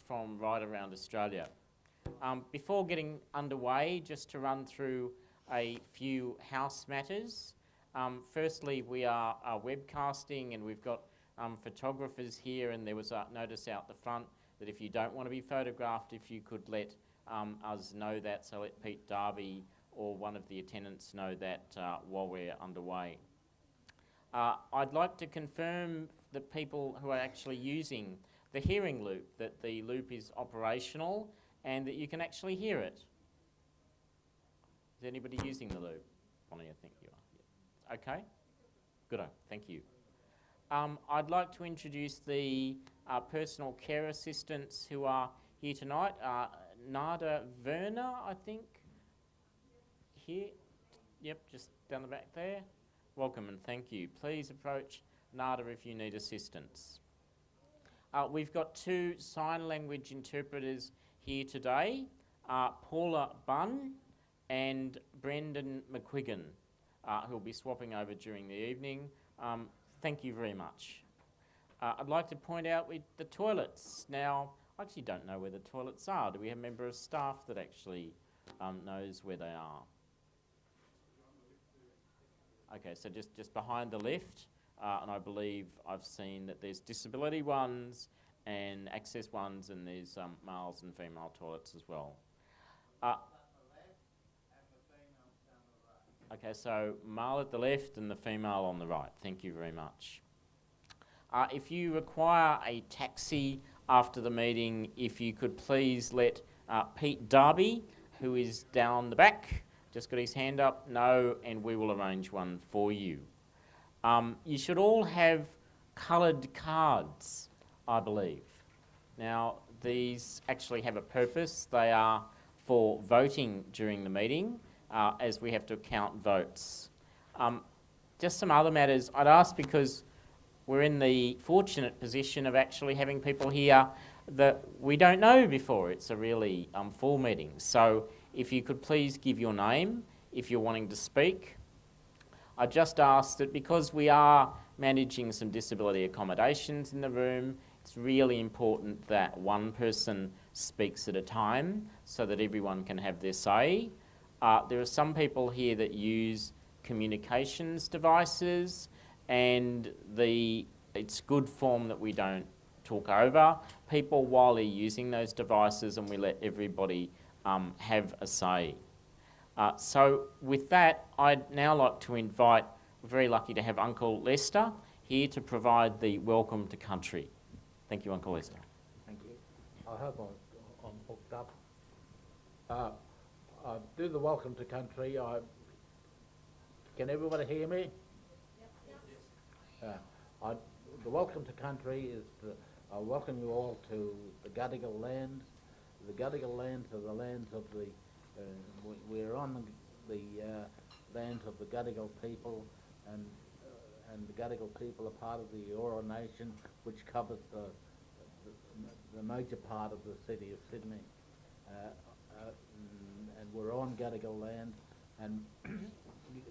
from right around Australia. Before getting underway, just to run through a few house matters. Firstly, we are webcasting, and we've got photographers here, and there was a notice out the front that if you don't want to be photographed, if you could let us know that, so let Pete Darby or one of the attendants know that while we're underway. I'd like to confirm that people who are actually using the hearing loop, that the loop is operational and that you can actually hear it. Is anybody using the loop? Bonnie, I think you are. Yeah. Okay, good, thank you. I'd like to introduce the personal care assistants who are here tonight. Nada Werner, I think, here. Yep, just down the back there. Welcome and thank you. Please approach Nada if you need assistance. We've got two sign language interpreters here today, Paula Bunn and Brendan McQuiggan, who will be swapping over during the evening. Thank you very much. I'd like to point out with the toilets. Now, I actually don't know where the toilets are. Do we have a member of staff that actually knows where they are? Okay, so just behind the lift, and I believe I've seen that there's disability ones and access ones, and there's males and female toilets as well. Okay, so male at the left and the female on the right. Thank you very much. If you require a taxi after the meeting, if you could please let Pete Darby, who is down the back, just got his hand up, know, and we will arrange one for you. You should all have coloured cards, I believe. Now, these actually have a purpose. They are for voting during the meeting, as we have to count votes. Just some other matters I'd ask, because we're in the fortunate position of actually having people here that we don't know before. It's a really full meeting. So if you could please give your name if you're wanting to speak. I just ask that because we are managing some disability accommodations in the room, it's really important that one person speaks at a time so that everyone can have their say. There are some people here that use communications devices, and it's good form that we don't talk over people while they're using those devices, and we let everybody have a say. So with that, I'd now like to invite, we're very lucky to have Uncle Lester here to provide the welcome to country. Thank you, Uncle Lester. Thank you. I hope I'm hooked up. I do the welcome to country. Can everybody hear me? Yep. The welcome to country is I welcome you all to the Gadigal lands. The Gadigal lands are the lands of the, we're on the lands of the Gadigal people, and the Gadigal people are part of the Eora Nation, which covers the major part of the city of Sydney. And we're on Gadigal land, and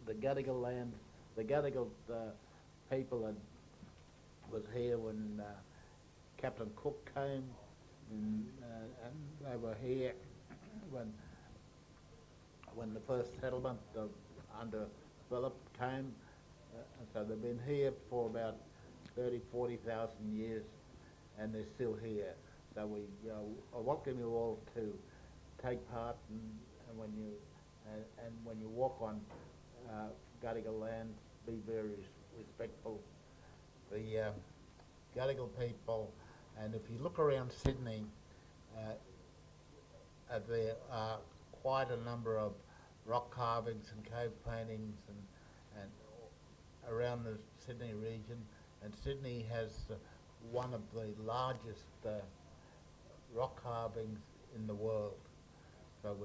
the Gadigal land, the Gadigal people was here when Captain Cook came, and they were here when the first settlement under Phillip came. So they've been here for about 40,000 years, and they're still here. So I welcome you all to take part, and when you walk on Gadigal land, be very respectful. The Gadigal people, and if you look around Sydney, there are quite a number of rock carvings and cave paintings and around the Sydney region, and Sydney has one of the largest rock carvings in the world. So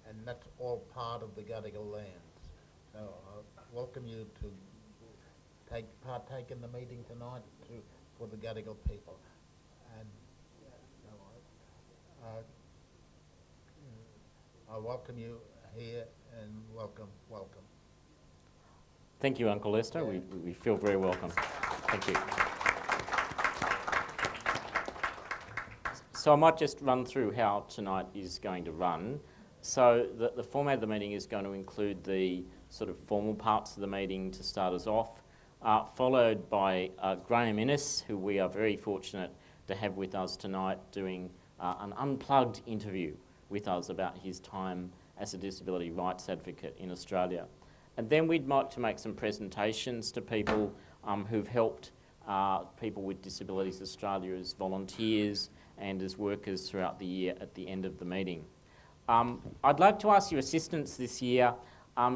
and that's all part of the Gadigal lands. So I welcome you to partake in the meeting tonight for the Gadigal people. And I welcome you here, and welcome. Thank you, Uncle Lester. Yeah. We feel very welcome. Thank you. So I might just run through how tonight is going to run. So the format of the meeting is going to include the sort of formal parts of the meeting to start us off, followed by Graham Innes, who we are very fortunate to have with us tonight, doing an unplugged interview with us about his time as a disability rights advocate in Australia. And then we'd like to make some presentations to people who've helped people with Disabilities Australia as volunteers and as workers throughout the year at the end of the meeting. I'd like to ask your assistance this year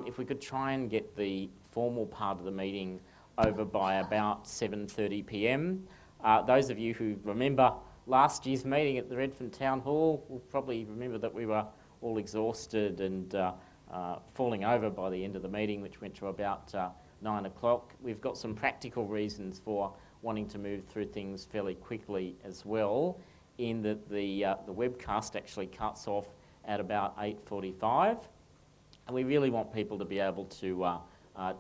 if we could try and get the formal part of the meeting over by about 7:30 p.m. Those of you who remember last year's meeting at the Redfern Town Hall will probably remember that we were all exhausted and falling over by the end of the meeting, which went to about 9 o'clock. We've got some practical reasons for wanting to move through things fairly quickly as well, in that the webcast actually cuts off at about 8:45, and we really want people to be able to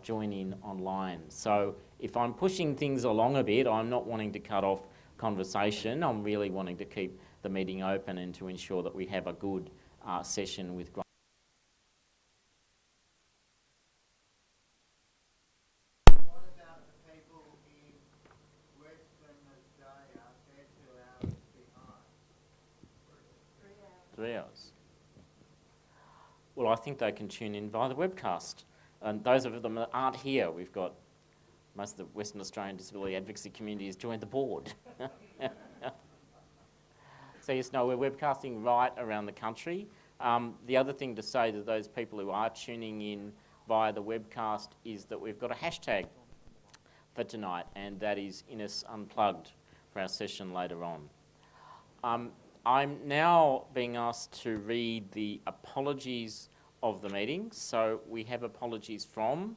join in online. So if I'm pushing things along a bit, I'm not wanting to cut off conversation. I'm really wanting to keep the meeting open and to ensure that we have a good session with Graham. What about the people in Western Australia? They're 2 hours behind. 3 hours. Well, I think they can tune in via the webcast. And those of them that aren't here, we've got most of the Western Australian disability advocacy community has joined the board. So yes, no, we're webcasting right around the country. The other thing to say to those people who are tuning in via the webcast is that we've got a hashtag for tonight, and that is Innes Unplugged for our session later on. I'm now being asked to read the apologies of the meeting. So we have apologies from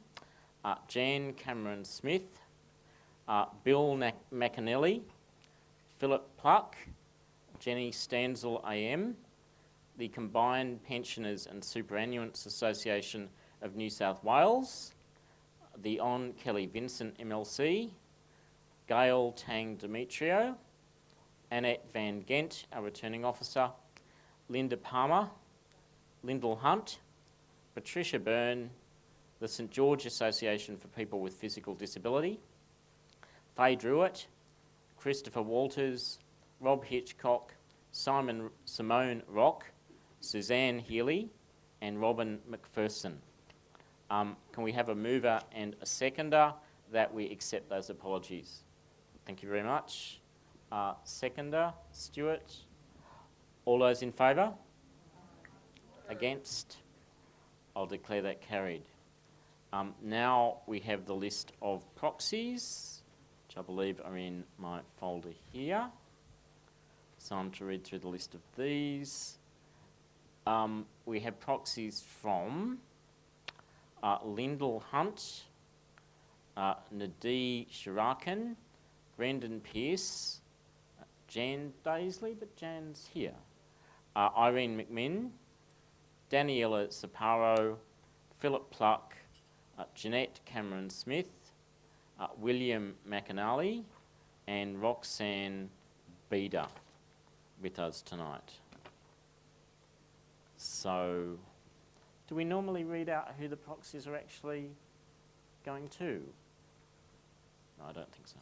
Jan Cameron Smith, Bill McAnally, Philip Pluck, Jenny Stanzel AM, the Combined Pensioners and Superannuants Association of New South Wales, the On Kelly Vincent MLC, Gail Tang Demetrio, Annette Van Gent, our returning officer, Linda Palmer, Lyndall Hunt, Patricia Byrne, the St George Association for People with Physical Disability, Faye Druitt, Christopher Walters, Rob Hitchcock, Simone Rock, Suzanne Healy, and Robin McPherson. Can we have a mover and a seconder that we accept those apologies? Thank you very much. Seconder, Stuart. All those in favour? Against? I'll declare that carried. Now we have the list of proxies, which I believe are in my folder here. So I'm to read through the list of these. We have proxies from Lyndall Hunt, Nadee Shirakan, Brendan Pearce, Jan Daisley, but Jan's here, Irene McMinn, Daniela Saparo, Philip Pluck, Jeanette Cameron Smith, William McAnally, and Roxanne Beda with us tonight. So, do we normally read out who the proxies are actually going to? No, I don't think so.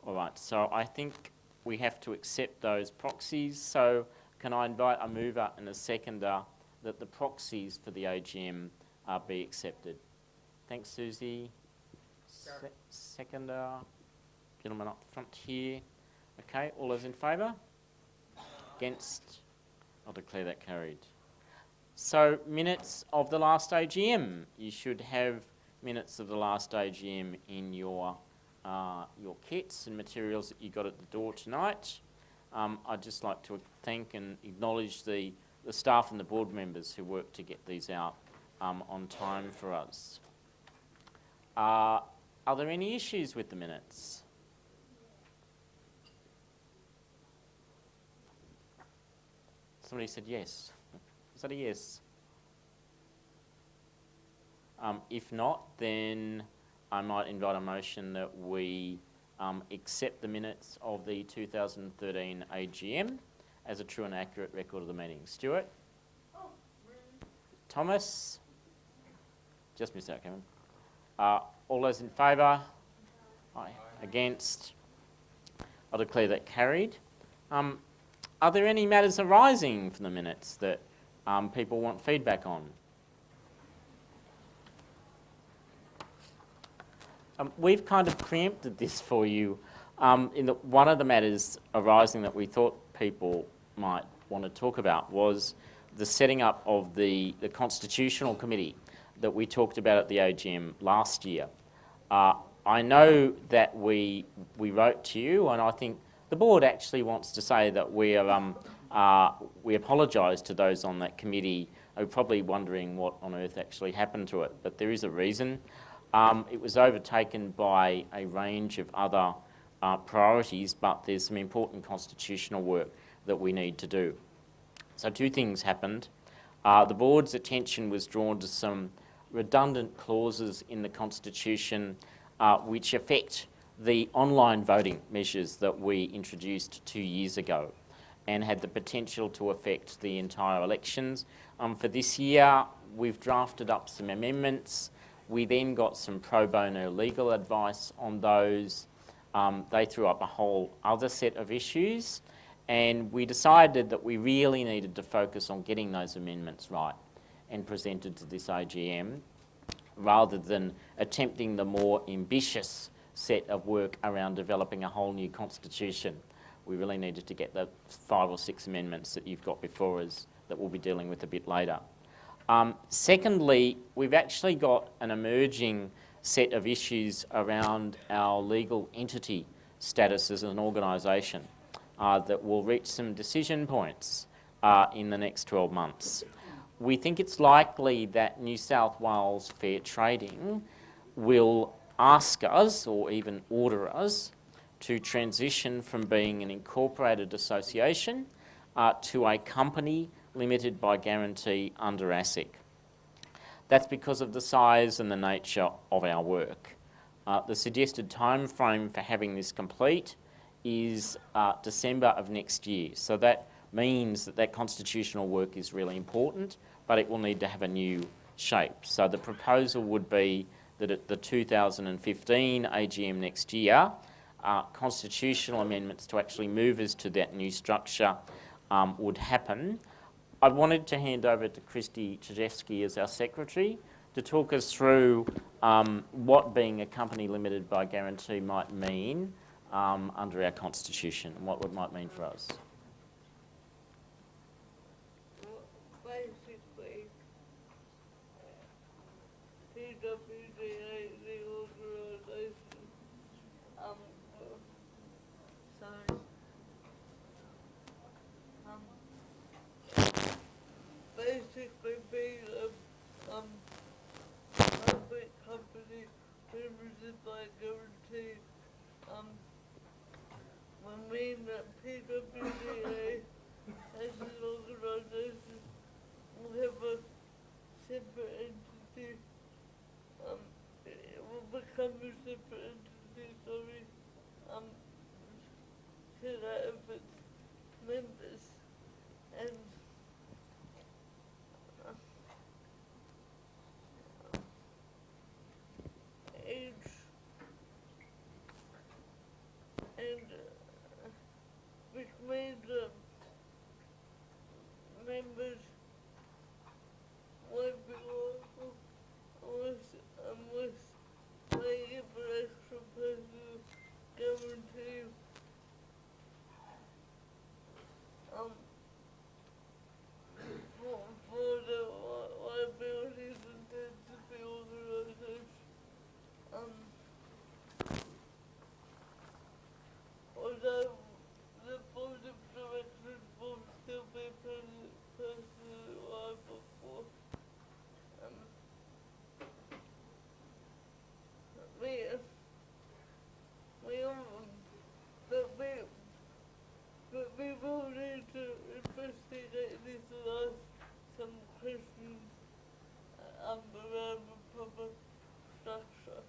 All right, so I think we have to accept those proxies. So can I invite a mover and a seconder that the proxies for the AGM be accepted? Thanks, Susie. Seconder. Gentleman up front here. Okay, all those in favour? Against? I'll declare that carried. So minutes of the last AGM. You should have minutes of the last AGM in your kits and materials that you got at the door tonight. I'd just like to thank and acknowledge the staff and the board members who worked to get these out on time for us. Are there any issues with the minutes? Somebody said yes. Is that a yes? If not, then I might invite a motion that we accept the minutes of the 2013 AGM as a true and accurate record of the meeting. Stuart? Thomas? Just missed out, Kevin. All those in favour? Aye. Against? I'll declare that carried. Are there any matters arising from the minutes that people want feedback on? We've kind of preempted this for you. One of the matters arising that we thought people might want to talk about was the setting up of the Constitutional Committee that we talked about at the AGM last year. I know that we wrote to you, and I think the board actually wants to say that we apologise to those on that committee who are probably wondering what on earth actually happened to it, but there is a reason. It was overtaken by a range of other priorities, but there's some important constitutional work that we need to do. So two things happened. The board's attention was drawn to some redundant clauses in the Constitution which affect the online voting measures that we introduced 2 years ago and had the potential to affect the entire elections. For this year, we've drafted up some amendments. We then got some pro bono legal advice on those. They threw up a whole other set of issues, and we decided that we really needed to focus on getting those amendments right and presented to this AGM, rather than attempting the more ambitious set of work around developing a whole new constitution. We really needed to get the 5 or 6 amendments that you've got before us that we'll be dealing with a bit later. Secondly, we've actually got an emerging set of issues around our legal entity status as an organisation that will reach some decision points in the next 12 months. We think it's likely that New South Wales Fair Trading will ask us, or even order us, to transition from being an incorporated association to a company limited by guarantee under ASIC. That's because of the size and the nature of our work. The suggested time frame for having this complete is December of next year. So that means that constitutional work is really important, but it will need to have a new shape. So the proposal would be that at the 2015 AGM next year, constitutional amendments to actually move us to that new structure would happen. I wanted to hand over to Christy Chajewski as our secretary to talk us through what being a company limited by guarantee might mean under our constitution and what it might mean for us. Basically, PWDA, the organisation, basically being a public company limited by guarantee, would mean that PWDA as an organisation will have a separate entity, it will become a separate entity, set out of its members, and which means that members won't be liable unless they give an extra personal guarantee. For the liabilities intended to the organisation. Although the board of directors will still be personally liable for we will need to investigate this and ask some questions around the proper structure.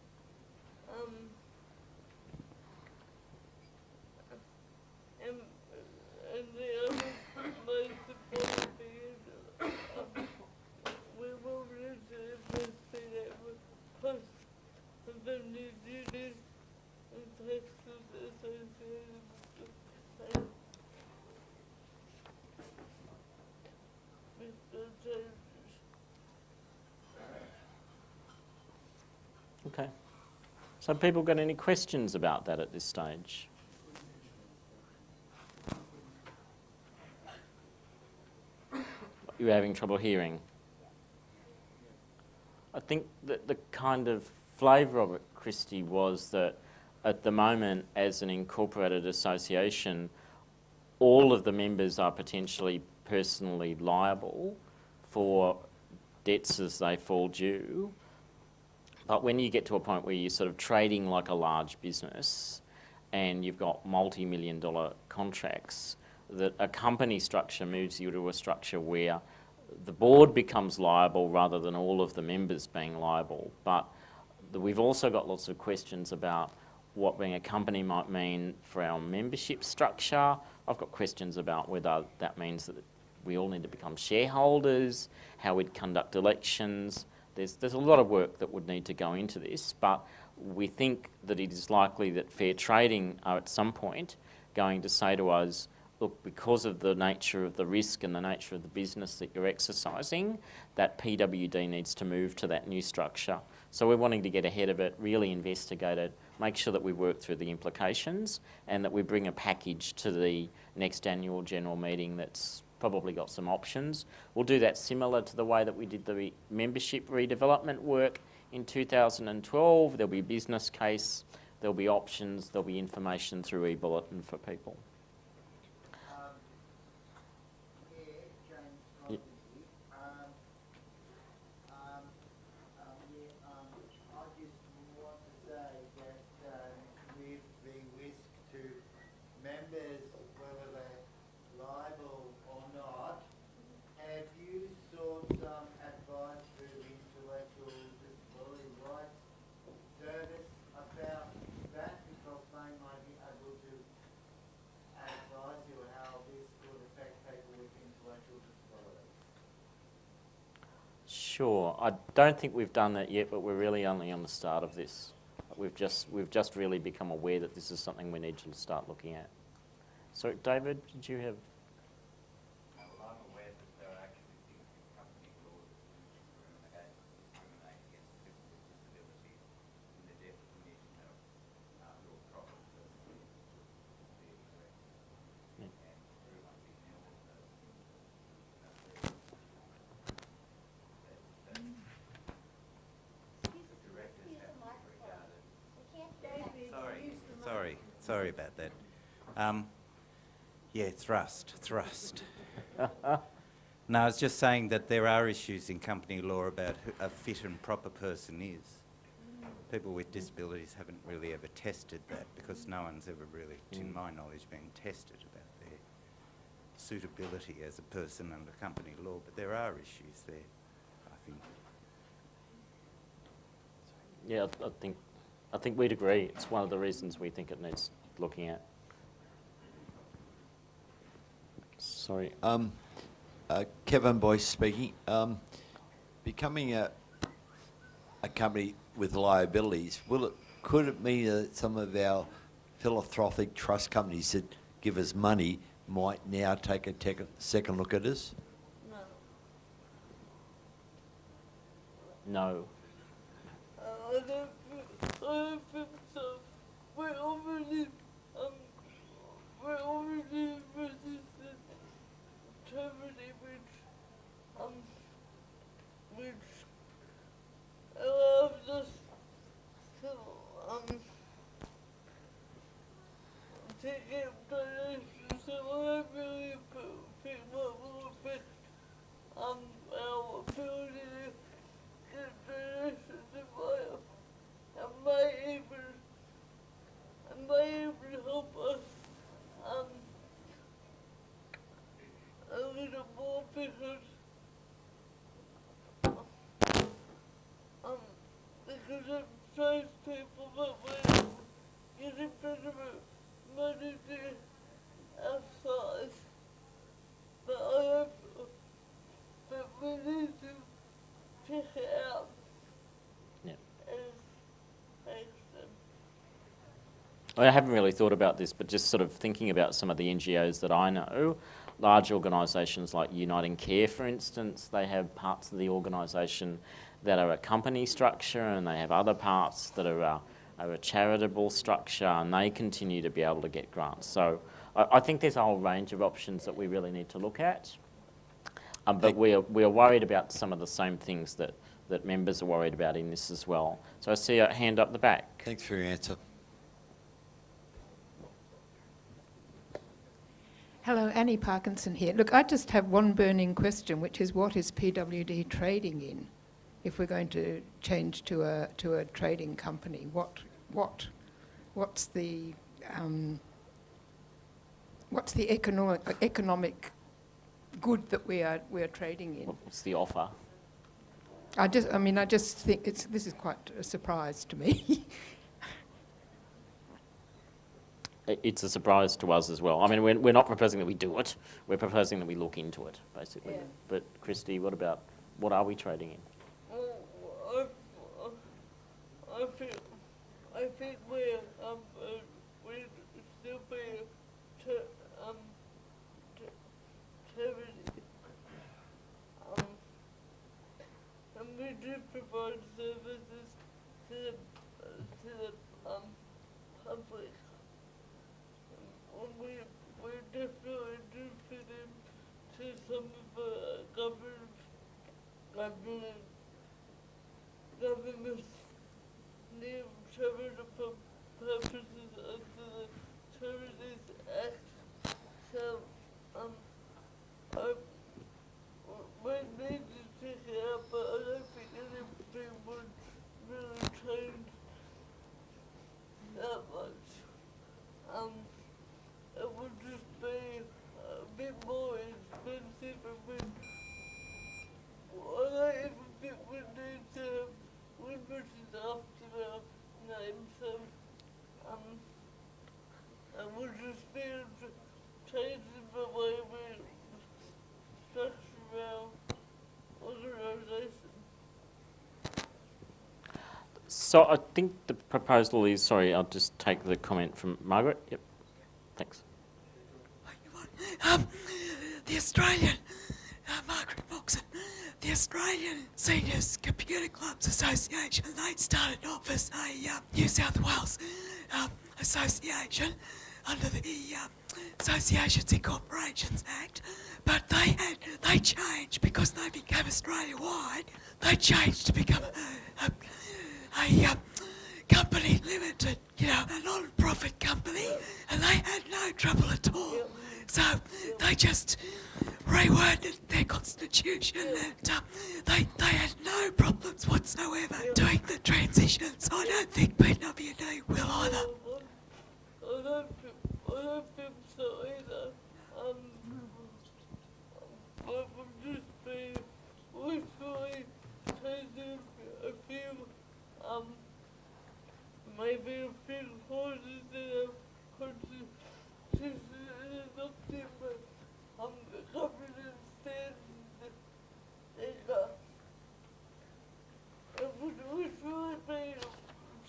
Okay. So people got any questions about that at this stage? You're having trouble hearing? I think that the kind of flavour of it, Christy, was that at the moment, as an incorporated association, all of the members are potentially personally liable for debts as they fall due. But when you get to a point where you're sort of trading like a large business and you've got multi-million-dollar contracts, that a company structure moves you to a structure where the board becomes liable rather than all of the members being liable. But we've also got lots of questions about what being a company might mean for our membership structure. I've got questions about whether that means that we all need to become shareholders, how we'd conduct elections. There's a lot of work that would need to go into this, but we think that it is likely that fair trading are at some point going to say to us, look, because of the nature of the risk and the nature of the business that you're exercising, that PWD needs to move to that new structure. So we're wanting to get ahead of it, really investigate it, make sure that we work through the implications and that we bring a package to the next annual general meeting that's probably got some options. We'll do that similar to the way that we did the membership redevelopment work in 2012. There'll be a business case, there'll be options, there'll be information through e-bulletin for people. Members, whether they're liable or not, have you sought some advice through the Intellectual Disability Rights Service about that? Because they might be able to advise you how this would affect people with intellectual disabilities. Sure. I don't think we've done that yet, but we're really only on the start of this. We've just really become aware that this is something we need to start looking at. So, David, did you have? Well, I'm aware that there are actually things in company law that discriminate against people with disability in the definition of your proper person to be correct. Yeah. And through I think now also the directors have to be regarded. Sorry about that. Yeah, thrust. No, I was just saying that there are issues in company law about who a fit and proper person is. People with disabilities haven't really ever tested that because no one's ever really, to my knowledge, been tested about their suitability as a person under company law. But there are issues there, I think. Yeah, I think we'd agree. It's one of the reasons we think it needs looking at. Sorry. Kevin Boyce speaking. Becoming a company with liabilities, could it mean that some of our philanthropic trust companies that give us money might now take a second look at us? No. I don't think so. We're already resistant terminally, which allows us to take up donations. So I really think what will affect our ability to get donations and may even help us a little more because it shows people that we're getting better money to outside. But I hope that we need to check it out. Yeah. Thanks. I haven't really thought about this, but just sort of thinking about some of the NGOs that I know, large organisations like Uniting Care, for instance, they have parts of the organisation that are a company structure, and they have other parts that are a charitable structure, and they continue to be able to get grants. So I think there's a whole range of options that we really need to look at. But we are worried about some of the same things that members are worried about in this as well. So I see a hand up the back. Thanks for your answer. Hello, Annie Parkinson here. Look, I just have one burning question, which is what is PWD trading in? If we're going to change to a trading company, what's the economic good that we are trading in? What's the offer? I just think this is quite a surprise to me. It's a surprise to us as well. I mean, we're not proposing that we do it. We're proposing that we look into it, basically. Yeah. But Christy, what are we trading in? I think we'd still be charity. And we do provide services to the public. We definitely do fit into some of the government's new charitable purposes under the Charities Act. So, we need to check it out, but I don't think anything would really change that much. It would just be a bit more expensive, and I don't even think we need to limit it after the name, so it would just be changing the way we structure our organisation. So I think the proposal is, sorry, I'll just take the comment from Margaret. Yep, thanks. The Australian, Margaret Moxon, the Australian Seniors Computer Clubs Association, they started off as a New South Wales association under the Associations and Corporations Act, but they changed because they became Australia-wide. They changed to become a company limited, a non-profit company, and they had no trouble at all. So they just reworded their constitution, and they had no problems whatsoever doing the transition. So I don't think PWD will either. I don't think so either. But we'll just be literally changing a few, maybe a few clauses in our constitution and adopting the governance standards. It would literally be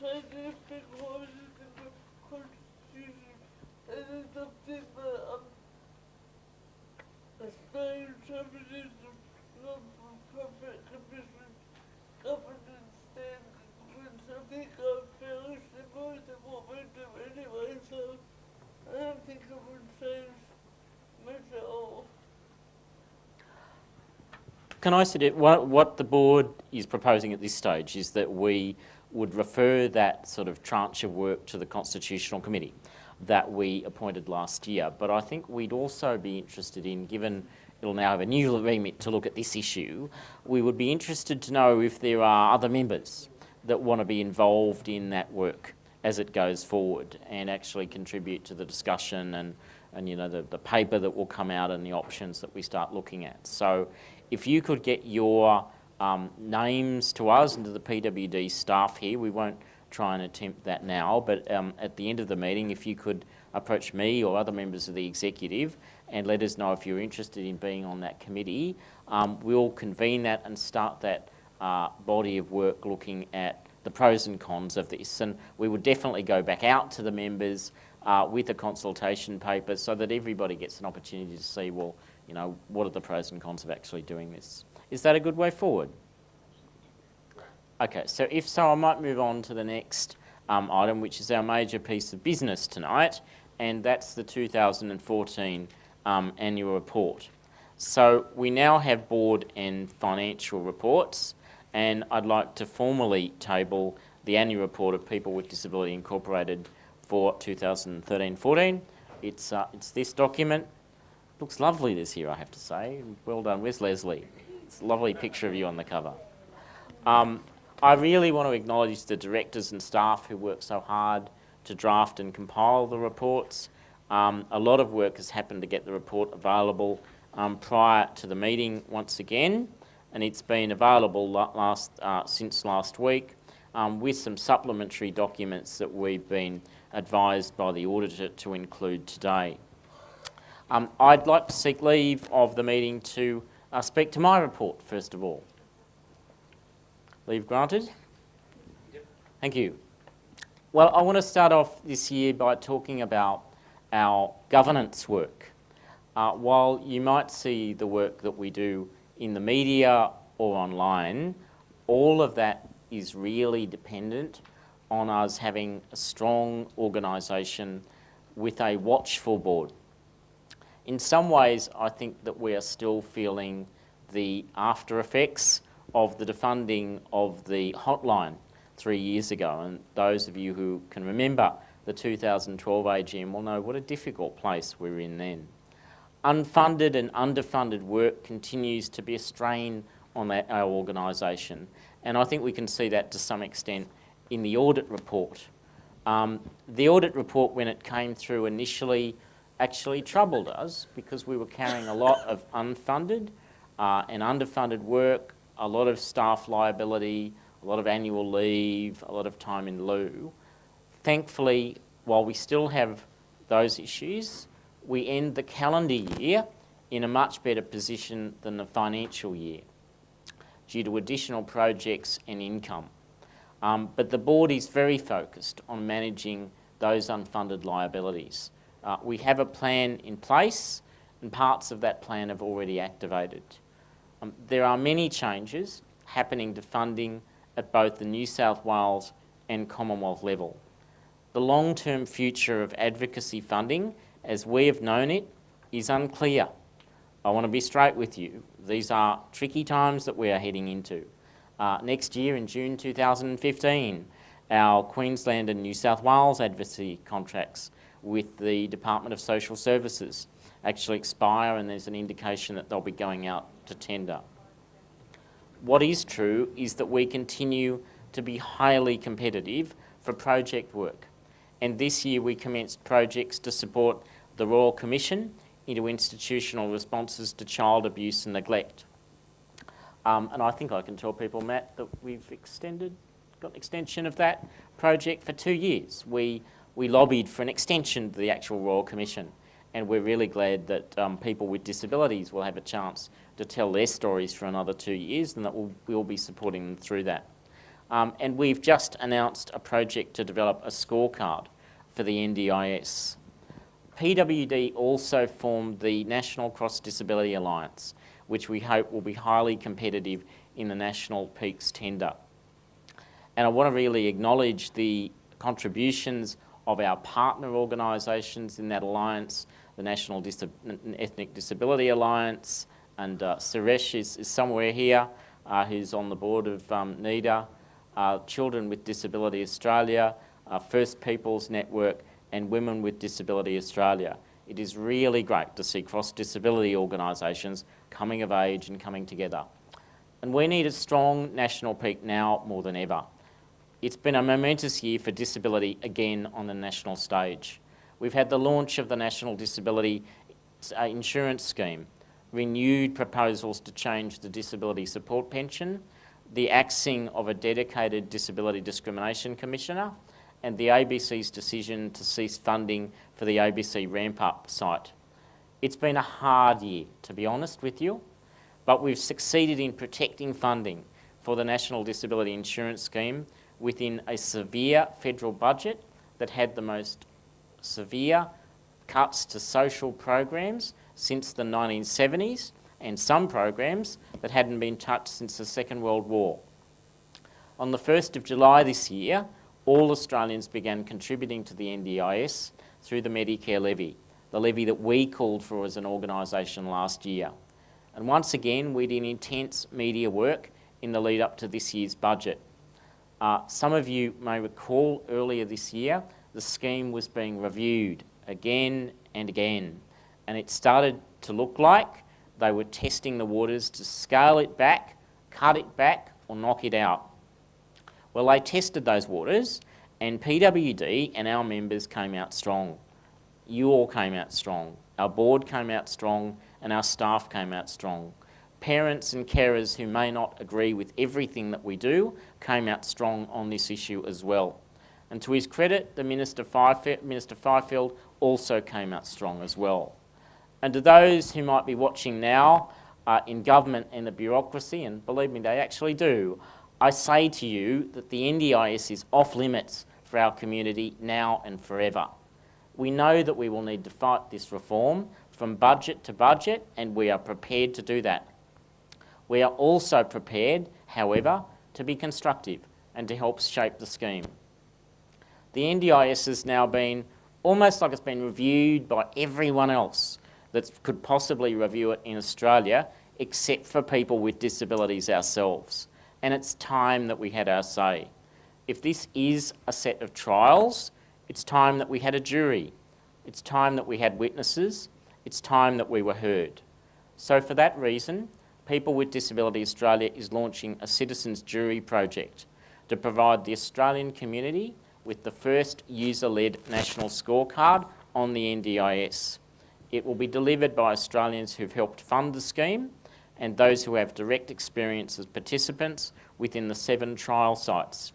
changing a few clauses in the constitution and adopting the Australian Charities Non-Profit Commission governance standards, which I think are fairly similar to what we do anyway, so I don't think it would change much at all. Can I suggest, what the board is proposing at this stage is that we would refer that sort of tranche of work to the Constitutional Committee that we appointed last year. But I think we'd also be interested in, given it'll now have a new remit to look at this issue, we would be interested to know if there are other members that want to be involved in that work as it goes forward and actually contribute to the discussion and the paper that will come out and the options that we start looking at. So if you could get your names to us and to the PWD staff here, we won't try and attempt that now, but at the end of the meeting, if you could approach me or other members of the executive and let us know if you're interested in being on that committee, we'll convene that and start that body of work looking at the pros and cons of this. And we would definitely go back out to the members with a consultation paper so that everybody gets an opportunity to see, well, what are the pros and cons of actually doing this? Is that a good way forward? Okay, so if so, I might move on to the next item, which is our major piece of business tonight, and that's the 2014 annual report. So we now have board and financial reports, and I'd like to formally table the annual report of People with Disability Incorporated for 2013-14. It's this document. Looks lovely this year, I have to say. Well done. Where's Leslie? It's a lovely picture of you on the cover. I really want to acknowledge the directors and staff who work so hard to draft and compile the reports. A lot of work has happened to get the report available prior to the meeting once again, and it's been available since last week with some supplementary documents that we've been advised by the auditor to include today. I'd like to seek leave of the meeting to speak to my report, first of all. Leave granted? Yep. Thank you. Well, I want to start off this year by talking about our governance work. While you might see the work that we do in the media or online, all of that is really dependent on us having a strong organisation with a watchful board. In some ways, I think that we are still feeling the after effects of the defunding of the hotline 3 years ago, and those of you who can remember the 2012 AGM will know what a difficult place we were in then. Unfunded and underfunded work continues to be a strain on our organisation, and I think we can see that to some extent in the audit report. The audit report, when it came through initially, actually troubled us because we were carrying a lot of unfunded and underfunded work, a lot of staff liability, a lot of annual leave, a lot of time in lieu. Thankfully, while we still have those issues, we end the calendar year in a much better position than the financial year due to additional projects and income. But the board is very focused on managing those unfunded liabilities. We have a plan in place, and parts of that plan have already activated. There are many changes happening to funding at both the New South Wales and Commonwealth level. The long-term future of advocacy funding, as we have known it, is unclear. I want to be straight with you. These are tricky times that we are heading into. Next year, in June 2015, our Queensland and New South Wales advocacy contracts with the Department of Social Services actually expire, and there's an indication that they'll be going out to tender. What is true is that we continue to be highly competitive for project work, and this year we commenced projects to support the Royal Commission into institutional responses to child abuse and neglect. And I think I can tell people, Matt, that we've got an extension of that project for 2 years. We lobbied for an extension to the actual Royal Commission, and we're really glad that people with disabilities will have a chance to tell their stories for another 2 years, and that we'll be supporting them through that. And we've just announced a project to develop a scorecard for the NDIS. PWD also formed the National Cross Disability Alliance, which we hope will be highly competitive in the National Peaks tender. And I want to really acknowledge the contributions of our partner organisations in that alliance, the National Ethnic Disability Alliance, and Suresh is somewhere here, who's on the board of NEDA, Children with Disability Australia, First Peoples Network, and Women with Disability Australia. It is really great to see cross-disability organisations coming of age and coming together. And we need a strong national peak now more than ever. It's been a momentous year for disability again on the national stage. We've had the launch of the National Disability Insurance Scheme, renewed proposals to change the Disability Support Pension, the axing of a dedicated Disability Discrimination Commissioner, and the ABC's decision to cease funding for the ABC ramp-up site. It's been a hard year, to be honest with you, but we've succeeded in protecting funding for the National Disability Insurance Scheme within a severe federal budget that had the most severe cuts to social programs since the 1970s, and some programs that hadn't been touched since the Second World War. On the 1st of July this year, all Australians began contributing to the NDIS through the Medicare levy, the levy that we called for as an organisation last year. And once again, we did intense media work in the lead up to this year's budget. Some of you may recall earlier this year, the scheme was being reviewed again and again, and it started to look like they were testing the waters to scale it back, cut it back, or knock it out. Well, they tested those waters, and PWD and our members came out strong. You all came out strong. Our board came out strong, and our staff came out strong. Parents and carers who may not agree with everything that we do came out strong on this issue as well. And to his credit, the Minister Fifield also came out strong as well. And to those who might be watching now in government and the bureaucracy, and believe me, they actually do, I say to you that the NDIS is off limits for our community now and forever. We know that we will need to fight this reform from budget to budget, and we are prepared to do that. We are also prepared, however, to be constructive and to help shape the scheme. The NDIS has now been almost like it's been reviewed by everyone else that could possibly review it in Australia, except for people with disabilities ourselves. And it's time that we had our say. If this is a set of trials, it's time that we had a jury. It's time that we had witnesses. It's time that we were heard. So for that reason, People with Disability Australia is launching a citizens jury project to provide the Australian community with the first user-led national scorecard on the NDIS. It will be delivered by Australians who've helped fund the scheme and those who have direct experience as participants within the 7 trial sites.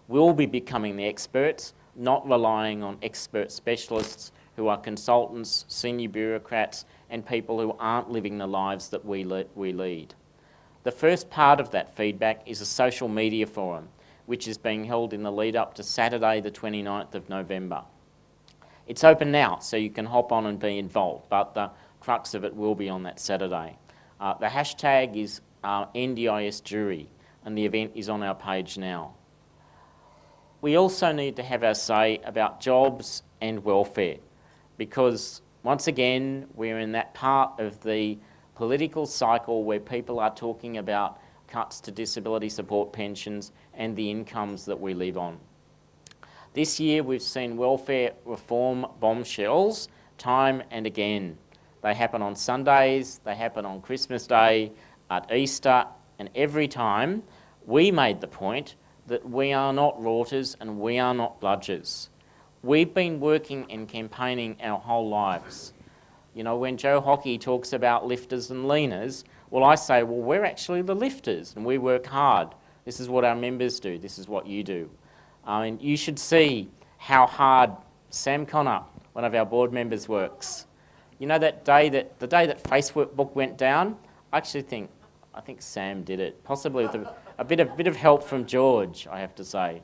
We'll be becoming the experts, not relying on expert specialists who are consultants, senior bureaucrats, and people who aren't living the lives that we lead. The first part of that feedback is a social media forum, which is being held in the lead up to Saturday the 29th of November. It's open now, so you can hop on and be involved, but the crux of it will be on that Saturday. The hashtag is NDIS Jury, and the event is on our page now. We also need to have our say about jobs and welfare, because once again, we're in that part of the political cycle where people are talking about cuts to disability support pensions and the incomes that we live on. This year we've seen welfare reform bombshells time and again. They happen on Sundays, they happen on Christmas Day, at Easter, and every time we made the point that we are not routers and we are not bludgers. We've been working and campaigning our whole lives. You know, when Joe Hockey talks about lifters and leaners, well, I say, well, we're actually the lifters and we work hard. This is what our members do. This is what you do. And you should see how hard Sam Connor, one of our board members, works. You know, the day that Facebook went down, I think Sam did it, possibly with a bit of help from George, I have to say.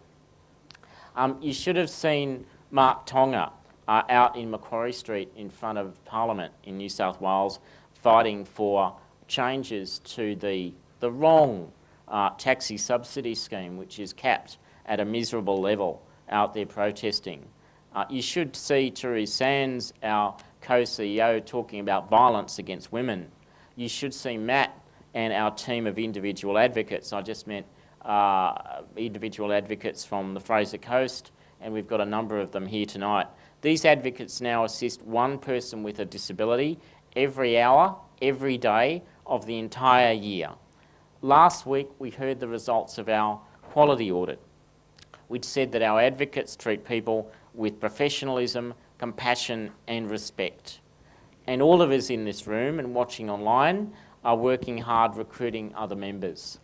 You should have seen Mark Tonga out in Macquarie Street in front of Parliament in New South Wales fighting for changes to the wrong taxi subsidy scheme, which is capped at a miserable level out there protesting. You should see Therese Sands, our co-CEO, talking about violence against women. You should see Matt and our team of individual advocates. I just met individual advocates from the Fraser Coast, and we've got a number of them here tonight. These advocates now assist one person with a disability every hour, every day of the entire year. Last week, we heard the results of our quality audit, which said that our advocates treat people with professionalism, compassion and respect. And all of us in this room and watching online are working hard recruiting other members.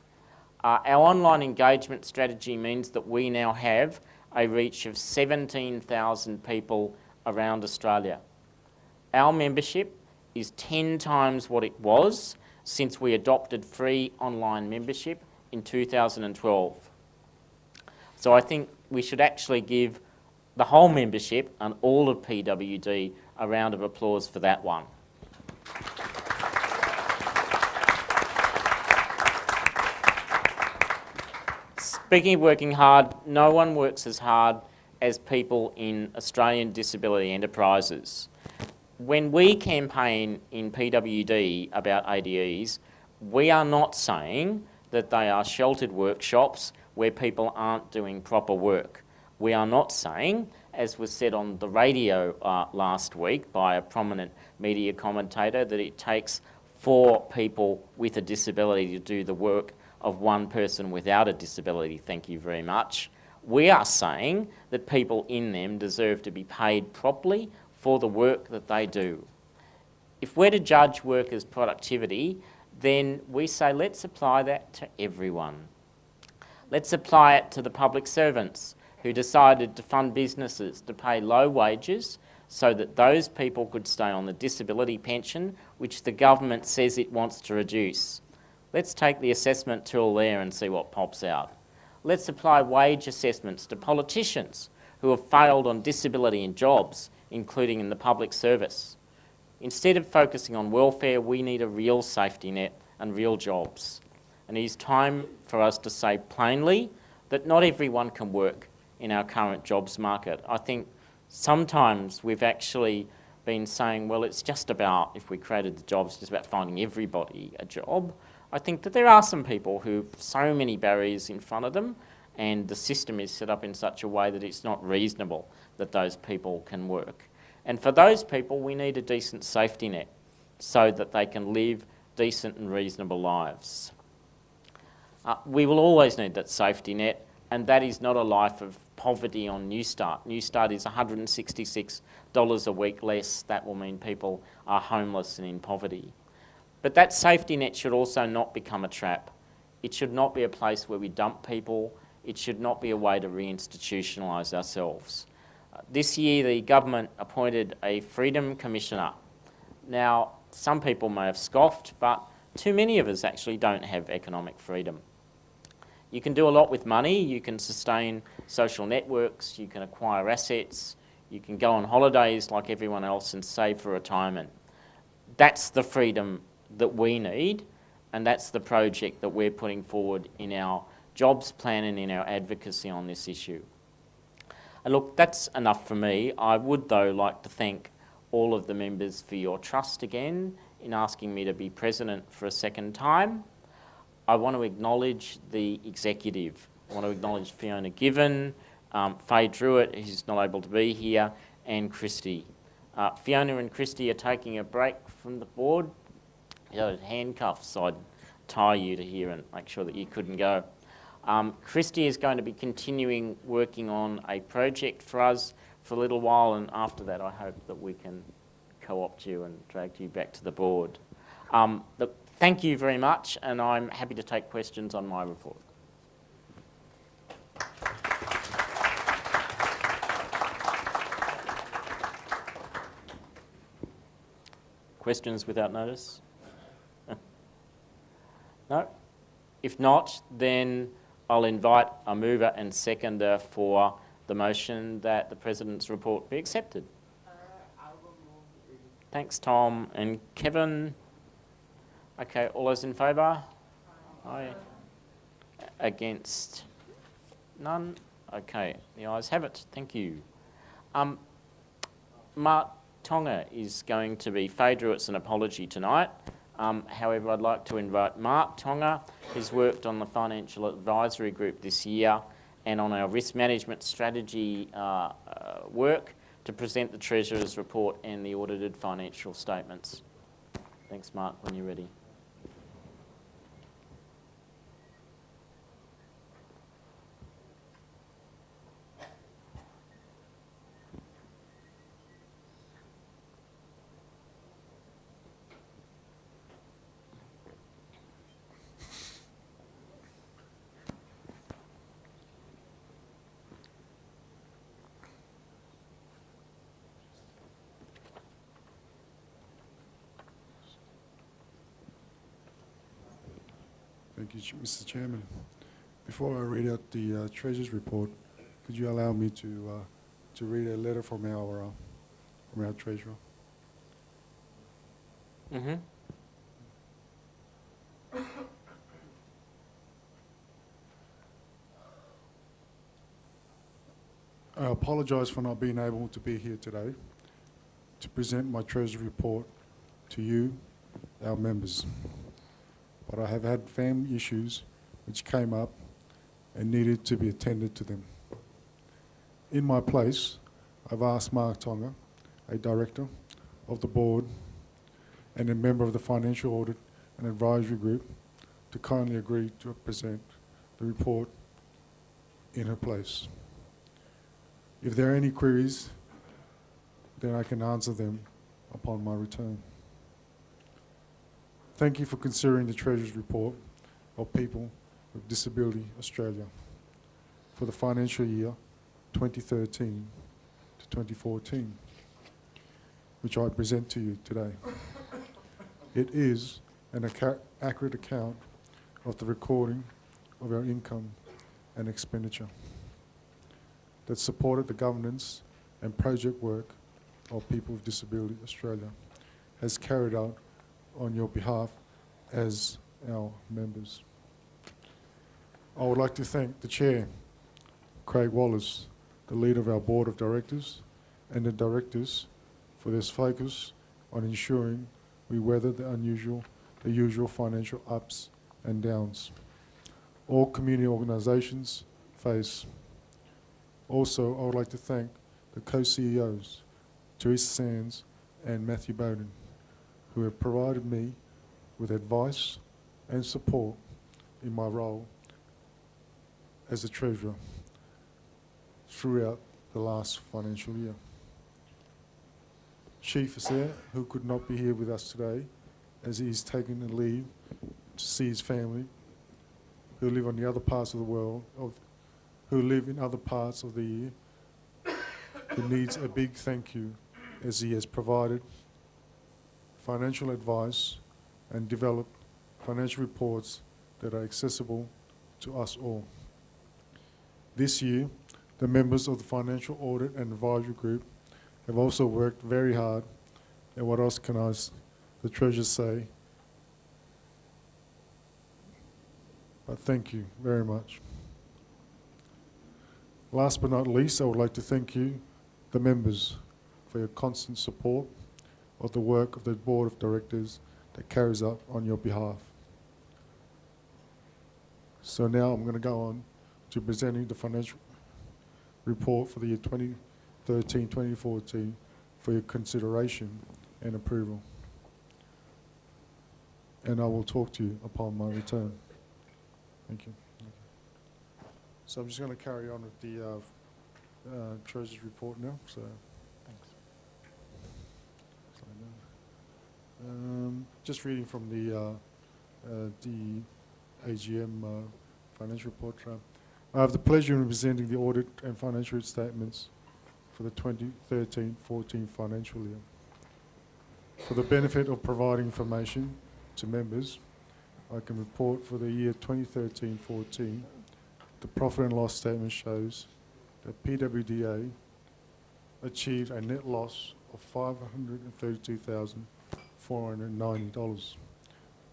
Our online engagement strategy means that we now have a reach of 17,000 people around Australia. Our membership is 10 times what it was since we adopted free online membership in 2012. So I think we should actually give the whole membership and all of PWD a round of applause for that one. Speaking of working hard, no one works as hard as people in Australian disability enterprises. When we campaign in PWD about ADEs, we are not saying that they are sheltered workshops where people aren't doing proper work. We are not saying, as was said on the radio last week by a prominent media commentator, that it takes 4 people with a disability to do the work of 1 person without a disability. Thank you very much. We are saying that people in them deserve to be paid properly for the work that they do. If we're to judge workers' productivity, then we say let's apply that to everyone. Let's apply it to the public servants who decided to fund businesses to pay low wages so that those people could stay on the disability pension, which the government says it wants to reduce. Let's take the assessment tool there and see what pops out. Let's apply wage assessments to politicians who have failed on disability and jobs, including in the public service. Instead of focusing on welfare, we need a real safety net and real jobs. And it is time for us to say plainly that not everyone can work in our current jobs market. I think sometimes we've actually been saying, well, it's just about, if we created the jobs, just about finding everybody a job. I think that there are some people who have so many barriers in front of them, and the system is set up in such a way that it's not reasonable that those people can work. And for those people, we need a decent safety net so that they can live decent and reasonable lives. We will always need that safety net, and that is not a life of poverty on Newstart. Newstart is $166 a week less. That will mean people are homeless and in poverty. But that safety net should also not become a trap. It should not be a place where we dump people. It should not be a way to reinstitutionalise ourselves. This year, the government appointed a Freedom Commissioner. Now, some people may have scoffed, but too many of us actually don't have economic freedom. You can do a lot with money. You can sustain social networks. You can acquire assets. You can go on holidays like everyone else and save for retirement. That's the freedom that we need, and that's the project that we're putting forward in our jobs plan and in our advocacy on this issue. And look, that's enough for me. I would, though, like to thank all of the members for your trust again in asking me to be president for a second time. I want to acknowledge the executive. I want to acknowledge Fiona Given, Faye Druitt, who's not able to be here, and Christy. Fiona and Christy are taking a break from the board. You know, handcuffs, so I'd tie you to here and make sure that you couldn't go. Christy is going to be continuing working on a project for us for a little while, and after that I hope that we can co-opt you and drag you back to the board. Look, thank you very much, and I'm happy to take questions on my report. Questions without notice? No? If not, then I'll invite a mover and seconder for the motion that the President's report be accepted. I will move. Thanks, Tom. And Kevin? Okay, all those in favour? Aye. Against? None? Okay, the ayes have it. Thank you. Mark Tonga is going to be Faye Druitt's an apology tonight. However, I'd like to invite Mark Tonga, who's worked on the Financial Advisory Group this year and on our risk management strategy work, to present the Treasurer's report and the audited financial statements. Thanks, Mark, when you're ready. Thank you, Mr. Chairman. Before I read out the Treasurer's report, could you allow me to read a letter from our Treasurer? Mm-hmm. I apologise for not being able to be here today to present my Treasury report to you, our members. But I have had family issues which came up and needed to be attended to them. In my place, I've asked Mark Tonga, a director of the board and a member of the Financial Audit and Advisory Group, to kindly agree to present the report in her place. If there are any queries, then I can answer them upon my return. Thank you for considering the Treasurer's report of People with Disability Australia for the financial year 2013 to 2014, which I present to you today. It is an accurate account of the recording of our income and expenditure that supported the governance and project work of People with Disability Australia has carried out on your behalf as our members. I would like to thank the Chair, Craig Wallace, the leader of our Board of Directors, and the directors for this focus on ensuring we weather the usual financial ups and downs all community organisations face. Also, I would like to thank the co-CEOs, Teresa Sands and Matthew Bowden, who have provided me with advice and support in my role as a Treasurer throughout the last financial year. Chief Assair, who could not be here with us today as he is taking a leave to see his family, who live on the other parts of the world, who live in other parts of the year, who needs a big thank you as he has provided financial advice and developed financial reports that are accessible to us all. This year, the members of the Financial Audit and Advisory Group have also worked very hard, and what else can the Treasurer say? But thank you very much. Last but not least, I would like to thank you, the members, for your constant support of the work of the Board of Directors that carries out on your behalf. So now I'm going to go on to presenting the financial report for the year 2013-2014 for your consideration and approval. And I will talk to you upon my return. Thank you. So I'm just going to carry on with the Treasurer's report now. So, thanks. Just reading from the AGM financial report. I have the pleasure in presenting the audit and financial statements for the 2013-14 financial year. For the benefit of providing information to members, I can report for the year 2013-14, the profit and loss statement shows that PWDA achieved a net loss of $532,490,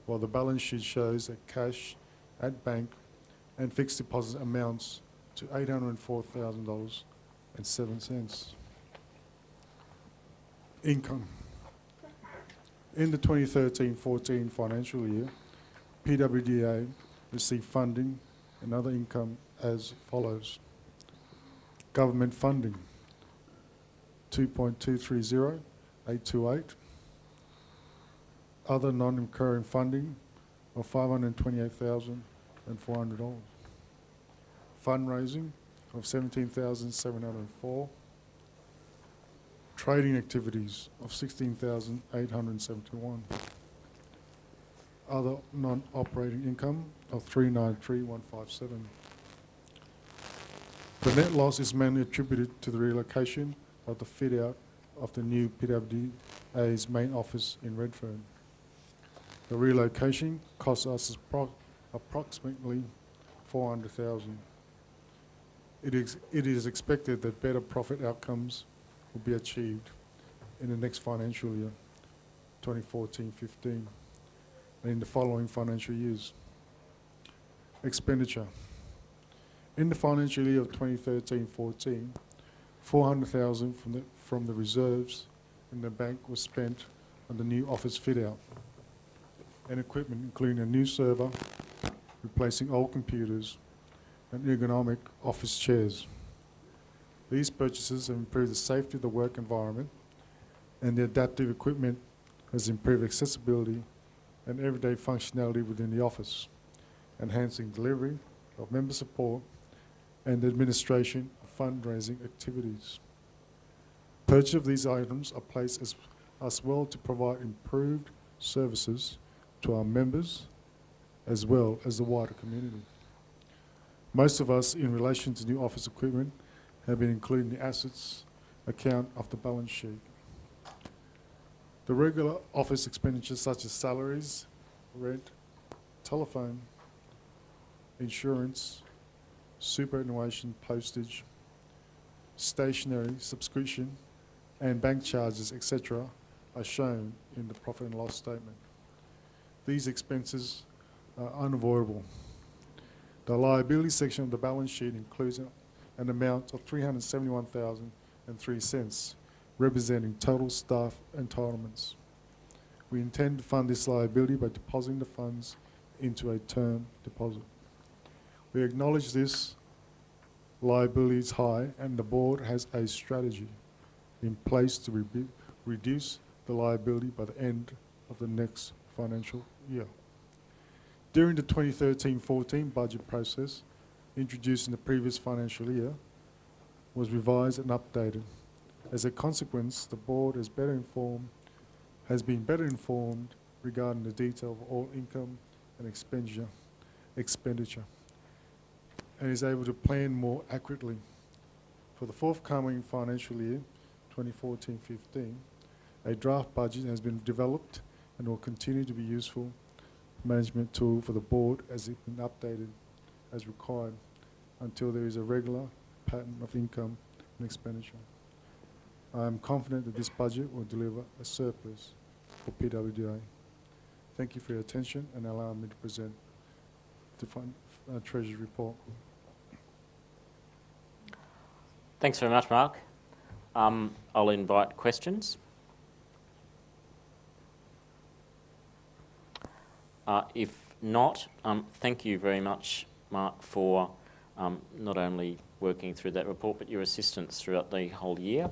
while the balance sheet shows that cash at bank and fixed deposits amounts to $804,000.07. Income. In the 2013-14 financial year, PWDA received funding and other income as follows. Government funding, 2.230828. Other non-recurring funding of $528,400. Fundraising of $17,704. Trading activities of $16,871. Other non-operating income of $393,157. The net loss is mainly attributed to the relocation of the fit-out of the new PWDA's main office in Redfern. The relocation cost us approximately $400,000. It is expected that better profit outcomes will be achieved in the next financial year, 2014-15, and in the following financial years. Expenditure. In the financial year of 2013-14, $400,000 from the reserves in the bank was spent on the new office fit-out and equipment, including a new server, replacing old computers, and ergonomic office chairs. These purchases have improved the safety of the work environment, and the adaptive equipment has improved accessibility and everyday functionality within the office, enhancing delivery of member support and the administration of fundraising activities. Purchase of these items are placed as well to provide improved services to our members as well as the wider community. Most of us, in relation to new office equipment, have been including the assets account of the balance sheet. The regular office expenditures such as salaries, rent, telephone, insurance, superannuation, postage, stationery, subscription, and bank charges, etc., are shown in the profit and loss statement. These expenses are unavoidable. The liability section of the balance sheet includes an amount of $371,003, representing total staff entitlements. We intend to fund this liability by depositing the funds into a term deposit. We acknowledge this liability is high, and the board has a strategy in place to reduce the liability by the end of the next financial year. During the 2013-14 budget process, introduced in the previous financial year, was revised and updated. As a consequence, the board has been better informed regarding the detail of all income and expenditure, and is able to plan more accurately. For the forthcoming financial year, 2014-15, a draft budget has been developed and will continue to be useful management tool for the board as it's been updated as required until there is a regular pattern of income and expenditure. I am confident that this budget will deliver a surplus for PWDA. Thank you for your attention and allow me to present the Treasurer's report. Thanks very much, Mark. I'll invite questions. If not, thank you very much, Mark, for not only working through that report, but your assistance throughout the whole year,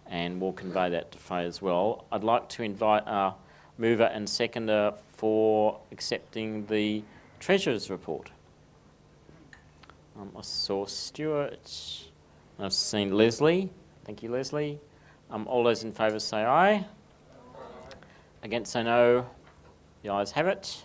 and we'll convey that to Faye as well. I'd like to invite our mover and seconder for accepting the Treasurer's report. I saw Stuart. I've seen Leslie. Thank you, Leslie. All those in favour say aye. Against say no. The ayes have it.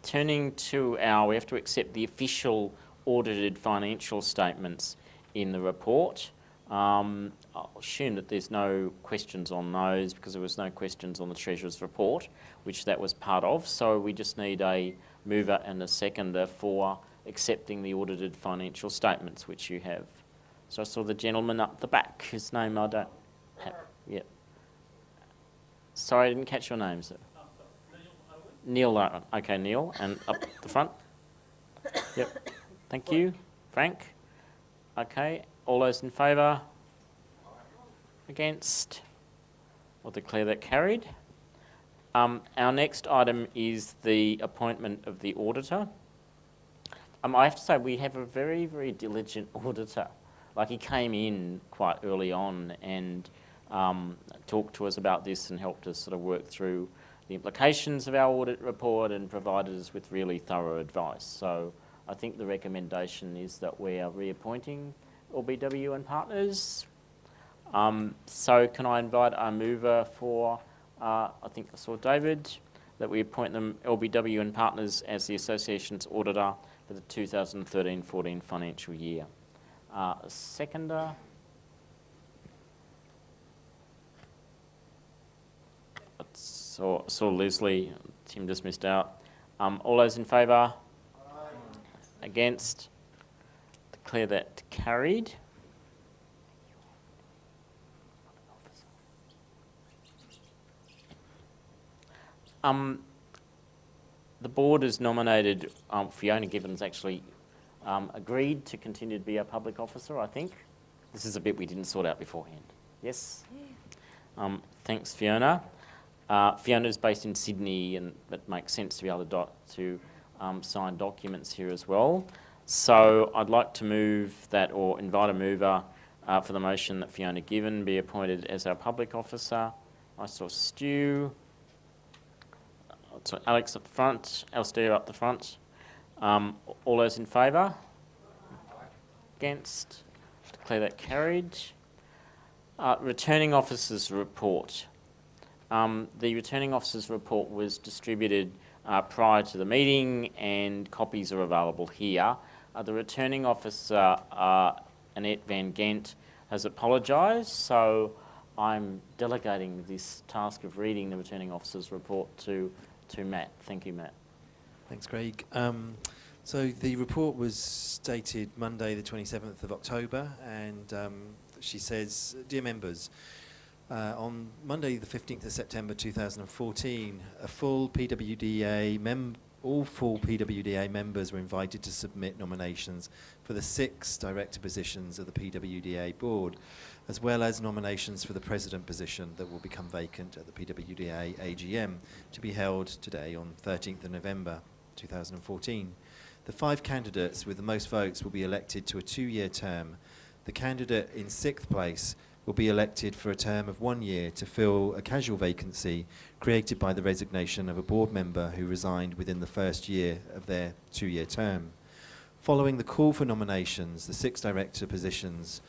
Turning to we have to accept the official audited financial statements in the report. I'll assume that there's no questions on those because there was no questions on the Treasurer's report, which that was part of. So we just need a mover and a seconder for accepting the audited financial statements, which you have. So I saw the gentleman up the back, whose name I don't have. Yep. Sorry, I didn't catch your name, sir. Neil Owen. Okay, Neil, and up the front. Yep. Thank you. Frank. Okay. All those in favour? Against? I'll declare that carried. Our next item is the appointment of the auditor. I have to say we have a very, very diligent auditor. Like, he came in quite early on and talked to us about this and helped us sort of work through the implications of our audit report and provided us with really thorough advice. So I think the recommendation is that we are reappointing LBW and Partners. So can I invite our mover for, I think I saw David, that we appoint them LBW and Partners as the Association's auditor for the 2013-14 financial year. Seconder. Saw Leslie. Tim just missed out. All those in favour? Against? Declare that carried. The board has nominated Fiona Gibbons, actually agreed to continue to be a public officer, I think. This is a bit we didn't sort out beforehand. Yes? Thanks, Fiona. Fiona's based in Sydney, and it makes sense to be able to sign documents here as well. So I'd like to move that, or invite a mover for the motion that Fiona Given be appointed as our public officer. I saw Stu. So Alex at the front, Alistair up the front. All those in favour? Against? Declare that carried. Returning officers report. The returning officers report was distributed prior to the meeting, and copies are available here. The returning officer, Annette Van Gent, has apologised, so I'm delegating this task of reading the returning officer's report to Matt. Thank you, Matt. Thanks, Craig. So the report was dated Monday the 27th of October, and she says, "Dear members, on Monday the 15th of September 2014, all full PWDA members were invited to submit nominations for the 6 director positions of the PWDA board, as well as nominations for the president position that will become vacant at the PWDA AGM to be held today on 13th of November 2014. The 5 candidates with the most votes will be elected to a 2-year term. The candidate in 6th place will be elected for a term of 1 year to fill a casual vacancy created by the resignation of a board member who resigned within the first year of their 2-year term. Following the call for nominations, the 6 director positions,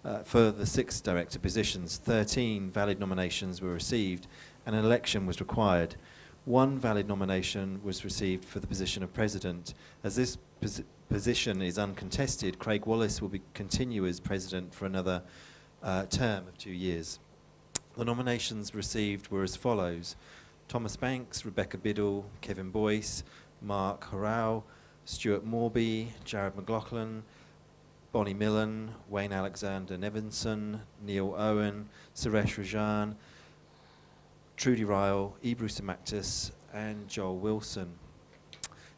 13 valid nominations were received and an election was required. 1 valid nomination was received for the position of president. As this position is uncontested, Craig Wallace will continue as president for another term of 2 years. The nominations received were as follows: Thomas Banks, Rebecca Biddle, Kevin Boyce, Mark Horrell, Stuart Morby, Jared McLaughlin, Bonnie Millen, Wayne Alexander Nevinson, Neil Owen, Suresh Rajan, Trudy Ryle, Ebru Samactis, and Joel Wilson.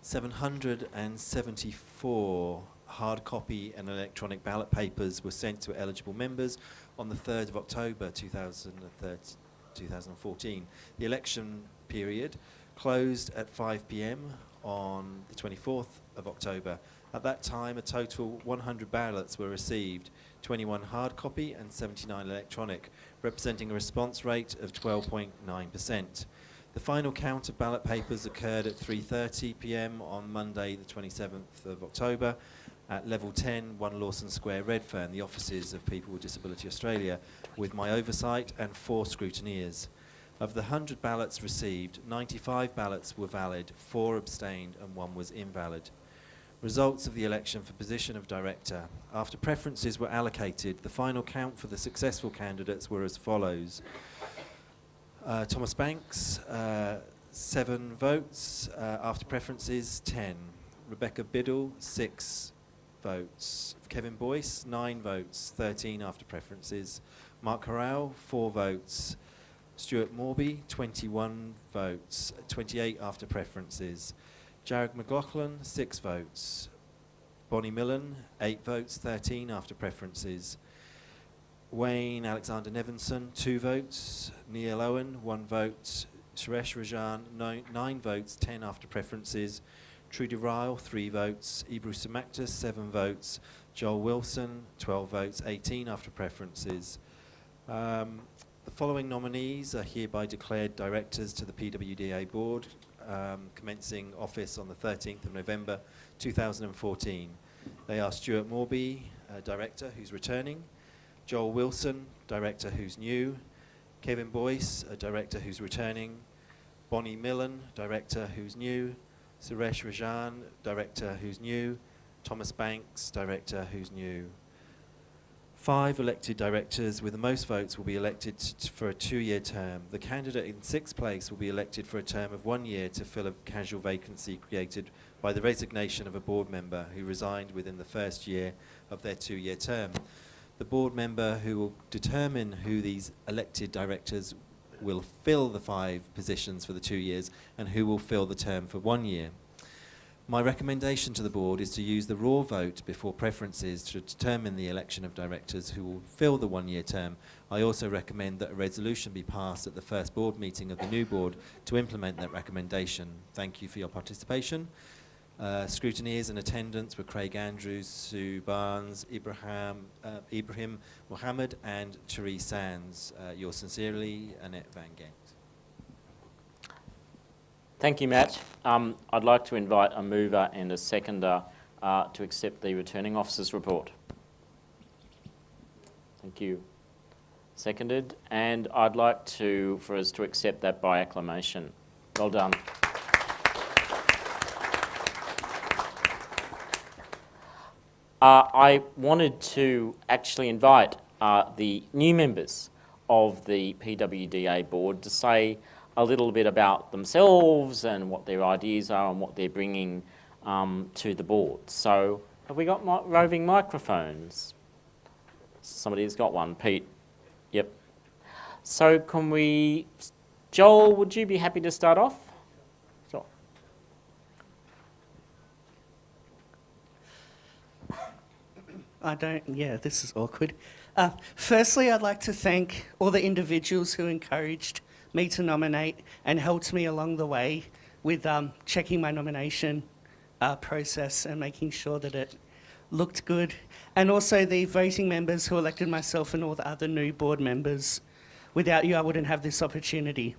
774 hard copy and electronic ballot papers were sent to eligible members on the 3rd of October 2014. The election period closed at 5 p.m. on the 24th of October. At that time, a total 100 ballots were received, 21 hard copy and 79 electronic, representing a response rate of 12.9%. The final count of ballot papers occurred at 3:30 p.m. on Monday the 27th of October at Level 10, 1 Lawson Square, Redfern, the offices of People with Disability Australia, with my oversight and 4 scrutineers. Of the 100 ballots received, 95 ballots were valid, 4 abstained and 1 was invalid. Results of the election for position of director. After preferences were allocated, the final count for the successful candidates were as follows. Thomas Banks, 7 votes. After preferences, 10. Rebecca Biddle, 6 votes. Kevin Boyce, 9 votes, 13 after preferences. Mark Horrell, 4 votes. Stuart Morby, 21 votes, 28 after preferences. Jared McLaughlin, 6 votes. Bonnie Millen, 8 votes, 13 after preferences. Wayne Alexander Nevinson, 2 votes. Neil Owen, 1 vote. Suresh Rajan, 9 votes, 10 after preferences. Trudy Ryle, 3 votes. Ebru Samactis, 7 votes. Joel Wilson, 12 votes, 18 after preferences. The following nominees are hereby declared directors to the PWDA board, commencing office on the 13th of November 2014. They are Stuart Morby, director who's returning, Joel Wilson, director who's new, Kevin Boyce, a director who's returning, Bonnie Millen, director who's new, Suresh Rajan, director who's new, Thomas Banks, director who's new. 5 elected directors with the most votes will be elected for a 2-year term. The candidate in 6th place will be elected for a term of 1 year to fill a casual vacancy created by the resignation of a board member who resigned within the first year of their 2-year term. The board member who will determine who these elected directors will fill the 5 positions for the 2 years and who will fill the term for 1 year. My recommendation to the board is to use the raw vote before preferences to determine the election of directors who will fill the one-year term. I also recommend that a resolution be passed at the first board meeting of the new board to implement that recommendation. Thank you for your participation. Scrutineers in attendance were Craig Andrews, Sue Barnes, Ibrahim Mohammed and Therese Sands. Yours sincerely, Annette Van Gent. Thank you, Matt. I'd like to invite a mover and a seconder to accept the returning officer's report. Thank you. Seconded. And I'd like for us to accept that by acclamation. Well done. I wanted to actually invite the new members of the PWDA board to say a little bit about themselves and what their ideas are and what they're bringing to the board. So have we got roving microphones? Somebody has got one. Pete? Yep. So can we... Joel, would you be happy to start off? Sure. This is awkward. Firstly, I'd like to thank all the individuals who encouraged me to nominate and helped me along the way with checking my nomination process and making sure that it looked good. And also the voting members who elected myself and all the other new board members. Without you, I wouldn't have this opportunity.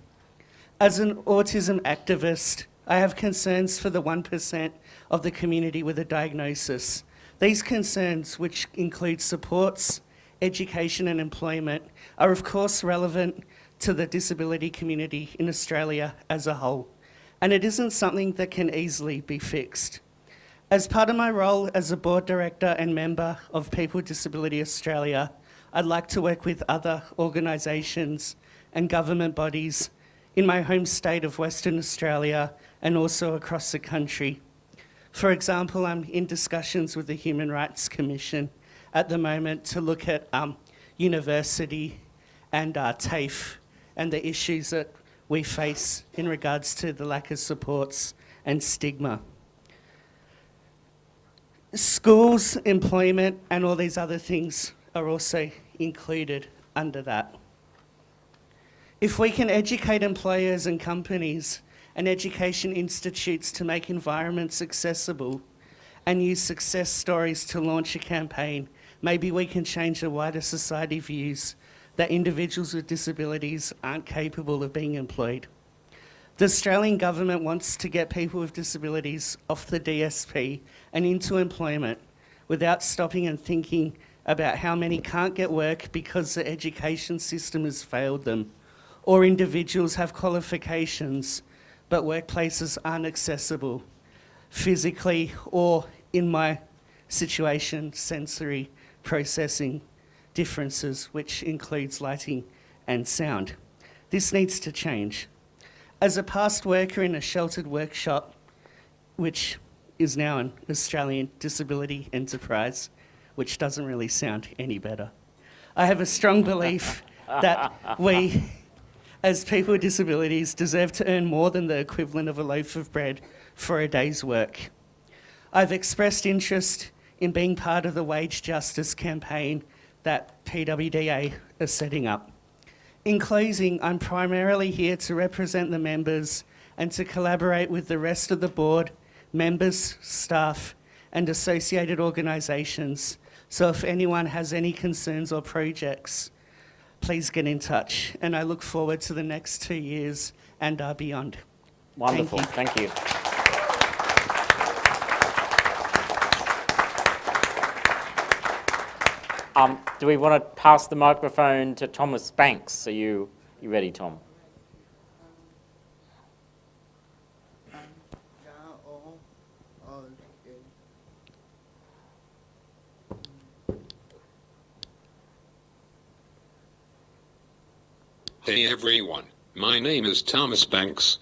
As an autism activist, I have concerns for the 1% of the community with a diagnosis. These concerns, which include supports, education and employment, are of course relevant to the disability community in Australia as a whole, and it isn't something that can easily be fixed. As part of my role as a board director and member of People with Disability Australia, I'd like to work with other organisations and government bodies in my home state of Western Australia and also across the country. For example, I'm in discussions with the Human Rights Commission at the moment to look at university and TAFE and the issues that we face in regards to the lack of supports and stigma. Schools, employment and all these other things are also included under that. If we can educate employers and companies and education institutes to make environments accessible and use success stories to launch a campaign, maybe we can change the wider society views that individuals with disabilities aren't capable of being employed. The Australian government wants to get people with disabilities off the DSP and into employment without stopping and thinking about how many can't get work because the education system has failed them, or individuals have qualifications but workplaces aren't accessible physically or, in my situation, sensory processing differences, which includes lighting and sound. This needs to change. As a past worker in a sheltered workshop, which is now an Australian disability enterprise, which doesn't really sound any better, I have a strong belief that we, as people with disabilities, deserve to earn more than the equivalent of a loaf of bread for a day's work. I've expressed interest in being part of the wage justice campaign that PWDA is setting up. In closing, I'm primarily here to represent the members and to collaborate with the rest of the board, members, staff, and associated organisations. So if anyone has any concerns or projects, please get in touch. And I look forward to the next 2 years and beyond. Wonderful. Thank you. Do we want to pass the microphone to Thomas Banks? Are you ready, Tom? Hey everyone, my name is Thomas Banks.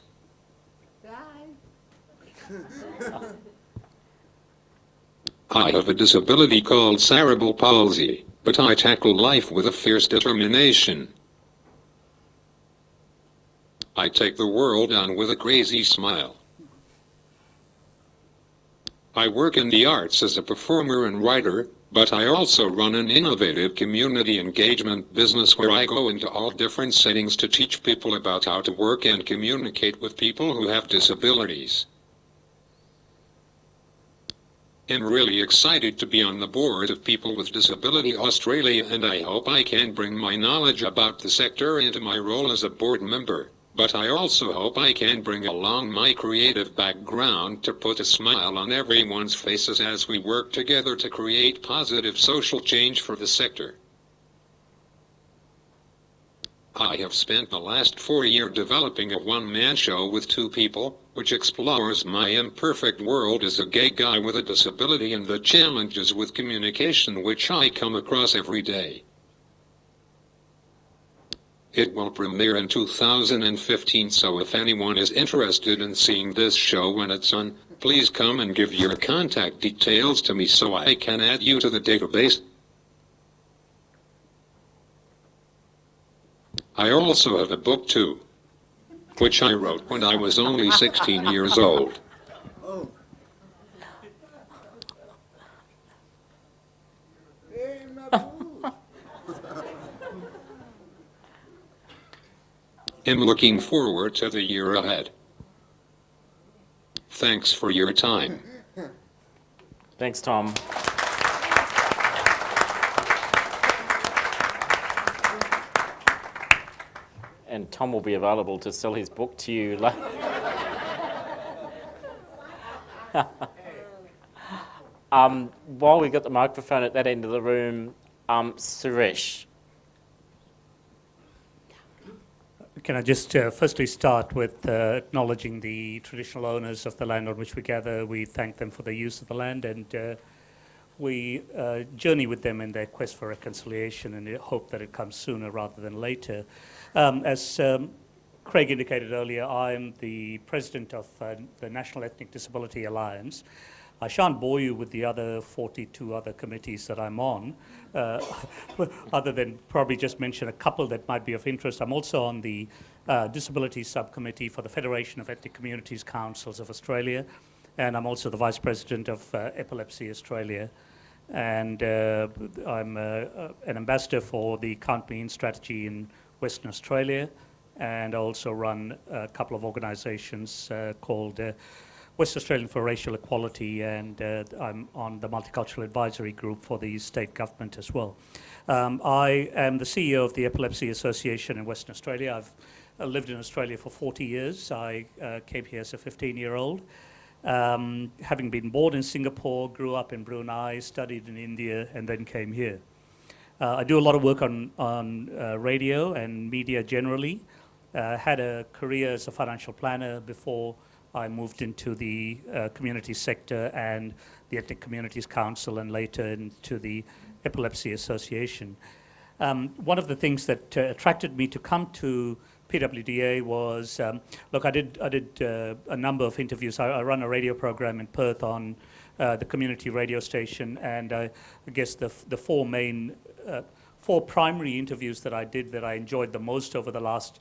I have a disability called cerebral palsy, but I tackle life with a fierce determination. I take the world on with a crazy smile. I work in the arts as a performer and writer, but I also run an innovative community engagement business where I go into all different settings to teach people about how to work and communicate with people who have disabilities. I'm really excited to be on the board of People with Disability Australia, and I hope I can bring my knowledge about the sector into my role as a board member. But I also hope I can bring along my creative background to put a smile on everyone's faces as we work together to create positive social change for the sector. I have spent the last 4 years developing a one-man show with 2 people, which explores my imperfect world as a gay guy with a disability and the challenges with communication which I come across every day. It will premiere in 2015, so if anyone is interested in seeing this show when it's on, please come and give your contact details to me so I can add you to the database. I also have a book too, which I wrote when I was only 16 years old. Oh. Hey, my food. I'm looking forward to the year ahead. Thanks for your time. Thanks, Tom. And Tom will be available to sell his book to you later. While we've got the microphone at that end of the room, Suresh. Can I just firstly start with acknowledging the traditional owners of the land on which we gather. We thank them for the use of the land, and we journey with them in their quest for reconciliation, and hope that it comes sooner rather than later. As Craig indicated earlier, I am the president of the National Ethnic Disability Alliance. I shan't bore you with the other 42 other committees that I'm on, other than probably just mention a couple that might be of interest. I'm also on the Disability Subcommittee for the Federation of Ethnic Communities Councils of Australia, and I'm also the Vice President of Epilepsy Australia. And I'm an ambassador for the Count Me In strategy in Western Australia, and I also run a couple of organisations called West Australian for Racial Equality, and I'm on the Multicultural Advisory Group for the state government as well. I am the CEO of the Epilepsy Association in Western Australia. I've lived in Australia for 40 years. I came here as a 15-year-old. Having been born in Singapore, grew up in Brunei, studied in India, and then came here. I do a lot of work on radio and media generally. Had a career as a financial planner before I moved into the community sector and the Ethnic Communities Council, and later into the Epilepsy Association. One of the things that attracted me to come to PWDA was, look, I did a number of interviews. I run a radio program in Perth on the community radio station, and I guess the four primary interviews that I did that I enjoyed the most over the last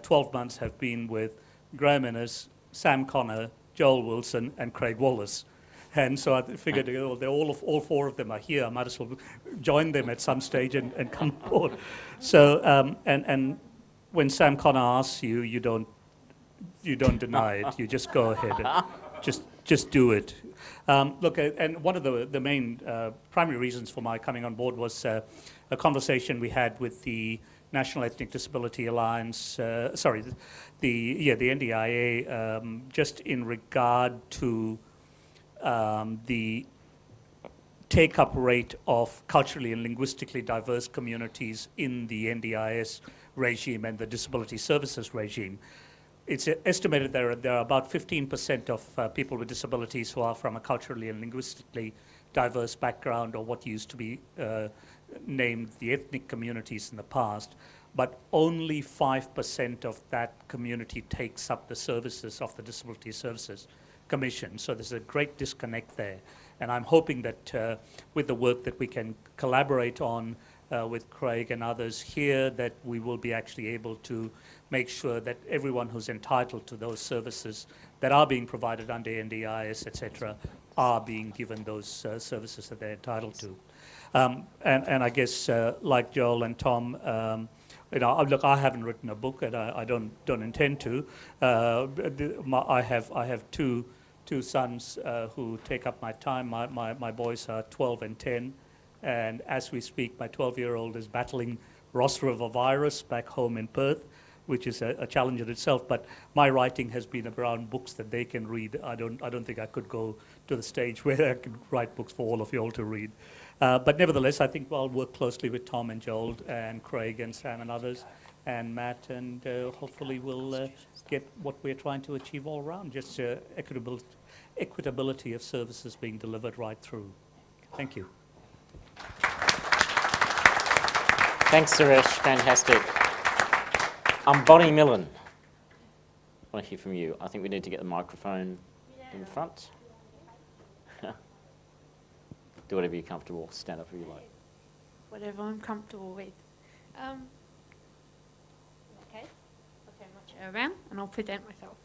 12 months have been with Graham Innes, Sam Connor, Joel Wilson, and Craig Wallace. And so I figured, all four of them are here. I might as well join them at some stage and come aboard. So, and when Sam Connor asks you, you don't deny it. You just go ahead and just do it. Look, and one of the main primary reasons for my coming on board was a conversation we had with the National Ethnic Disability Alliance, the NDIA, just in regard to the take-up rate of culturally and linguistically diverse communities in the NDIS regime and the disability services regime. It's estimated there are about 15% of people with disabilities who are from a culturally and linguistically diverse background, or what used to be named the ethnic communities in the past, but only 5% of that community takes up the services of the Disability Services Commission. So there's a great disconnect there. And I'm hoping that with the work that we can collaborate on with Craig and others here, that we will be actually able to make sure that everyone who's entitled to those services that are being provided under NDIS, etc., are being given those services that they're entitled to. And I guess, like Joel and Tom, look, I haven't written a book, and I don't intend to. I have two sons who take up my time. My boys are 12 and 10, and as we speak, my 12-year-old is battling Ross River virus back home in Perth, which is a challenge in itself. But my writing has been around books that they can read. I don't think I could go to the stage where I could write books for all of you all to read. But nevertheless, I think I'll work closely with Tom and Joel and Craig and Sam and others and Matt, and hopefully we'll get what we're trying to achieve all around, just equitability of services being delivered right through. Thank you. Thanks, Suresh. Fantastic. Bonnie Millen, I want to hear from you. I think we need to get the microphone in front. Do whatever you're comfortable. Stand up if you like. Whatever I'm comfortable with. Okay, I'll turn my chair around and I'll present myself.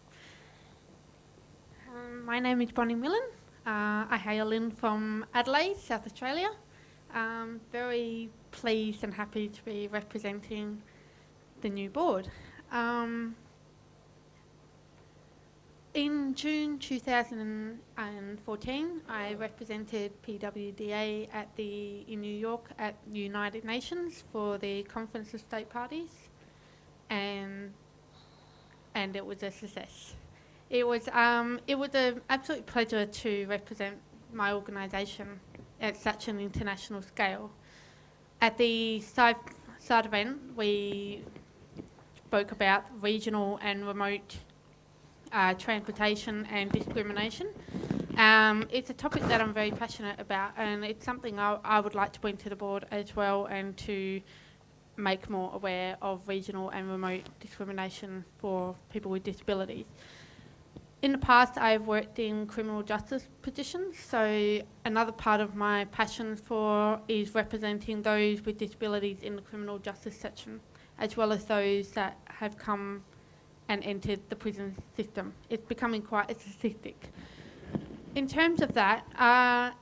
My name is Bonnie Millen. I hail in from Adelaide, South Australia. Very pleased and happy to be representing the new board. In June 2014, I represented PWDA in New York at the United Nations for the Conference of State Parties, and it was a success. It was an absolute pleasure to represent my organisation at such an international scale. At the side event, we spoke about regional and remote transportation and discrimination. It's a topic that I'm very passionate about, and it's something I would like to bring to the board as well, and to make more aware of regional and remote discrimination for people with disabilities. In the past, I've worked in criminal justice positions, so another part of my passion is representing those with disabilities in the criminal justice section, as well as those that have come and entered the prison system. It's becoming quite a statistic. In terms of that, I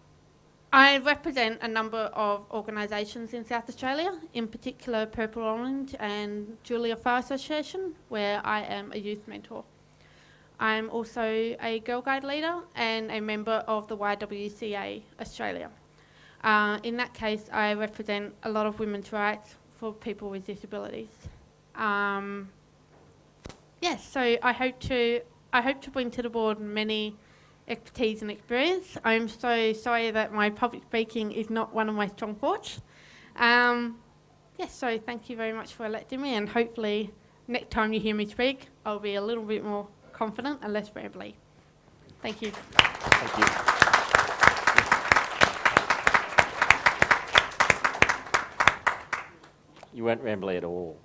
represent a number of organisations in South Australia, in particular Purple Orange and Julia Fire Association, where I am a youth mentor. I'm also a Girl Guide leader and a member of the YWCA Australia. In that case, I represent a lot of women's rights for people with disabilities. Yes, so I hope to bring to the board many expertise and experience. I'm so sorry that my public speaking is not one of my strong forts. Yes, so thank you very much for electing me, and hopefully next time you hear me speak, I'll be a little bit more confident and less rambly. Thank you. Thank you. You weren't rambly at all.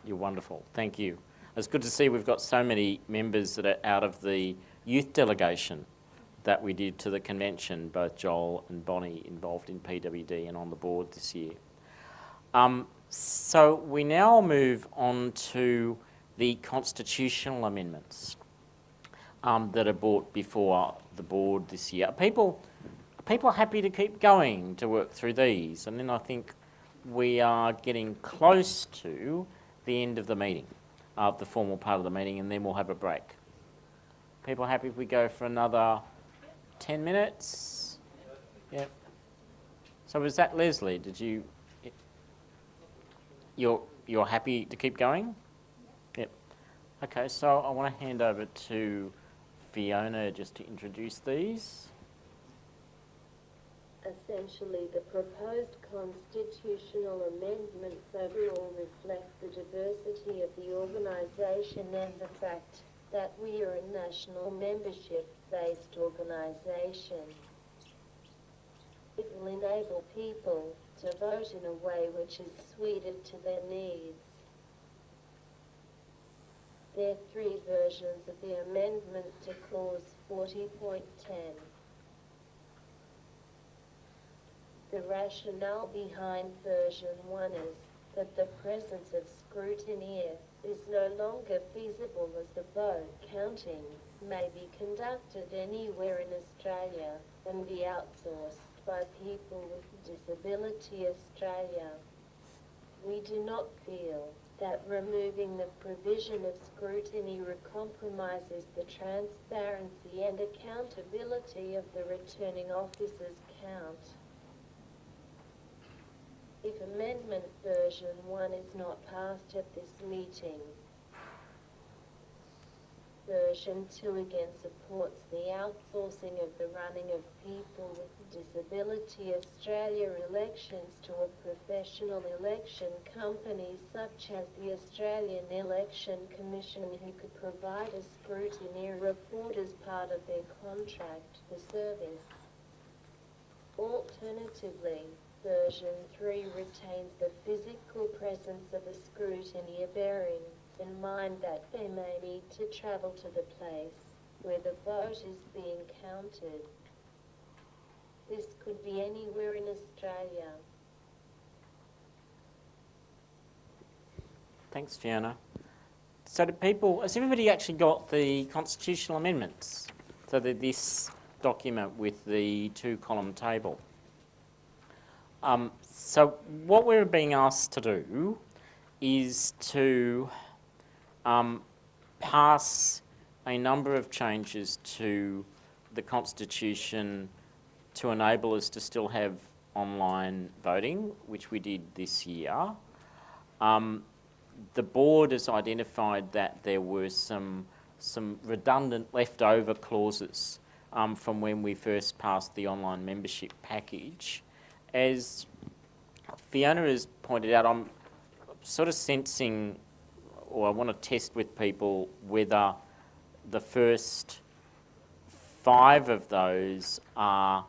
You're wonderful. Thank you. It's good to see we've got so many members that are out of the youth delegation that we did to the convention, both Joel and Bonnie involved in PWD and on the board this year. So we now move on to the constitutional amendments that are brought before the board this year. Are people happy to keep going to work through these? And then I think we are getting close to the end of the meeting, the formal part of the meeting, and then we'll have a break. People happy if we go for another 10 minutes? Yep. So was that Leslie? Did you... You're happy to keep going? Yep. Okay, so I want to hand over to Fiona just to introduce these. Essentially, the proposed constitutional amendments overall reflect the diversity of the organisation and the fact that we are a national membership-based organisation. It will enable people to vote in a way which is suited to their needs. There are three versions of the amendment to clause 40.10. The rationale behind version 1 is that the presence of scrutineer is no longer feasible as the vote counting may be conducted anywhere in Australia and be outsourced by People with Disability Australia. We do not feel that removing the provision of scrutiny compromises the transparency and accountability of the returning officer's count. If Amendment Version 1 is not passed at this meeting, Version 2 again supports the outsourcing of the running of People with Disability Australia elections to a professional election company such as the Australian Election Commission, who could provide a scrutiny report as part of their contract for service. Alternatively, Version 3 retains the physical presence of a scrutineer, bearing in mind that they may need to travel to the place where the vote is being counted. This could be anywhere in Australia. Thanks, Fiona. So has everybody actually got the constitutional amendments? So this document with the 2-column table. So what we're being asked to do is to pass a number of changes to the Constitution to enable us to still have online voting, which we did this year. The board has identified that there were some redundant leftover clauses from when we first passed the online membership package. As Fiona has pointed out, I'm sort of sensing, or I want to test with people, whether the first 5 of those are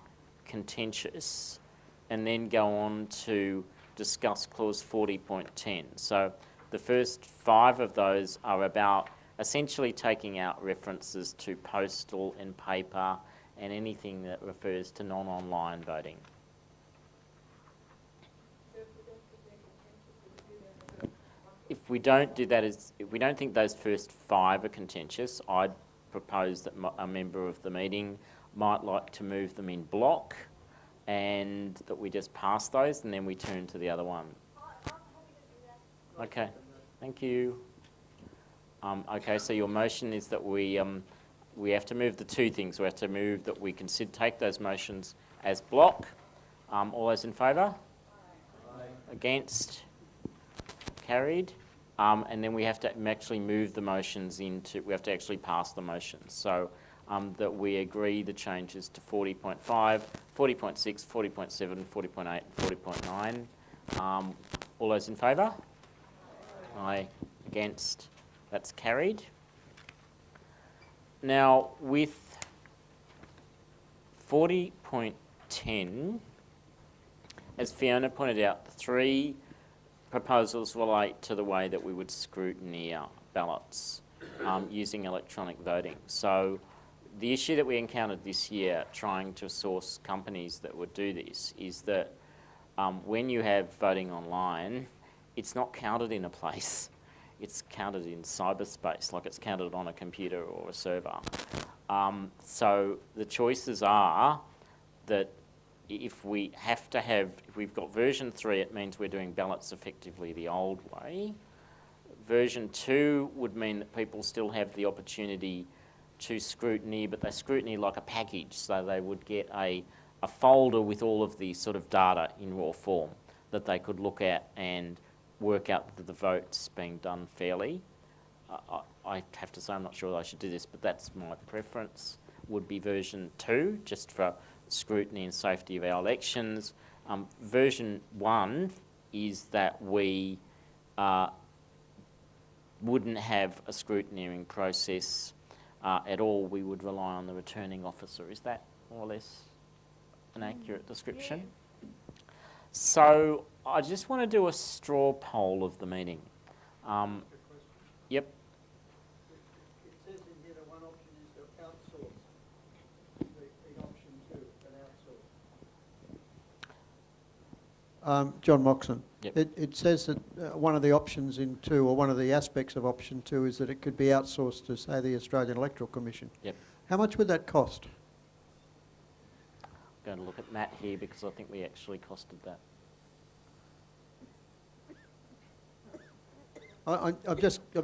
contentious, and then go on to discuss clause 40.10. So the first 5 of those are about essentially taking out references to postal and paper and anything that refers to non-online voting. If we don't do that, if we don't think those first 5 are contentious, I'd propose that a member of the meeting might like to move them in block, and that we just pass those and then we turn to the other one. Okay, thank you. Okay, so your motion is that we have to move the 2 things. We have to move that we take those motions as block. All those in favour? Aye. Against? Carried. And then we have to actually move the motions we have to actually pass the motions. So that we agree the changes to 40.5, 40.6, 40.7, 40.8 and 40.9. All those in favour? Aye. Against? That's carried. Now with 40.10, as Fiona pointed out, the 3 proposals relate to the way that we would scrutiny ballots using electronic voting. So the issue that we encountered this year trying to source companies that would do this is that when you have voting online, it's not counted in a place. It's counted in cyberspace, like it's counted on a computer or a server. So the choices are that if we've got version 3, it means we're doing ballots effectively the old way. Version 2 would mean that people still have the opportunity to scrutiny, but they scrutiny like a package, so they would get a folder with all of the sort of data in raw form that they could look at and work out that the vote's being done fairly. I have to say I'm not sure that I should do this, but that's my preference, would be version 2, just for scrutiny and safety of our elections. Version 1 is that we wouldn't have a scrutineering process at all. We would rely on the returning officer. Is that more or less an accurate description? Yeah. So I just want to do a straw poll of the meeting. Yep. It says in here that one option is to outsource. The option 2, an outsource. John Moxon. Yep. It says that one of the options in 2, or one of the aspects of option 2, is that it could be outsourced to, say, the Australian Electoral Commission. Yep. How much would that cost? I'm going to look at Matt here because I think we actually costed that. I'm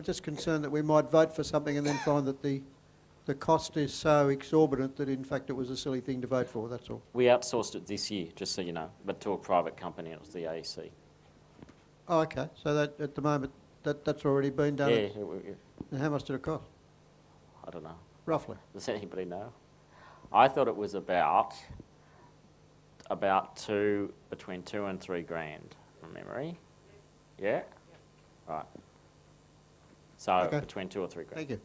just concerned that we might vote for something and then find that the cost is so exorbitant that in fact it was a silly thing to vote for, that's all. We outsourced it this year, just so you know, but to a private company, it was the AEC. Oh, okay. So that at the moment that's already been done. Yeah. And how much did it cost? I don't know. Roughly. Does anybody know? I thought it was about between 2 and 3 grand from memory. Yeah? Right. So Okay. between 2 or 3 grand. Thank you.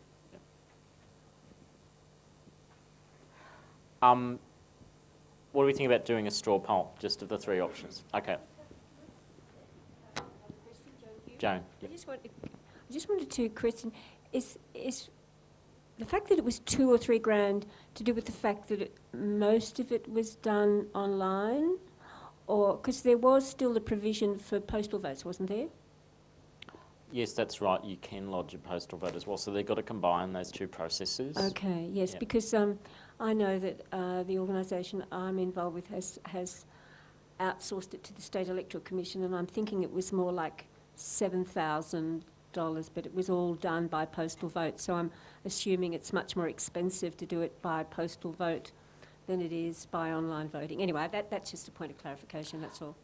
What do we think about doing a straw poll, just of the 3 options? Okay. Joan. Yep. I just wanted to question, is the fact that it was 2 or 3 grand to do with the fact that most of it was done online? Or, because there was still the provision for postal votes, wasn't there? Yes, that's right. You can lodge a postal vote as well. So they've got to combine those 2 processes. Okay, yes, Yep. because I know that the organisation I'm involved with has outsourced it to the State Electoral Commission, and I'm thinking it was more like $7,000, but it was all done by postal vote. So I'm assuming it's much more expensive to do it by postal vote than it is by online voting. Anyway, that's just a point of clarification, that's all.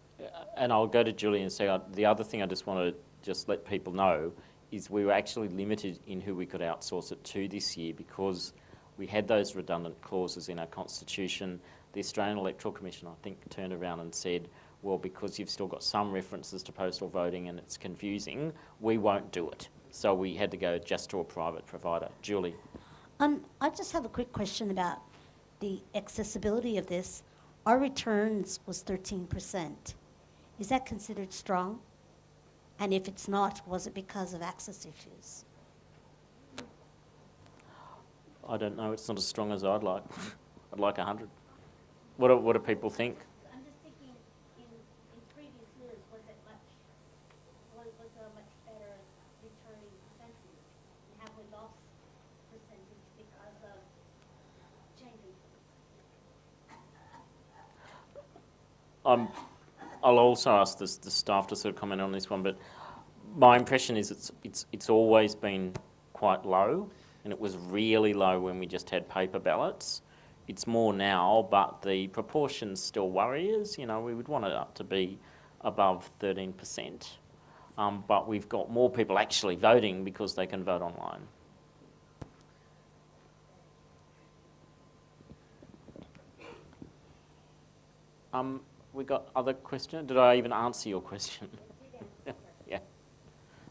And I'll go to Julie and say the other thing I just want to just let people know is we were actually limited in who we could outsource it to this year because we had those redundant clauses in our constitution. The Australian Electoral Commission, I think, turned around and said, well, because you've still got some references to postal voting and it's confusing, we won't do it. So we had to go just to a private provider. Julie. I just have a quick question about the accessibility of this. Our returns was 13%. Is that considered strong? And if it's not, was it because of access issues? I don't know. It's not as strong as I'd like. I'd like 100. What do people think? I'm just thinking, in previous years, was a much better returning percentage? And have we lost percentage because of changing things? I'll also ask the staff to sort of comment on this one, but my impression is it's always been quite low, and it was really low when we just had paper ballots. It's more now, but the proportions still worry us. You know, we would want it up to be above 13%, but we've got more people actually voting because they can vote online. We got other questions? Did I even answer your question? Yeah.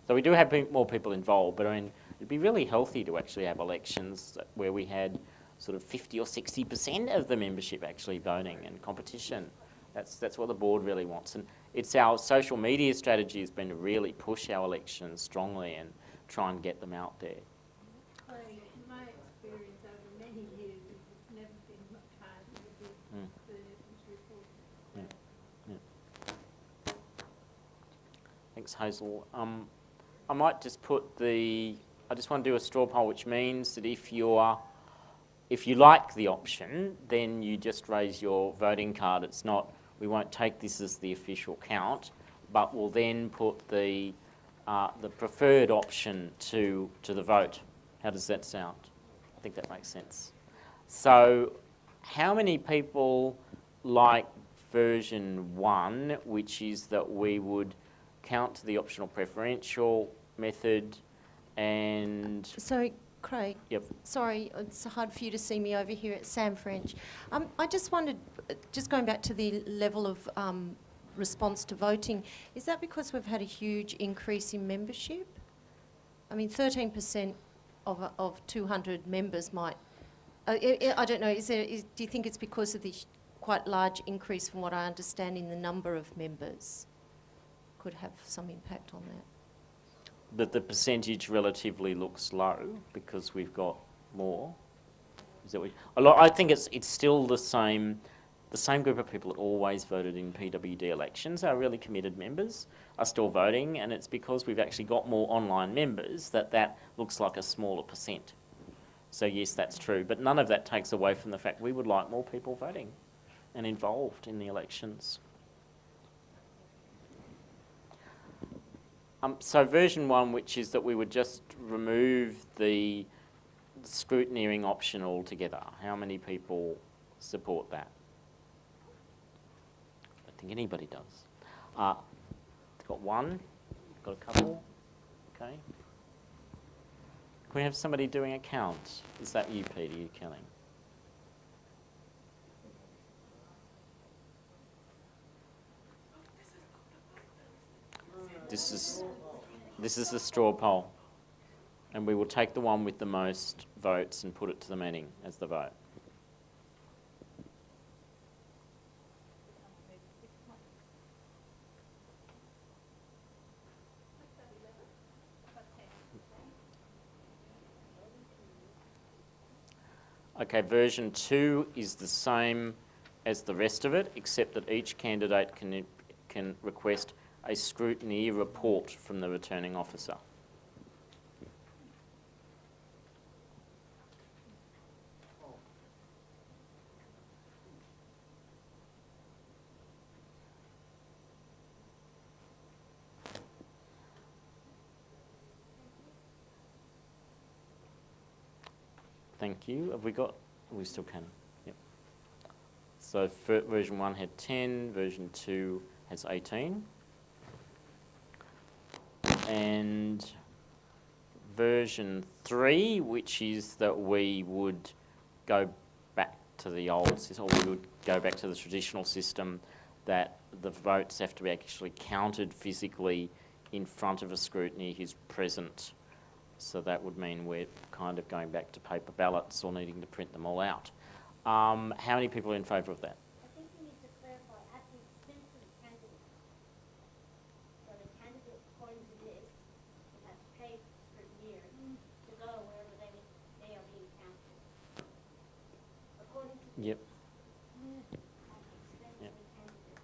So we do have more people involved, but I mean, it'd be really healthy to actually have elections where we had sort of 50 or 60% of the membership actually voting and competition. That's what the board really wants. And it's our social media strategy has been to really push our elections strongly and try and get them out there. In my experience over many years, it's never been much higher than it is the report. Thanks, Hazel. I might just put I just want to do a straw poll, which means that if you like the option, then you just raise your voting card. It's not, we won't take this as the official count, but we'll then put the preferred option to the vote. How does that sound? I think that makes sense. So how many people like version 1, which is that we would count to the optional preferential method and... Sorry, Craig. Yep. Sorry, it's hard for you to see me over here at Sam French. I just wondered, just going back to the level of response to voting, is that because we've had a huge increase in membership? I mean, 13% of 200 members might... I don't know, do you think it's because of the quite large increase from what I understand in the number of members? Could have some impact on that. But the percentage relatively looks low because we've got more. Is that what I think it's still the same. the same group of people that always voted in PWD elections, our really committed members, are still voting, and it's because we've actually got more online members that looks like a smaller percent. So yes, that's true, but none of that takes away from the fact we would like more people voting and involved in the elections. So version 1, which is that we would just remove the scrutineering option altogether. How many people support that? I don't think anybody does. Got one, got a couple, okay. Can we have somebody doing a count? Is that you, Peter, you counting? This is the straw poll, and we will take the one with the most votes and put it to the meeting as the vote. Okay, version 2 is the same as the rest of it, except that each candidate can request a scrutiny report from the returning officer. Thank you. Have we got? We still can. Yep. So version 1 had 10, version 2 has 18. And version 3, which is that we would go back to the old system, or we would go back to the traditional system that the votes have to be actually counted physically in front of a scrutineer who's present. So that would mean we're kind of going back to paper ballots or needing to print them all out. How many people are in favour of that? I think you need to clarify at the expense of the candidate. So the candidate, according to this, will have to pay for scrutineer to go wherever they are being counted. According to Yep. this, at the expense Yep. of the candidate.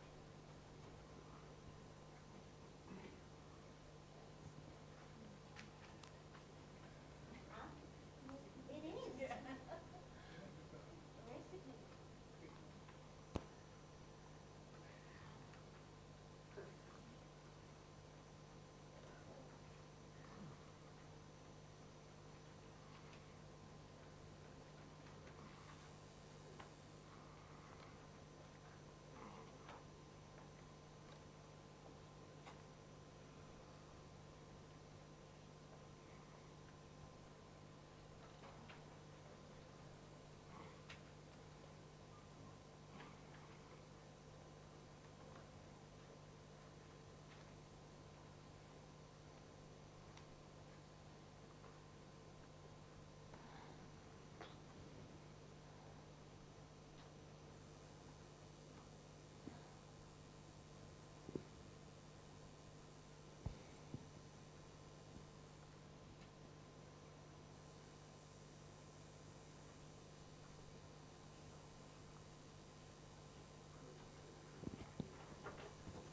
It is. Basically.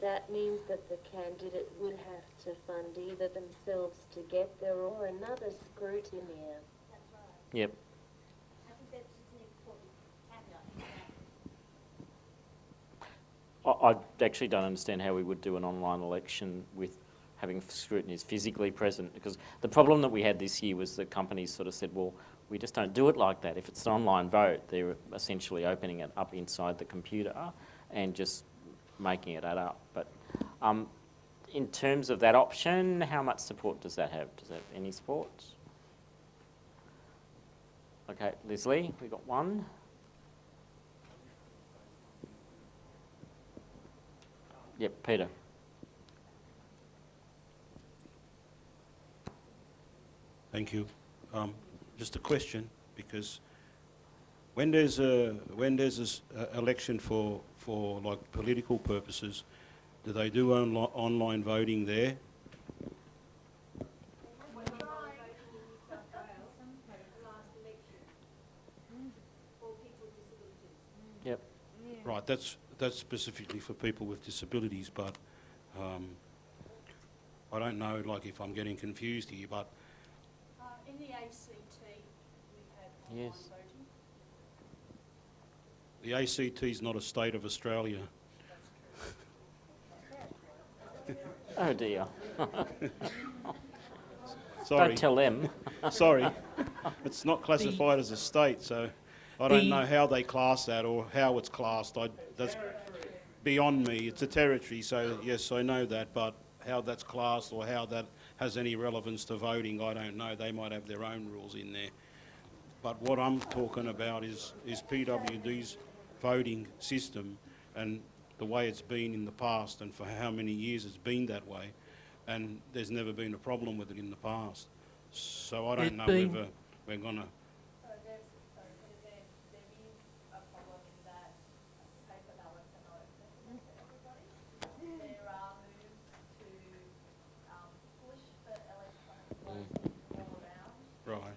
That means that the candidate would have to fund either themselves to get there or another scrutineer. Yep. I think that's just an important caveat. I actually don't understand how we would do an online election with having scrutineers physically present, because the problem that we had this year was that companies sort of said, well, we just don't do it like that. If it's an online vote, they're essentially opening it up inside the computer and just making it add up. But in terms of that option, how much support does that have? Does it have any support? Okay, Leslie, we got one. Yep, Peter. Thank you. Just a question, because when there's a election for like political purposes, do they do online voting there? Yep. Right, that's specifically for people with disabilities, but I don't know, like, if I'm getting confused here, but In the ACT, we had Yes. voting. the ACT is not a state of Australia. Oh dear. Sorry. Don't tell them. Sorry. It's not classified as a state, so I don't know how they class that or how it's classed. That's beyond me. It's a territory, so yes, I know that, but how that's classed or how that has any relevance to voting, I don't know. They might have their own rules in there. But what I'm talking about is PWD's voting system and the way it's been in the past and for how many years it's been that way. And there's never been a problem with it in the past. So I don't know whether we're going to... There is a problem in that paper ballots are not accessible to everybody. There are moves to push for electronic voting all around Australia,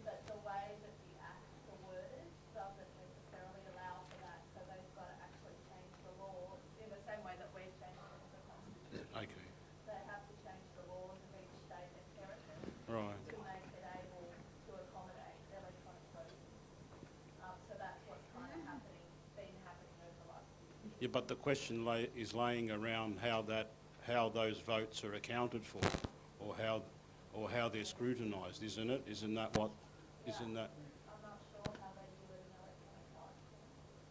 but the way that the acts are worded doesn't necessarily allow for that, so they've got to actually change the law in the same way that we're changing the constitution. Okay. They have to change the laws of each state and territory to make it able to accommodate electronic voting. So that's what's kind of been happening over the last few years. Yeah, but the question is laying around how those votes are accounted for, or how they're scrutinised, isn't it? Isn't that what? Isn't that? I'm not sure how they do it in electronic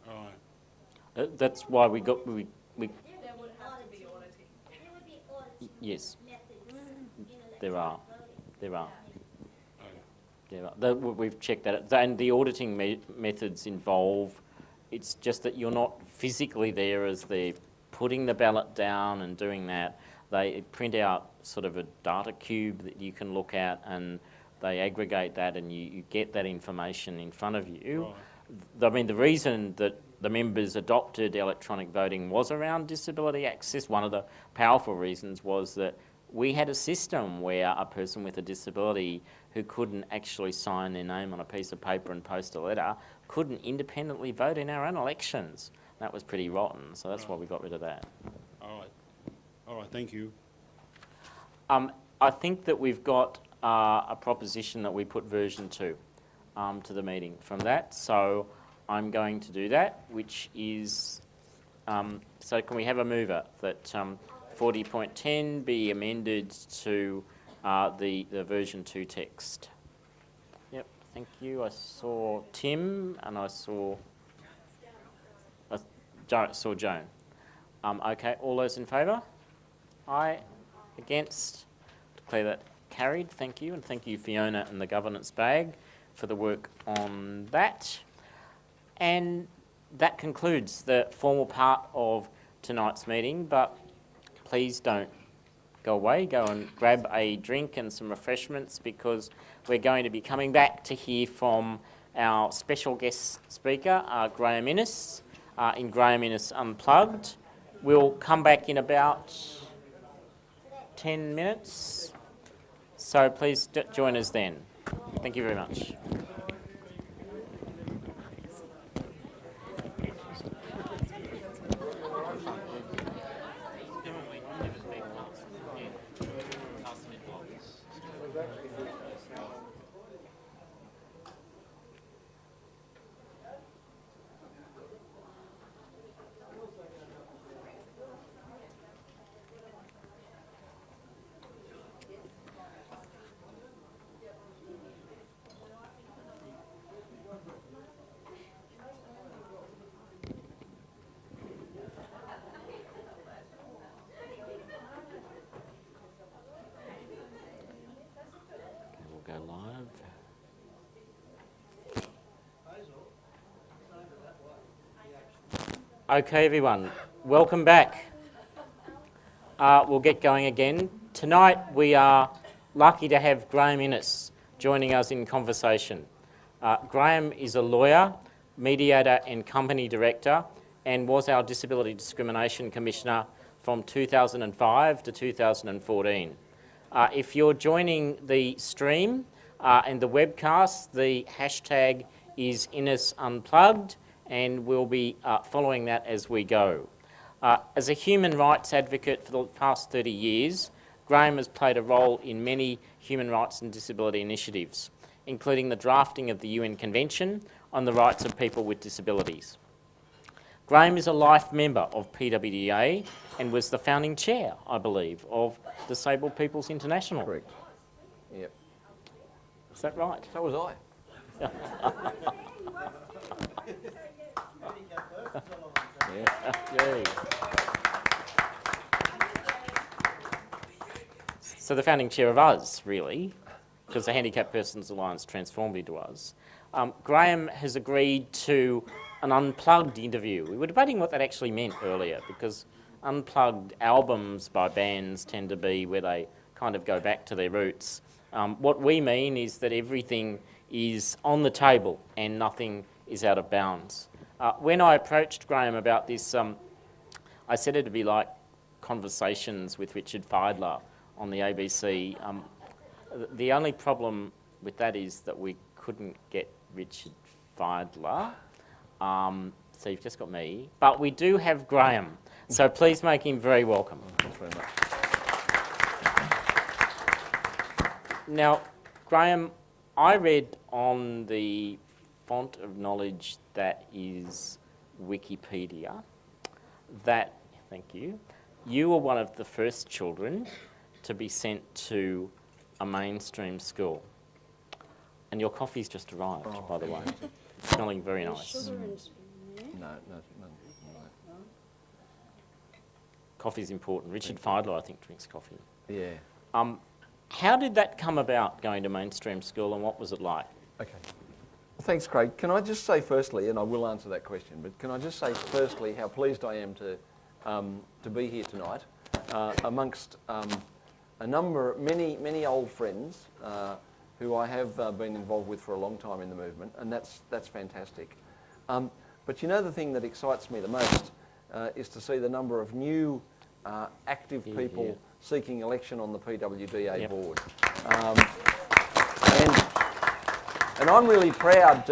voting. Right. That's why we got we. There would have to be auditing. There would be auditing Yes. methods in There are. electronic voting. There are. We've checked that, and the auditing methods involve. It's just that you're not physically there as they're putting the ballot down and doing that. They print out sort of a data cube that you can look at, and they aggregate that, and you get that information in front of you. I mean, the reason that the members adopted electronic voting was around disability access. One of the powerful reasons was that we had a system where a person with a disability who couldn't actually sign their name on a piece of paper and post a letter couldn't independently vote in our own elections. That was pretty rotten, so that's why we got rid of that. All right, thank you. I think that we've got a proposition that we put version 2 to the meeting from that, so I'm going to do that, which is, so can we have a mover that 40.10 be amended to the version 2 text? Yep, thank you. I saw Tim and I saw Joan. Okay, all those in favour? Aye. Against? Declare that carried. Thank you, and thank you, Fiona and the governance bag, for the work on that. And that concludes the formal part of tonight's meeting, but please don't go away. Go and grab a drink and some refreshments, because we're going to be coming back to hear from our special guest speaker, Graham Innes, in Graham Innes Unplugged. We'll come back in about 10 minutes, so please join us then. Thank you very much. Go live. Okay, everyone, welcome back. We'll get going again. Tonight we are lucky to have Graham Innes joining us in conversation. Graham is a lawyer, mediator and company director, and was our Disability Discrimination Commissioner from 2005 to 2014. If you're joining the stream and the webcast, the hashtag is Innes Unplugged, and we'll be following that as we go. As a human rights advocate for the past 30 years, Graham has played a role in many human rights and disability initiatives, including the drafting of the UN Convention on the Rights of People with Disabilities. Graham is a life member of PWDA and was the founding chair, I believe, of Disabled People's International. Correct. Yep. Is that right? So was I. Yay. So the founding chair of us, really, because the Handicapped Persons Alliance transformed into us. Graham has agreed to an unplugged interview. We were debating what that actually meant earlier, because unplugged albums by bands tend to be where they kind of go back to their roots. What we mean is that everything is on the table and nothing is out of bounds. When I approached Graham about this, I said it'd be like conversations with Richard Feidler on the ABC. The only problem with that is that we couldn't get Richard Feidler. So you've just got me. But we do have Graham. So please make him very welcome. Thanks very much. Now, Graham, I read on the font of knowledge that is Wikipedia that, thank you, you were one of the first children to be sent to a mainstream school. And your coffee's just arrived, by the way. Smelling very nice. No. Coffee's important. Richard Feidler, I think, drinks coffee. Yeah. How did that come about, going to mainstream school, and what was it like? Okay. Thanks, Craig. Can I just say firstly, and I will answer that question, but can I just say firstly how pleased I am to be here tonight amongst many old friends who I have been involved with for a long time in the movement, and that's fantastic. But you know, the thing that excites me the most is to see the number of new active people seeking election on the PWDA board. And I'm really proud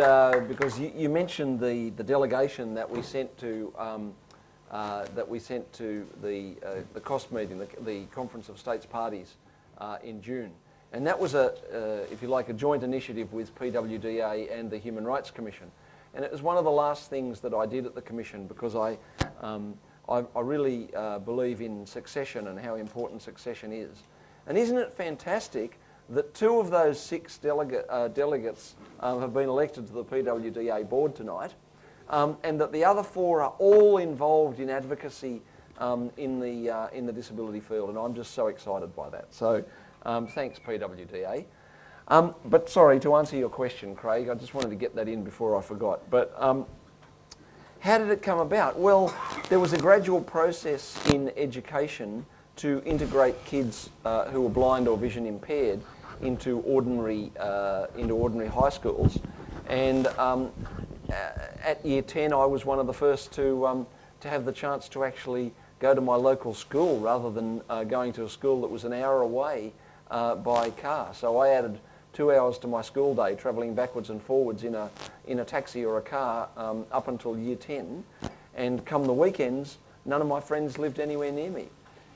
because you mentioned the delegation that we sent to the COST meeting, the Conference of States Parties, in June, and that was if you like, a joint initiative with PWDA and the Human Rights Commission, and it was one of the last things that I did at the Commission because I really believe in succession and how important succession is. And isn't it fantastic that 2 of those 6 delegates have been elected to the PWDA board tonight, and that the other 4 are all involved in advocacy in the disability field, and I'm just so excited by that. So thanks, PWDA. But sorry, to answer your question, Craig, I just wanted to get that in before I forgot. But how did it come about? Well, there was a gradual process in education to integrate kids who were blind or vision impaired into ordinary high schools, and at year 10 I was one of the first to have the chance to actually go to my local school rather than going to a school that was an hour away by car. So I added 2 hours to my school day, travelling backwards and forwards in a taxi or a car up until year 10, and come the weekends none of my friends lived anywhere near me.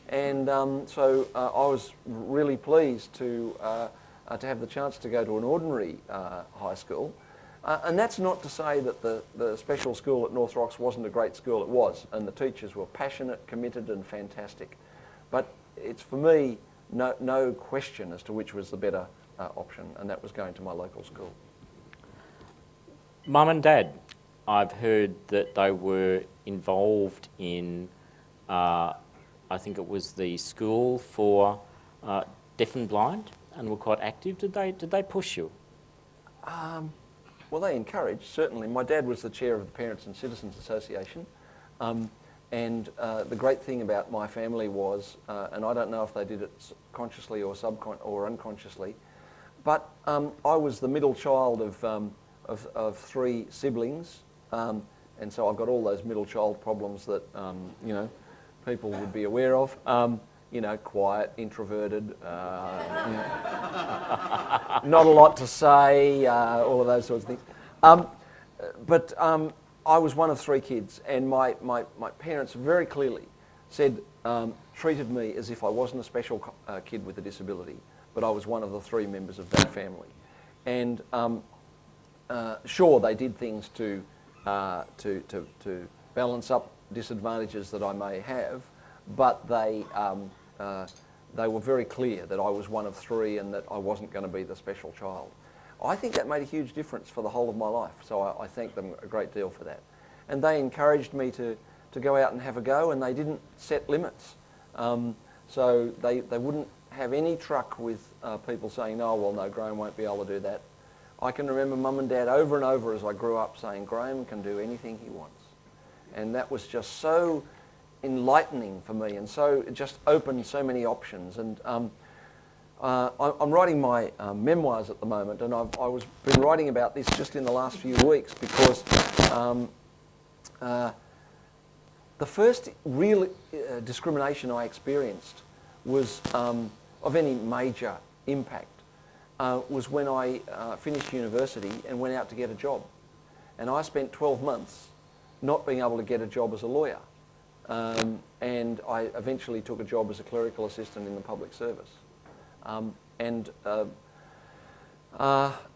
And so I was really pleased to have the chance to go to an ordinary high school. And that's not to say that the special school at North Rocks wasn't a great school. It was, and the teachers were passionate, committed and fantastic. But it's, for me, no question as to which was the better option, and that was going to my local school. Mum and Dad, I've heard that they were involved in I think it was the school for deaf and blind, and were quite active. Did they push you? Well, they encouraged, certainly. My dad was the chair of the Parents and Citizens Association, and the great thing about my family was, and I don't know if they did it consciously or unconsciously, but I was the middle child of 3 siblings, and so I've got all those middle child problems that you know, people would be aware of. You know, quiet, introverted, you know, not a lot to say, all of those sorts of things. But I was one of 3 kids, and my parents very clearly said, treated me as if I wasn't a special kid with a disability, but I was one of the 3 members of that family. And sure, they did things to balance up disadvantages that I may have, but they were very clear that I was one of 3 and that I wasn't going to be the special child. I think that made a huge difference for the whole of my life, so I thank them a great deal for that. And they encouraged me to go out and have a go, and they didn't set limits. So they wouldn't have any truck with people saying, oh, well, no, Graham won't be able to do that. I can remember Mum and Dad over and over as I grew up saying, Graham can do anything he wants. And that was just so enlightening for me, and so it just opened so many options. And I'm writing my memoirs at the moment, and I've been writing about this just in the last few weeks because the first real discrimination I experienced was of any major impact was when I finished university and went out to get a job. And I spent 12 months not being able to get a job as a lawyer. And I eventually took a job as a clerical assistant in the public service.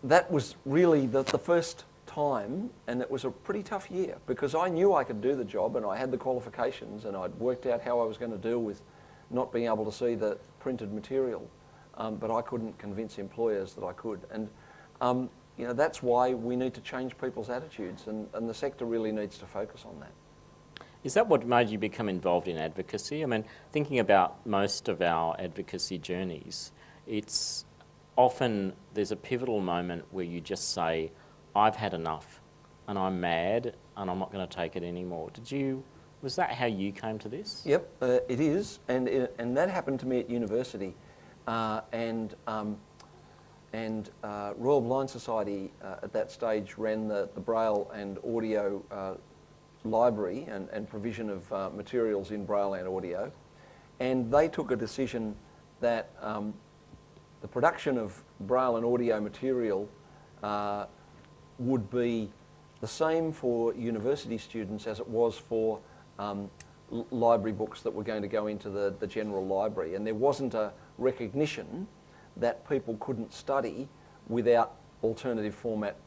That was really the first time, and it was a pretty tough year because I knew I could do the job and I had the qualifications and I'd worked out how I was going to deal with not being able to see the printed material, but I couldn't convince employers that I could. And you know, that's why we need to change people's attitudes, and the sector really needs to focus on that. Is that what made you become involved in advocacy? I mean, thinking about most of our advocacy journeys, it's often there's a pivotal moment where you just say, I've had enough and I'm mad and I'm not going to take it anymore. Was that how you came to this? Yep, it is, and that happened to me at university, and Royal Blind Society at that stage ran the Braille and Audio library and provision of materials in Braille and Audio, and they took a decision that the production of Braille and Audio material would be the same for university students as it was for library books that were going to go into the general library, and there wasn't a recognition that people couldn't study without alternative format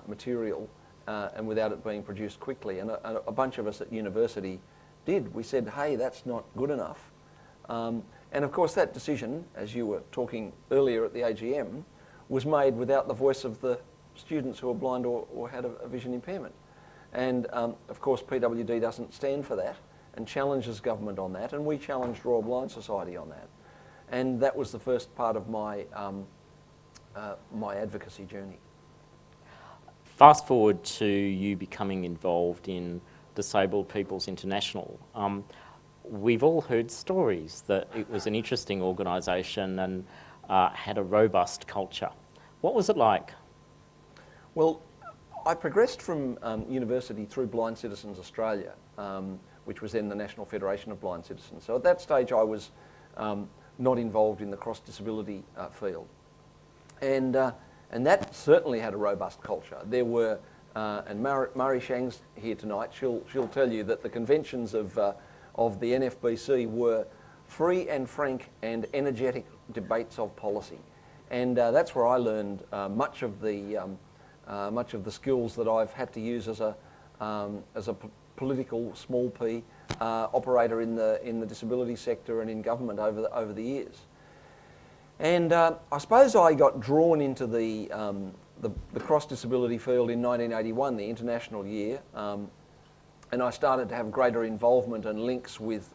material and without it being produced quickly. And a bunch of us at university did. We said, hey, that's not good enough. And of course that decision, as you were talking earlier at the AGM, was made without the voice of the students who were blind or had a vision impairment. And of course PWD doesn't stand for that and challenges government on that, and we challenged Royal Blind Society on that. And that was the first part of my my advocacy journey. Fast forward to you becoming involved in Disabled People's International. We've all heard stories that it was an interesting organisation and had a robust culture. What was it like? Well, I progressed from university through Blind Citizens Australia, which was then the National Federation of Blind Citizens. So at that stage I was not involved in the cross-disability field. And that certainly had a robust culture. There were, and Murray Shang's here tonight, she'll tell you that the conventions of the NFBC were free and frank and energetic debates of policy. And that's where I learned much of the skills that I've had to use as a political small p operator in the disability sector and in government over the years. And I suppose I got drawn into the cross-disability field in 1981, the international year, and I started to have greater involvement and links with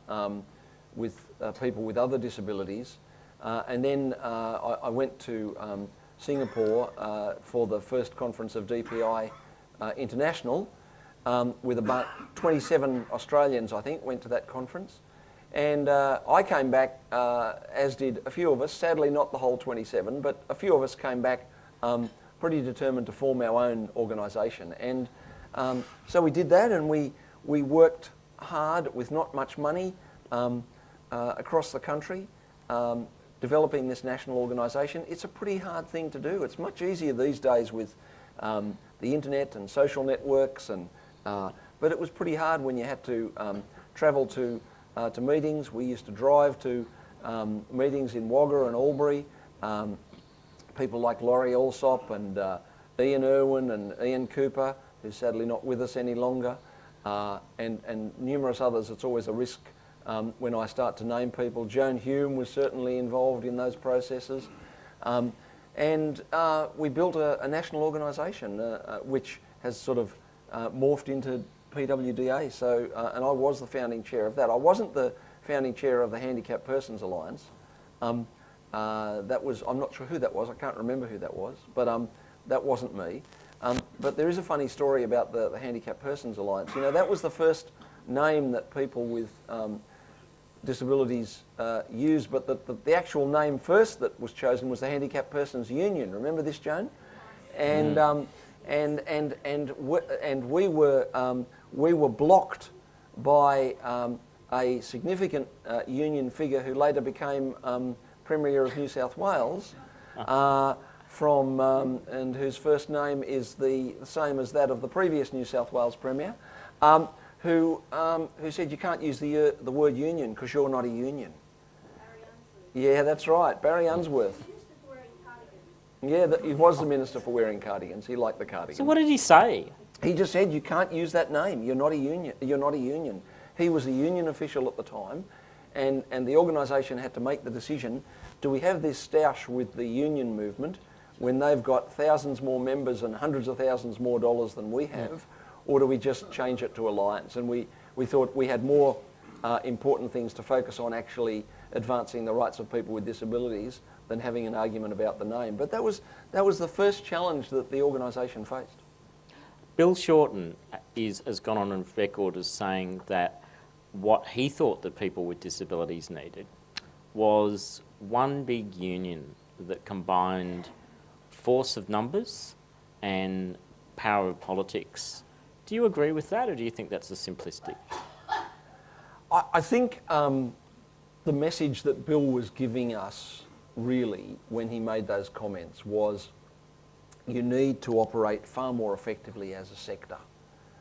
people with other disabilities. And then I went to Singapore for the first conference of DPI International, with about 27 Australians, I think, went to that conference. And I came back, as did a few of us, sadly not the whole 27, but a few of us came back pretty determined to form our own organisation. And so we did that, and we worked hard with not much money across the country, developing this national organisation. It's a pretty hard thing to do. It's much easier these days with the internet and social networks and But it was pretty hard when you had to travel to meetings. We used to drive to meetings in Wagga and Albury. People like Laurie Alsop and Ian Irwin and Ian Cooper, who's sadly not with us any longer, and numerous others. It's always a risk when I start to name people. Joan Hume was certainly involved in those processes. And we built a national organisation which has sort of morphed into PWDA. So, and I was the founding chair of that. I wasn't the founding chair of the Handicapped Persons Alliance. That was, I'm not sure who that was. I can't remember who that was, but that wasn't me. But there is a funny story about the Handicapped Persons Alliance. You know, that was the first name that people with disabilities used, but the actual name first that was chosen was the Handicapped Persons Union. Remember this, Joan? And we were blocked by a significant union figure who later became Premier of New South Wales, and whose first name is the same as that of the previous New South Wales Premier, who said you can't use the word union because you're not a union. Yeah, that's right, Barry Unsworth. Yeah, he was the Minister for Wearing Cardigans. He liked the cardigans. So what did he say? He just said you can't use that name. You're not a union. You're not a union. He was a union official at the time, and the organisation had to make the decision: do we have this stoush with the union movement when they've got thousands more members and hundreds of thousands more dollars than we have, or do we just change it to alliance? And we thought we had more important things to focus on, actually advancing the rights of people with disabilities, than having an argument about the name. But that was the first challenge that the organisation faced. Bill Shorten has gone on record as saying that what he thought that people with disabilities needed was one big union that combined force of numbers and power of politics. Do you agree with that, or do you think that's a simplistic? I think the message that Bill was giving us, really, when he made those comments, was you need to operate far more effectively as a sector.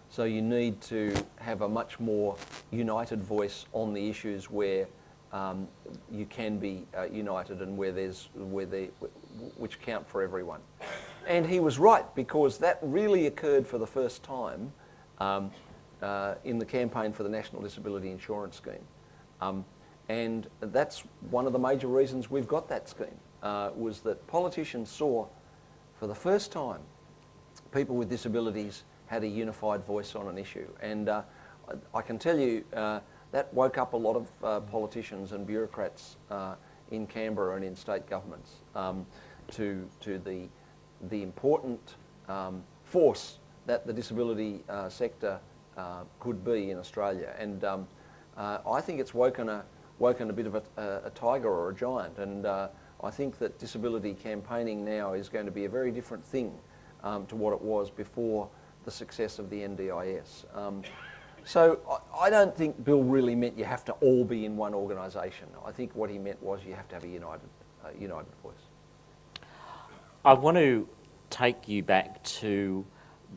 So you need to have a much more united voice on the issues where you can be united and which count for everyone. And he was right, because that really occurred for the first time in the campaign for the National Disability Insurance Scheme. And that's one of the major reasons we've got that scheme, was that politicians saw for the first time people with disabilities had a unified voice on an issue. And I can tell you that woke up a lot of politicians and bureaucrats in Canberra and in state governments to the important force that the disability sector could be in Australia. And I think it's woken a bit of a tiger or a giant. And I think that disability campaigning now is going to be a very different thing to what it was before the success of the NDIS. So I don't think Bill really meant you have to all be in one organisation. I think what he meant was you have to have a united voice. I want to take you back to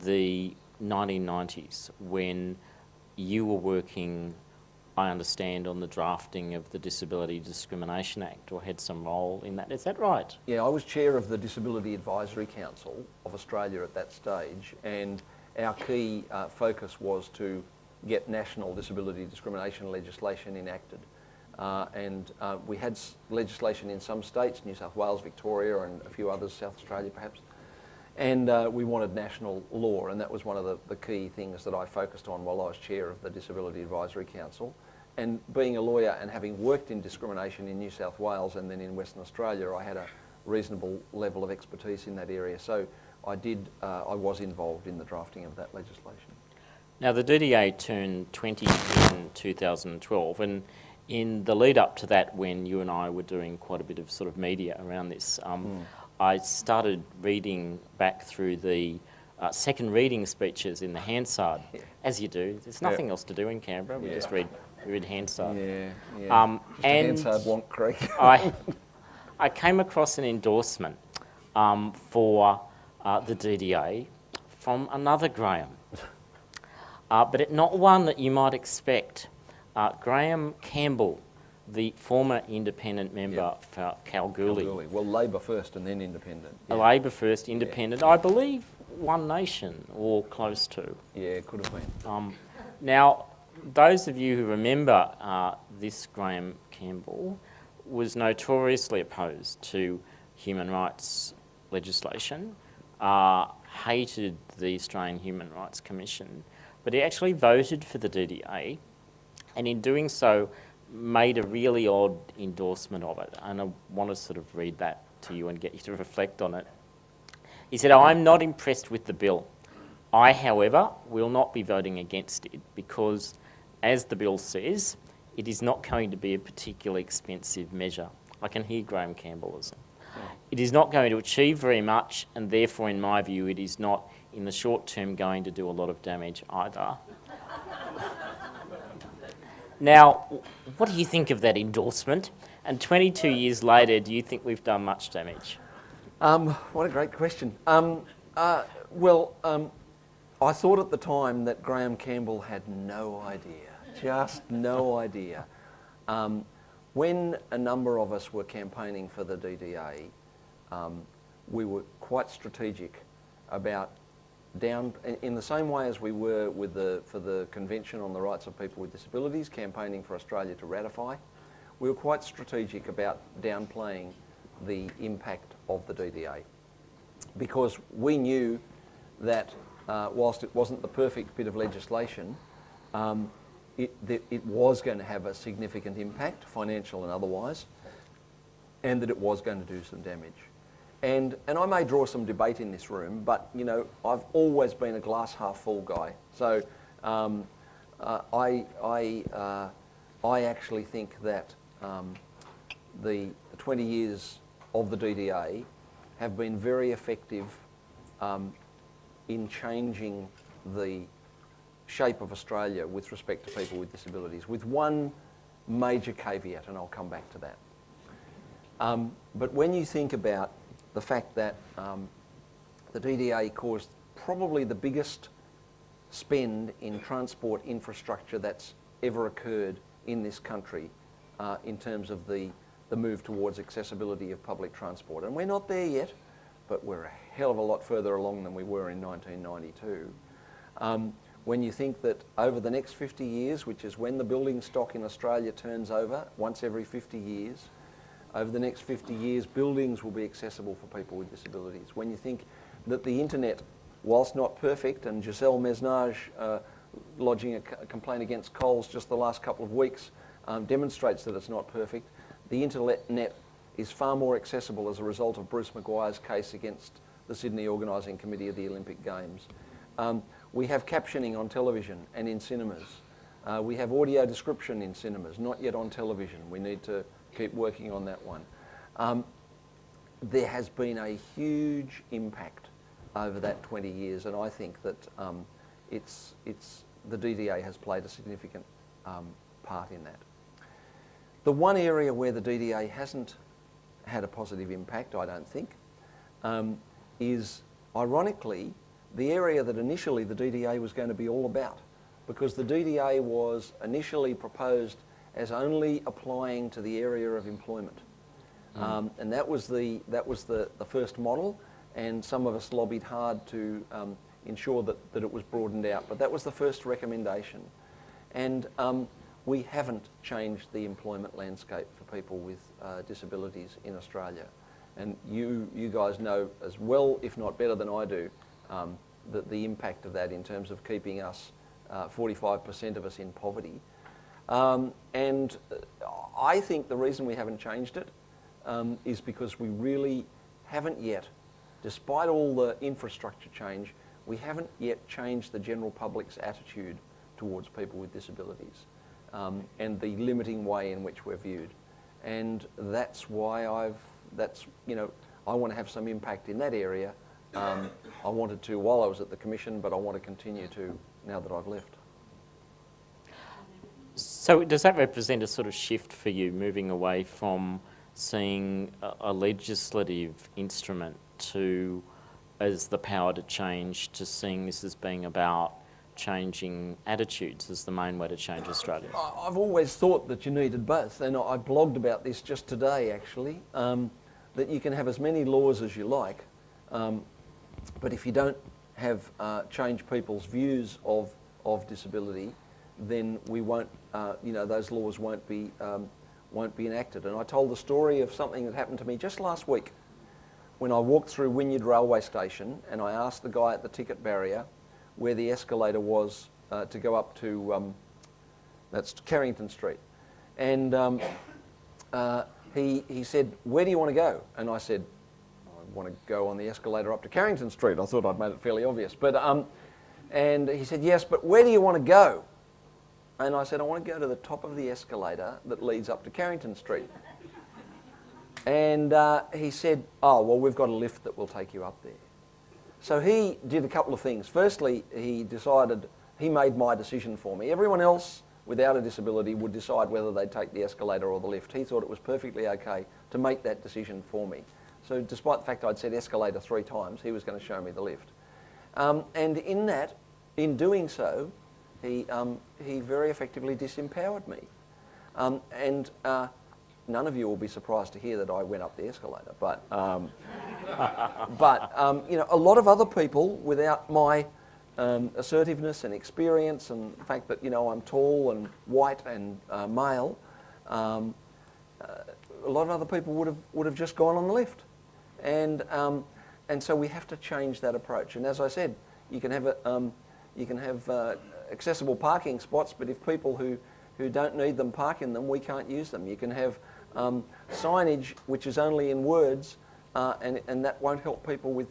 the 1990s when you were working, I understand, on the drafting of the Disability Discrimination Act, or had some role in that. Is that right? Yeah, I was chair of the Disability Advisory Council of Australia at that stage, and our key focus was to get national disability discrimination legislation enacted. We had legislation in some states, New South Wales, Victoria, and a few others, South Australia perhaps. And we wanted national law, and that was one of the key things that I focused on while I was chair of the Disability Advisory Council. And being a lawyer and having worked in discrimination in New South Wales and then in Western Australia, I had a reasonable level of expertise in that area. So I was involved in the drafting of that legislation. Now, the DDA turned 20 in 2012, and in the lead up to that, when you and I were doing quite a bit of sort of media around this, I started reading back through the second reading speeches in the Hansard, as you do. There's nothing else to do in Canberra. We just read Hansard. Yeah. And Hansard, Wonk Creek. I came across an endorsement for the DDA from another Graham. but not one that you might expect. Graham Campbell, the former independent member for Kalgoorlie. Well, Labor first and then independent. Labor first, independent. I believe One Nation or close to. Yeah, it could have been. Now, those of you who remember this Graham Campbell was notoriously opposed to human rights legislation, hated the Australian Human Rights Commission, but he actually voted for the DDA, and in doing so made a really odd endorsement of it. And I want to sort of read that to you and get you to reflect on it. He said, "I'm not impressed with the bill. I, however, will not be voting against it because, as the bill says, it is not going to be a particularly expensive measure." I can hear Graham Campbell as "It is not going to achieve very much, and therefore, in my view, it is not, in the short term, going to do a lot of damage either." Now, what do you think of that endorsement? And 22 years later, do you think we've done much damage? What a great question. I thought at the time that Graham Campbell had no idea, just no idea. When a number of us were campaigning for the DDA, we were quite strategic about in the same way as we were for the Convention on the Rights of People with Disabilities, campaigning for Australia to ratify. We were quite strategic about downplaying the impact of the DDA, because we knew that whilst it wasn't the perfect bit of legislation, it was going to have a significant impact, financial and otherwise, and that it was going to do some damage. And I may draw some debate in this room, but you know, I've always been a glass half full guy. So I actually think that the 20 years of the DDA have been very effective in changing the shape of Australia with respect to people with disabilities, with one major caveat, and I'll come back to that. But when you think about the fact that the DDA caused probably the biggest spend in transport infrastructure that's ever occurred in this country in terms of the move towards accessibility of public transport. And we're not there yet, but we're a hell of a lot further along than we were in 1992. When you think that over the next 50 years, which is when the building stock in Australia turns over, once every 50 years, over the next 50 years, buildings will be accessible for people with disabilities. When you think that the internet, whilst not perfect, and Giselle Mesnage lodging a complaint against Coles just the last couple of weeks demonstrates that it's not perfect, the internet is far more accessible as a result of Bruce Maguire's case against the Sydney Organising Committee of the Olympic Games. We have captioning on television and in cinemas. We have audio description in cinemas, not yet on television. We need to keep working on that one. There has been a huge impact over that 20 years, and I think that the DDA has played a significant part in that. The one area where the DDA hasn't had a positive impact, I don't think, is ironically the area that initially the DDA was going to be all about, because the DDA was initially proposed as only applying to the area of employment. And that was the first model, and some of us lobbied hard to ensure that it was broadened out, but that was the first recommendation. And we haven't changed the employment landscape for people with disabilities in Australia. And you guys know as well, if not better than I do, that the impact of that in terms of keeping us, 45% of us in poverty. And I think the reason we haven't changed it is because we really haven't yet, despite all the infrastructure change, we haven't yet changed the general public's attitude towards people with disabilities and the limiting way in which we're viewed. And that's why I want to have some impact in that area. I wanted to while I was at the Commission, but I want to continue to now that I've left. So does that represent a sort of shift for you, moving away from seeing a legislative instrument as the power to change, to seeing this as being about changing attitudes as the main way to change Australia? I've always thought that you needed both, and I blogged about this just today actually, that you can have as many laws as you like, but if you don't have change people's views of disability, then we won't, those laws won't be enacted. And I told the story of something that happened to me just last week when I walked through Wynyard railway station and I asked the guy at the ticket barrier where the escalator was to go up to, that's Carrington Street. And he said, "Where do you want to go?" And I said, "I want to go on the escalator up to Carrington Street." I thought I'd made it fairly obvious. But, and he said, "Yes, but where do you want to go?" And I said, "I want to go to the top of the escalator that leads up to Carrington Street." And he said, "Oh, well, we've got a lift that will take you up there." So he did a couple of things. Firstly, he made my decision for me. Everyone else without a disability would decide whether they'd take the escalator or the lift. He thought it was perfectly okay to make that decision for me. So despite the fact I'd said escalator 3 times, he was going to show me the lift. And in doing so, he very effectively disempowered me. None of you will be surprised to hear that I went up the escalator, but a lot of other people without my assertiveness and experience and the fact that I'm tall and white and male, a lot of other people would have just gone on the lift, and so we have to change that approach. And as I said, you can have accessible parking spots, but if people who don't need them park in them, we can't use them. You can have signage which is only in words, and that won't help people with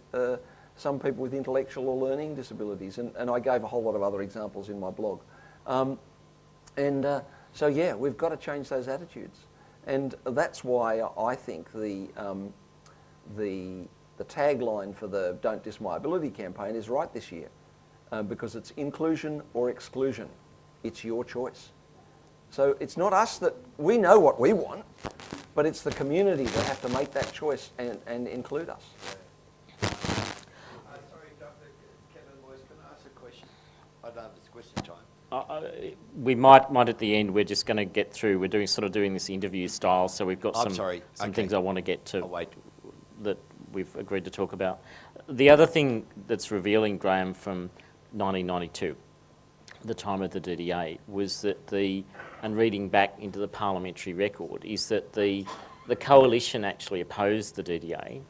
some people with intellectual or learning disabilities. And I gave a whole lot of other examples in my blog. So yeah, we've got to change those attitudes, and that's why I think the tagline for the Don't Diss My Ability campaign is right this year, because it's inclusion or exclusion. It's your choice. So it's not us that, we know what we want, but it's the community that have to make that choice and include us. Sorry, Dr. Kevin Boyce, can I ask a question? I don't know if it's question time. We might at the end. We're just going to get through. We're doing this interview style, so we've got some things I want to get to that we've agreed to talk about. The other thing that's revealing, Graham, from 1992, the time of the DDA, was that and reading back into the parliamentary record, is that the coalition actually opposed the DDA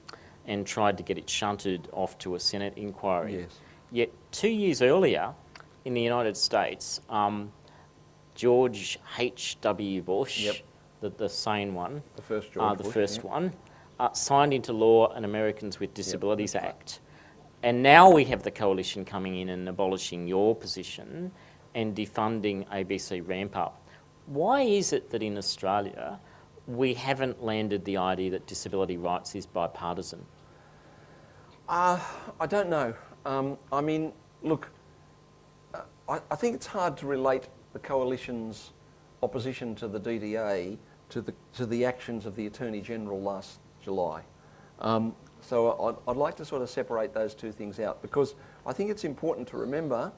and tried to get it shunted off to a Senate inquiry. Yes. Yet 2 years earlier, in the United States, George H.W. Bush, the sane one, the first George Bush, first one, signed into law an Americans with Disabilities Act. And now we have the coalition coming in and abolishing your position and defunding ABC Ramp Up. Why is it that in Australia we haven't landed the idea that disability rights is bipartisan? I don't know. I mean, look, I think it's hard to relate the coalition's opposition to the DDA to the actions of the Attorney General last July. So I'd like to sort of separate those two things out, because I think it's important to remember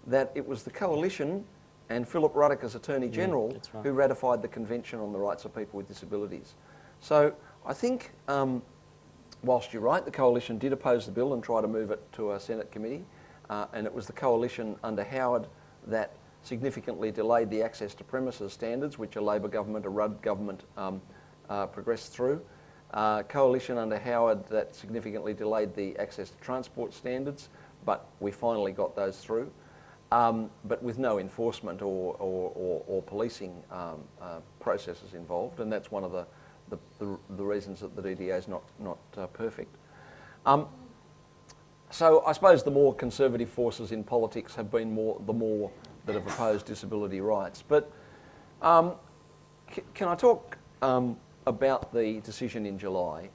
that it was the coalition and Philip Ruddock as Attorney General who ratified the Convention on the Rights of People with Disabilities. So I think, whilst you're right, the coalition did oppose the bill and try to move it to a Senate committee, and it was the coalition under Howard that significantly delayed the access to premises standards, which a Labor government, a Rudd government progressed through. Coalition under Howard that significantly delayed the access to transport standards, but we finally got those through, but with no enforcement or policing processes involved, and that's one of the reasons that the DDA is not perfect. So I suppose the more conservative forces in politics have been the more that have opposed disability rights. But can I talk about the decision in July?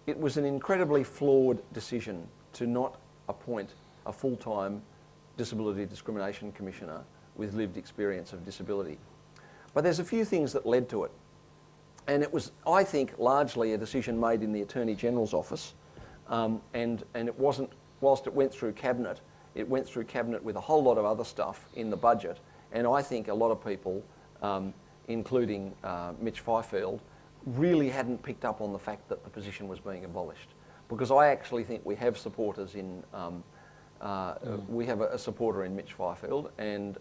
It was an incredibly flawed decision to not appoint a full-time Disability Discrimination Commissioner with lived experience of disability. But there's a few things that led to it. And it was, I think, largely a decision made in the Attorney General's office, and it wasn't, whilst it went through Cabinet, It went through Cabinet with a whole lot of other stuff in the budget, and I think a lot of people, including Mitch Fifield, really hadn't picked up on the fact that the position was being abolished. Because I actually think we have supporters in, we have a supporter in Mitch Fifield, and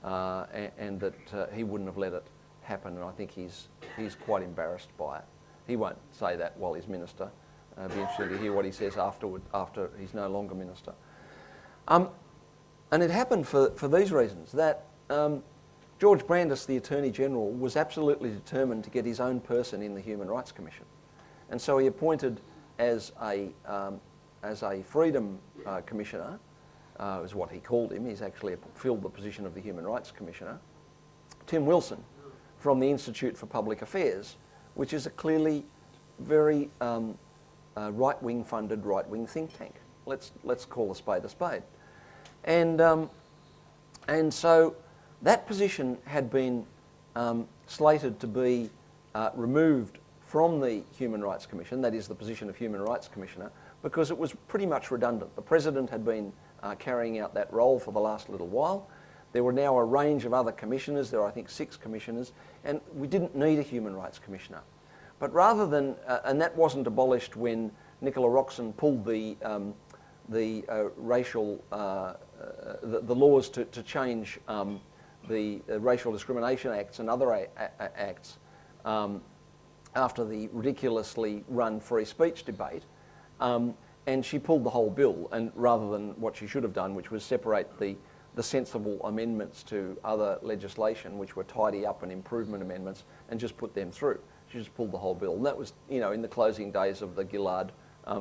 that he wouldn't have let it happen, and I think he's quite embarrassed by it. He won't say that while he's minister. It'd be interesting to hear what he says after he's no longer minister. And it happened for these reasons, that George Brandis, the Attorney General, was absolutely determined to get his own person in the Human Rights Commission. And so he appointed as a Freedom Commissioner, is what he called him, he's actually filled the position of the Human Rights Commissioner, Tim Wilson from the Institute for Public Affairs, which is a clearly very right-wing funded, right-wing think tank. Let's call a spade a spade. And so that position had been slated to be removed from the Human Rights Commission, that is the position of Human Rights Commissioner, because it was pretty much redundant. The President had been carrying out that role for the last little while. There were now a range of other commissioners. There are, I think, 6 commissioners, and we didn't need a Human Rights Commissioner. But rather than, and that wasn't abolished when Nicola Roxon pulled the racial, the laws to change the Racial Discrimination Acts and other acts after the ridiculously run free speech debate. And she pulled the whole bill, and rather than what she should have done, which was separate the sensible amendments to other legislation, which were tidy up and improvement amendments, and just put them through. She just pulled the whole bill. And that was, you know, in the closing days of the Gillard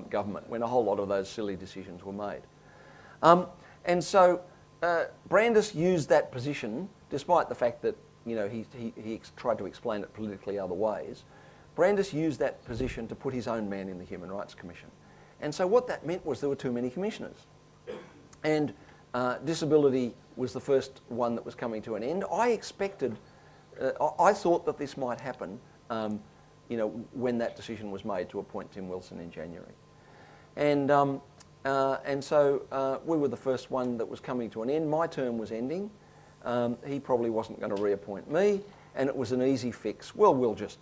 government, when a whole lot of those silly decisions were made. And so Brandis used that position, despite the fact that, you know, he tried to explain it politically other ways. Brandis used that position to put his own man in the Human Rights Commission. And so what that meant was there were too many commissioners. And disability was the first one that was coming to an end. I expected, I thought that this might happen, you know, when that decision was made to appoint Tim Wilson in January. And so we were the first one that was coming to an end. My term was ending. He probably wasn't going to reappoint me, and it was an easy fix. Well, we'll just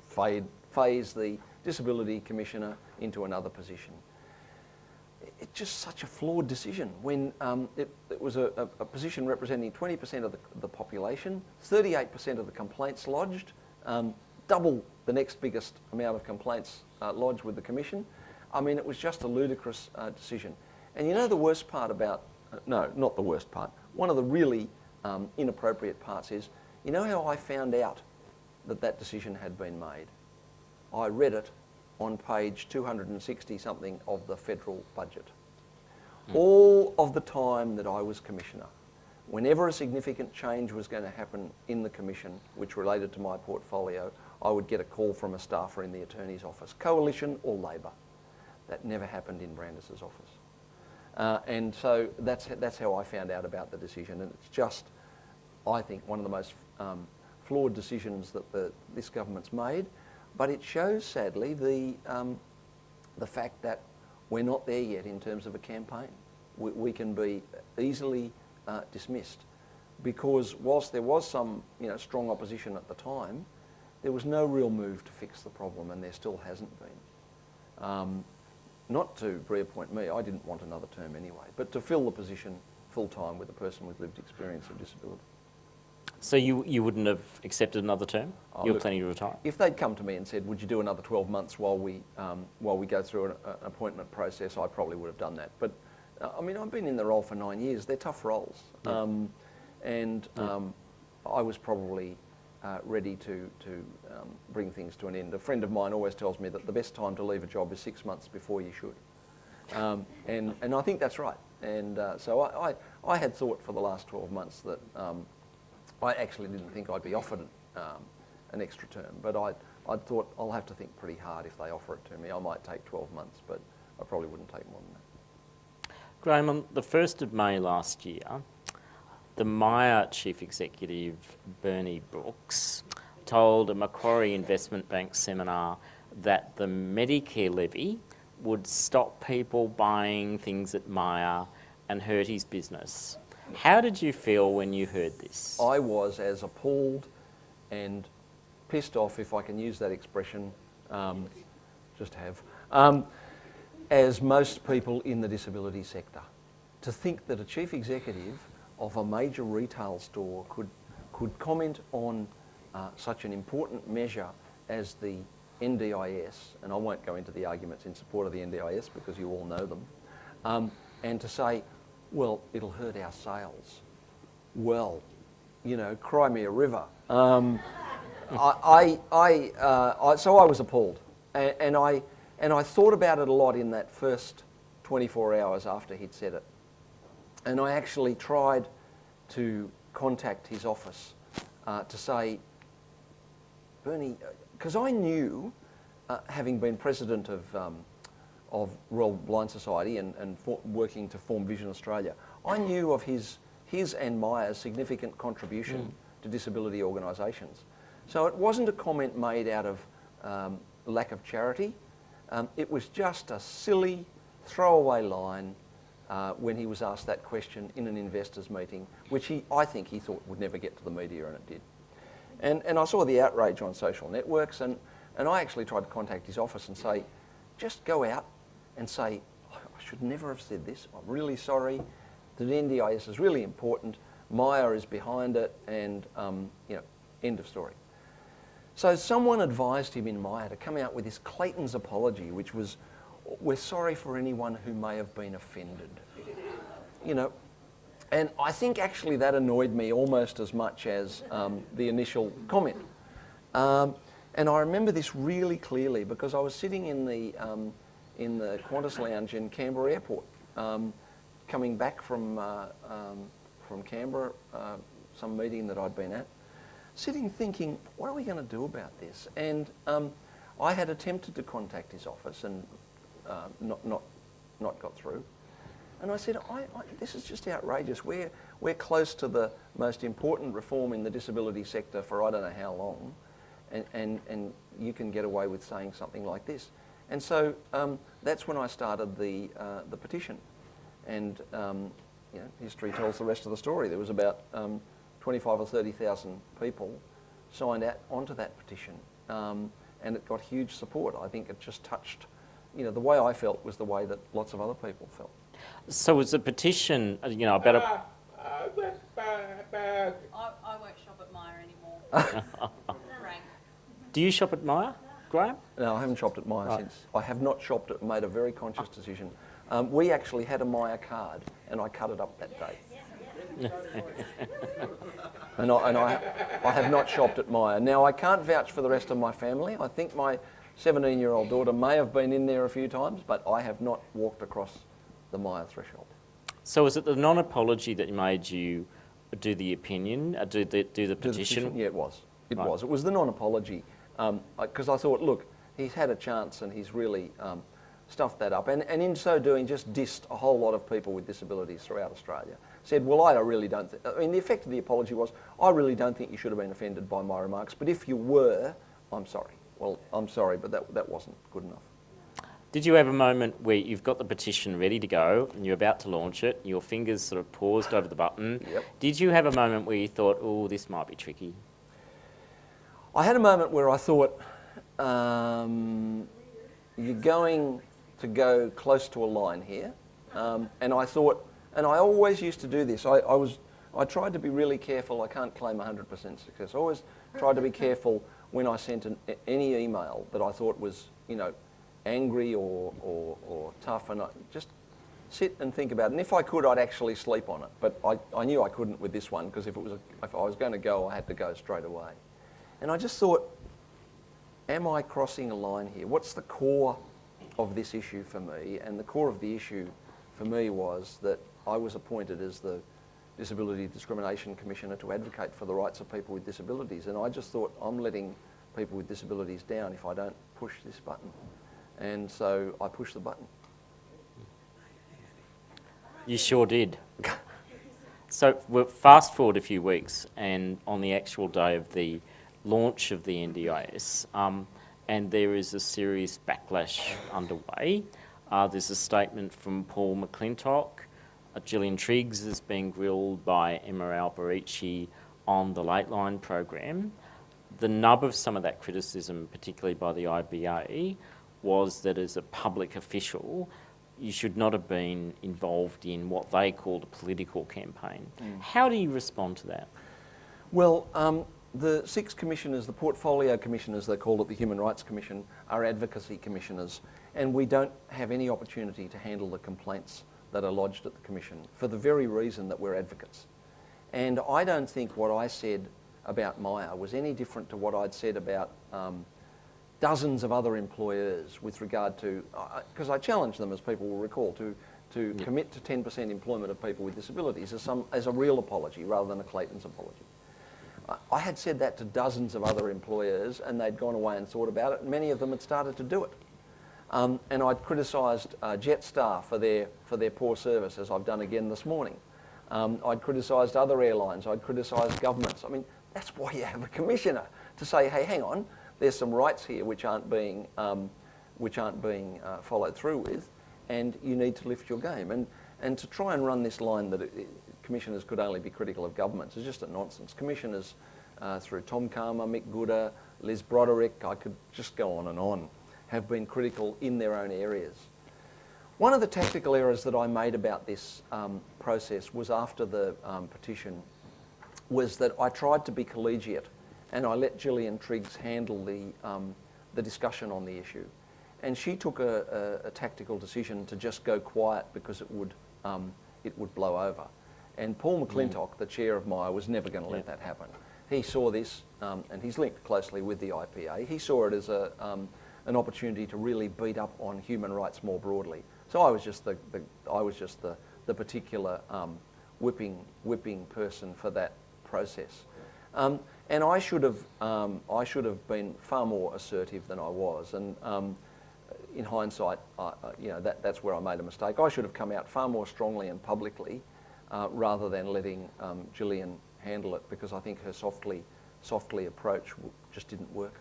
phase the Disability Commissioner into another position. It's just such a flawed decision when it was a position representing 20% of the population, 38% of the complaints lodged, double the next biggest amount of complaints lodged with the Commission. I mean, it was just a ludicrous decision. And you know the worst part about, no, not the worst part, one of the really inappropriate parts is, you know how I found out that that decision had been made? I read it on page 260 something of the federal budget. All of the time that I was Commissioner, whenever a significant change was going to happen in the Commission, which related to my portfolio, I would get a call from a staffer in the Attorney's office, Coalition or Labor. That never happened in Brandis's office. And so that's how I found out about the decision, and it's just, I think, one of the most flawed decisions that this government's made. But it shows, sadly, the fact that we're not there yet in terms of a campaign. We can be easily dismissed, because whilst there was some, you know, strong opposition at the time, there was no real move to fix the problem, and there still hasn't been. Not to reappoint me, I didn't want another term anyway, but to fill the position full-time with a person with lived experience of disability. So you wouldn't have accepted another term? You're planning to retire? If they'd come to me and said, would you do another 12 months while we go through an appointment process, I probably would have done that. But I mean, I've been in the role for 9 years. They're tough roles. I was probably ready to bring things to an end. A friend of mine always tells me that the best time to leave a job is 6 months before you should. And I think that's right. And so I had thought for the last 12 months that I actually didn't think I'd be offered an extra term, but I thought I'll have to think pretty hard if they offer it to me. I might take 12 months, but I probably wouldn't take more than that. Graham, on the 1st of May last year, the Myer Chief Executive, Bernie Brooks, told a Macquarie Investment Bank seminar that the Medicare levy would stop people buying things at Myer and hurt his business. How did you feel when you heard this? I was as appalled and pissed off, if I can use that expression, as most people in the disability sector. To think that a chief executive of a major retail store could comment on such an important measure as the NDIS, and I won't go into the arguments in support of the NDIS because you all know them, and to say, well, it'll hurt our sales. Well, you know, cry me a river. So I was appalled, and I thought about it a lot in that first 24 hours after he'd said it. And I actually tried to contact his office to say, Bernie, because I knew, having been president of Royal Blind Society and working to form Vision Australia, I knew of his and Maya's significant contribution to disability organisations. So it wasn't a comment made out of lack of charity. It was just a silly throwaway line when he was asked that question in an investors meeting, which I think he thought would never get to the media, and it did. And I saw the outrage on social networks, and I actually tried to contact his office and say, just go out and say, I should never have said this. I'm really sorry. The NDIS is really important. Maya is behind it, and end of story. So someone advised him in Maya to come out with this Clayton's apology, which was, we're sorry for anyone who may have been offended. You know, and I think actually that annoyed me almost as much as the initial comment. And I remember this really clearly because I was sitting in the Qantas lounge in Canberra Airport, coming back from Canberra, some meeting that I'd been at, sitting thinking, what are we going to do about this? And I had attempted to contact his office and not got through. And I said, this is just outrageous. We're close to the most important reform in the disability sector for I don't know how long, and you can get away with saying something like this. And so that's when I started the petition. And history tells the rest of the story. There was about 25 or 30,000 people signed onto that petition, and it got huge support. I think it just touched, the way I felt was the way that lots of other people felt. So was the petition, about a... I won't shop at Myer anymore. Frank. Do you shop at Myer, Graham? No, I haven't shopped at Myer since. I have not shopped at, made a very conscious decision. We actually had a Myer card, and I cut it up that day. and I have not shopped at Myer. Now, I can't vouch for the rest of my family. I think my 17-year-old daughter may have been in there a few times, but I have not walked across the Myer threshold. So was it the non-apology that made you do the opinion, do the petition? Yeah, it was. It was. It was the non-apology. Because I thought, look, he's had a chance and he's really stuffed that up. And in so doing, just dissed a whole lot of people with disabilities throughout Australia. Said, well, I really don't think... I mean, the effect of the apology was, I really don't think you should have been offended by my remarks, but if you were, I'm sorry. Well, I'm sorry, but that wasn't good enough. Did you have a moment where you've got the petition ready to go and you're about to launch it, your fingers sort of paused over the button? Yep. Did you have a moment where you thought, oh, this might be tricky? I had a moment where I thought, you're going to go close to a line here. And I thought, and I always used to do this, I tried to be really careful. I can't claim 100% success. I always tried to be careful when I sent any email that I thought was, angry or tough, and I just sit and think about it. And if I could, I'd actually sleep on it. But I knew I couldn't with this one, because if I was going to go, I had to go straight away. And I just thought, am I crossing a line here? What's the core of this issue for me? And the core of the issue for me was that I was appointed as the Disability Discrimination Commissioner to advocate for the rights of people with disabilities. And I just thought, I'm letting people with disabilities down if I don't push this button. And so I pushed the button. You sure did. So we'll fast forward a few weeks, and on the actual day of the launch of the NDIS, and there is a serious backlash underway. There's a statement from Paul McClintock Gillian Triggs is being grilled by Emma Alberici on the Late Line program. The nub of some of that criticism, particularly by the IBA, was that as a public official, you should not have been involved in what they called a political campaign. How do you respond to that? Well, the 6 commissioners, the portfolio commissioners, they call it the Human Rights Commission, are advocacy commissioners, and we don't have any opportunity to handle the complaints that are lodged at the Commission for the very reason that we're advocates. And I don't think what I said about Myer was any different to what I'd said about dozens of other employers with regard to, because I challenged them, as people will recall, to commit to 10% employment of people with disabilities as a real apology rather than a Clayton's apology. I had said that to dozens of other employers, and they'd gone away and thought about it, and many of them had started to do it. And I'd criticised Jetstar for their poor service, as I've done again this morning. I'd criticised other airlines. I'd criticised governments. I mean, that's why you have a commissioner, to say, hey, hang on, there's some rights here which aren't being followed through with, and you need to lift your game. And to try and run this line that commissioners could only be critical of governments is just a nonsense. Commissioners, through Tom Calmer, Mick Gooder, Liz Broderick, I could just go on, have been critical in their own areas. One of the tactical errors that I made about this process was after the petition was that I tried to be collegiate, and I let Gillian Triggs handle the discussion on the issue. And she took a tactical decision to just go quiet because it would blow over. And Paul McClintock, the chair of Myer, was never going to let that happen. He saw this, and he's linked closely with the IPA. He saw it as an opportunity to really beat up on human rights more broadly. So I was just the particular whipping person for that process. And I should have been far more assertive than I was. And in hindsight, that's where I made a mistake. I should have come out far more strongly and publicly, rather than letting Gillian handle it, because I think her softly approach just didn't work.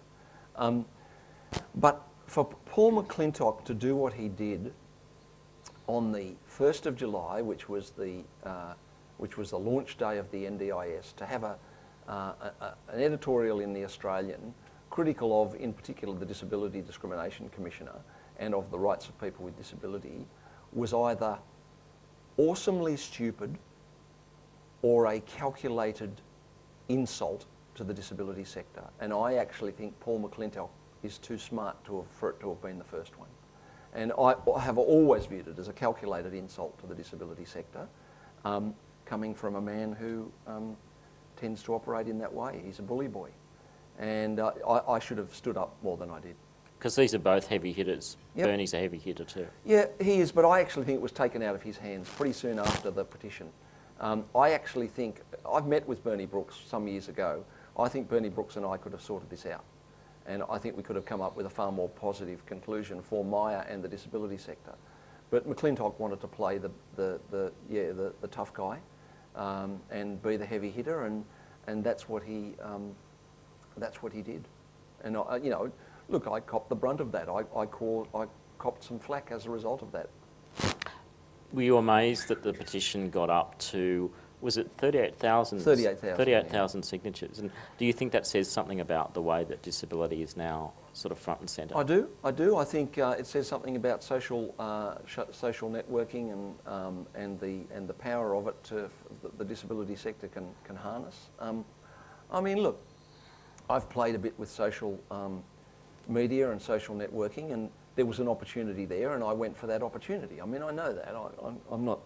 But for Paul McClintock to do what he did on the 1st of July, which was the launch day of the NDIS, to have an editorial in The Australian critical of, in particular, the Disability Discrimination Commissioner and of the rights of people with disability, was either awesomely stupid or a calculated insult to the disability sector. And I actually think Paul McClintock is too smart for it to have been the first one. And I have always viewed it as a calculated insult to the disability sector, coming from a man who tends to operate in that way. He's a bully boy. And I should have stood up more than I did. Because these are both heavy hitters. Yep. Bernie's a heavy hitter too. Yeah, he is, but I actually think it was taken out of his hands pretty soon after the petition. I actually think, I've met with Bernie Brooks some years ago. I think Bernie Brooks and I could have sorted this out. And I think we could have come up with a far more positive conclusion for Myer and the disability sector. But McClintock wanted to play the tough guy and be the heavy hitter, and that's what he did. And look, I copped the brunt of that. I copped some flack as a result of that. Were you amazed that the petition got up to, was it 38,000? 38,000. 38,000 signatures. And do you think that says something about the way that disability is now sort of front and centre? I do. I think it says something about social networking and the power of it to the disability sector can harness. I mean, look, I've played a bit with social media and social networking, and there was an opportunity there, and I went for that opportunity. I mean, I know that. I'm not.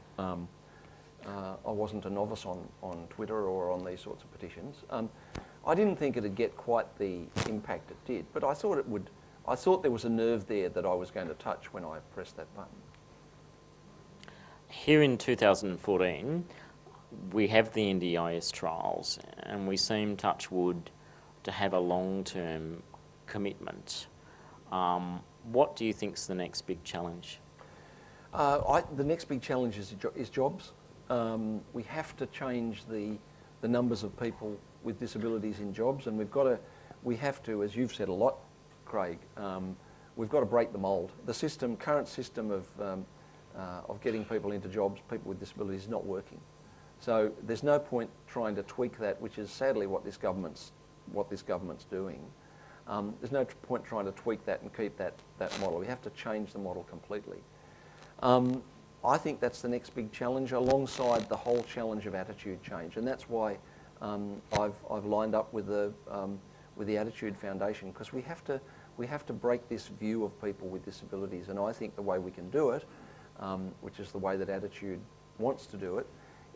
I wasn't a novice on Twitter or on these sorts of petitions. I didn't think it'd get quite the impact it did, but I thought it would. I thought there was a nerve there that I was going to touch when I pressed that button. Here in 2014, we have the NDIS trials, and we seem, touch wood, to have a long-term commitment. What do you think is the next big challenge? The next big challenge is jobs. We have to change the numbers of people with disabilities in jobs, and we have to, as you've said a lot, Craig, we've got to break the mould. The current system of of getting people into jobs, people with disabilities, is not working. So there's no point trying to tweak that, which is sadly what this government's doing. There's no point trying to tweak that and keep that model. We have to change the model completely. I think that's the next big challenge, alongside the whole challenge of attitude change, and that's why I've lined up with the Attitude Foundation, because we have to break this view of people with disabilities, and I think the way we can do it, which is the way that Attitude wants to do it,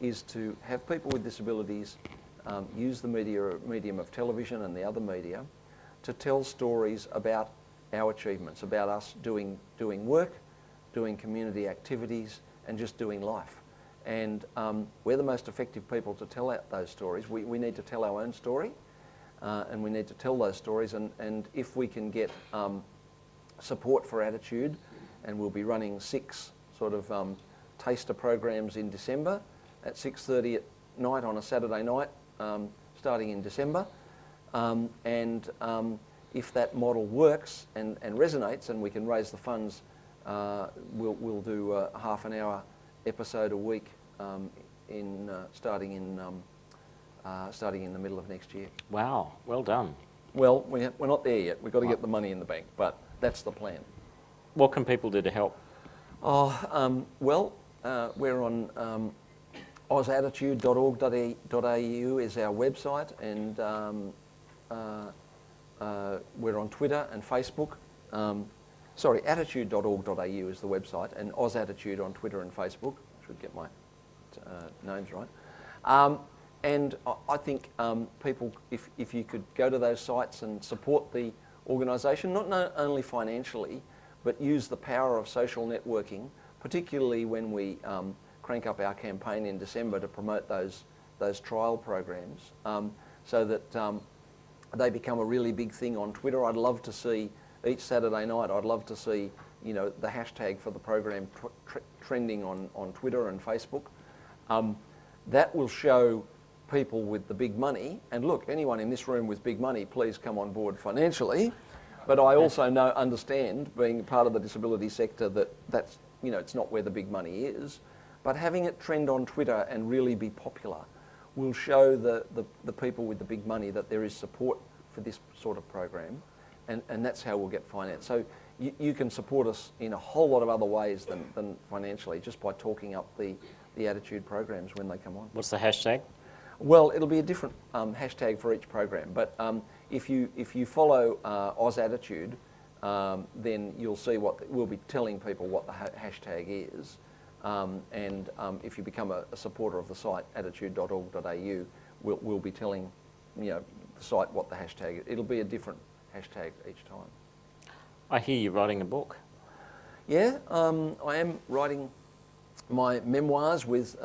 is to have people with disabilities use the medium of television and the other media to tell stories about our achievements, about us doing work, doing community activities, and just doing life. And we're the most effective people to tell out those stories. We need to tell our own story, and we need to tell those stories. And if we can get support for Attitude, and we'll be running 6 sort of taster programs in December at 6:30 at night on a Saturday night, starting in December. If that model works and resonates, and we can raise the funds, we'll do a half an hour episode a week starting in the middle of next year. Wow, well done. Well, we're not there yet. We've got to get the money in the bank, but that's the plan. What can people do to help? We're on ozattitude.org.au is our website, and we're on Twitter and Facebook. Attitude.org.au is the website, and OzAttitude on Twitter and Facebook. I should get my names right. And I think people, if you could go to those sites and support the organisation, not only financially, but use the power of social networking, particularly when we crank up our campaign in December to promote those trial programs, so that they become a really big thing on Twitter. I'd love to see each Saturday night, I'd love to see, the hashtag for the program trending on Twitter and Facebook. That will show people with the big money, and look, anyone in this room with big money, please come on board financially. But I also understand, being part of the disability sector, that's it's not where the big money is. But having it trend on Twitter and really be popular will show the people with the big money that there is support for this sort of program, and that's how we'll get finance. So you can support us in a whole lot of other ways than financially, just by talking up the Attitude programs when they come on. What's the hashtag? Well, it'll be a different hashtag for each program, but if you follow OzAttitude, then you'll see we'll be telling people what the hashtag is, and if you become a supporter of the site, attitude.org.au, we'll be telling the site what the hashtag is. It'll be a different hashtag each time. I hear you're writing a book. Yeah, I am writing my memoirs with,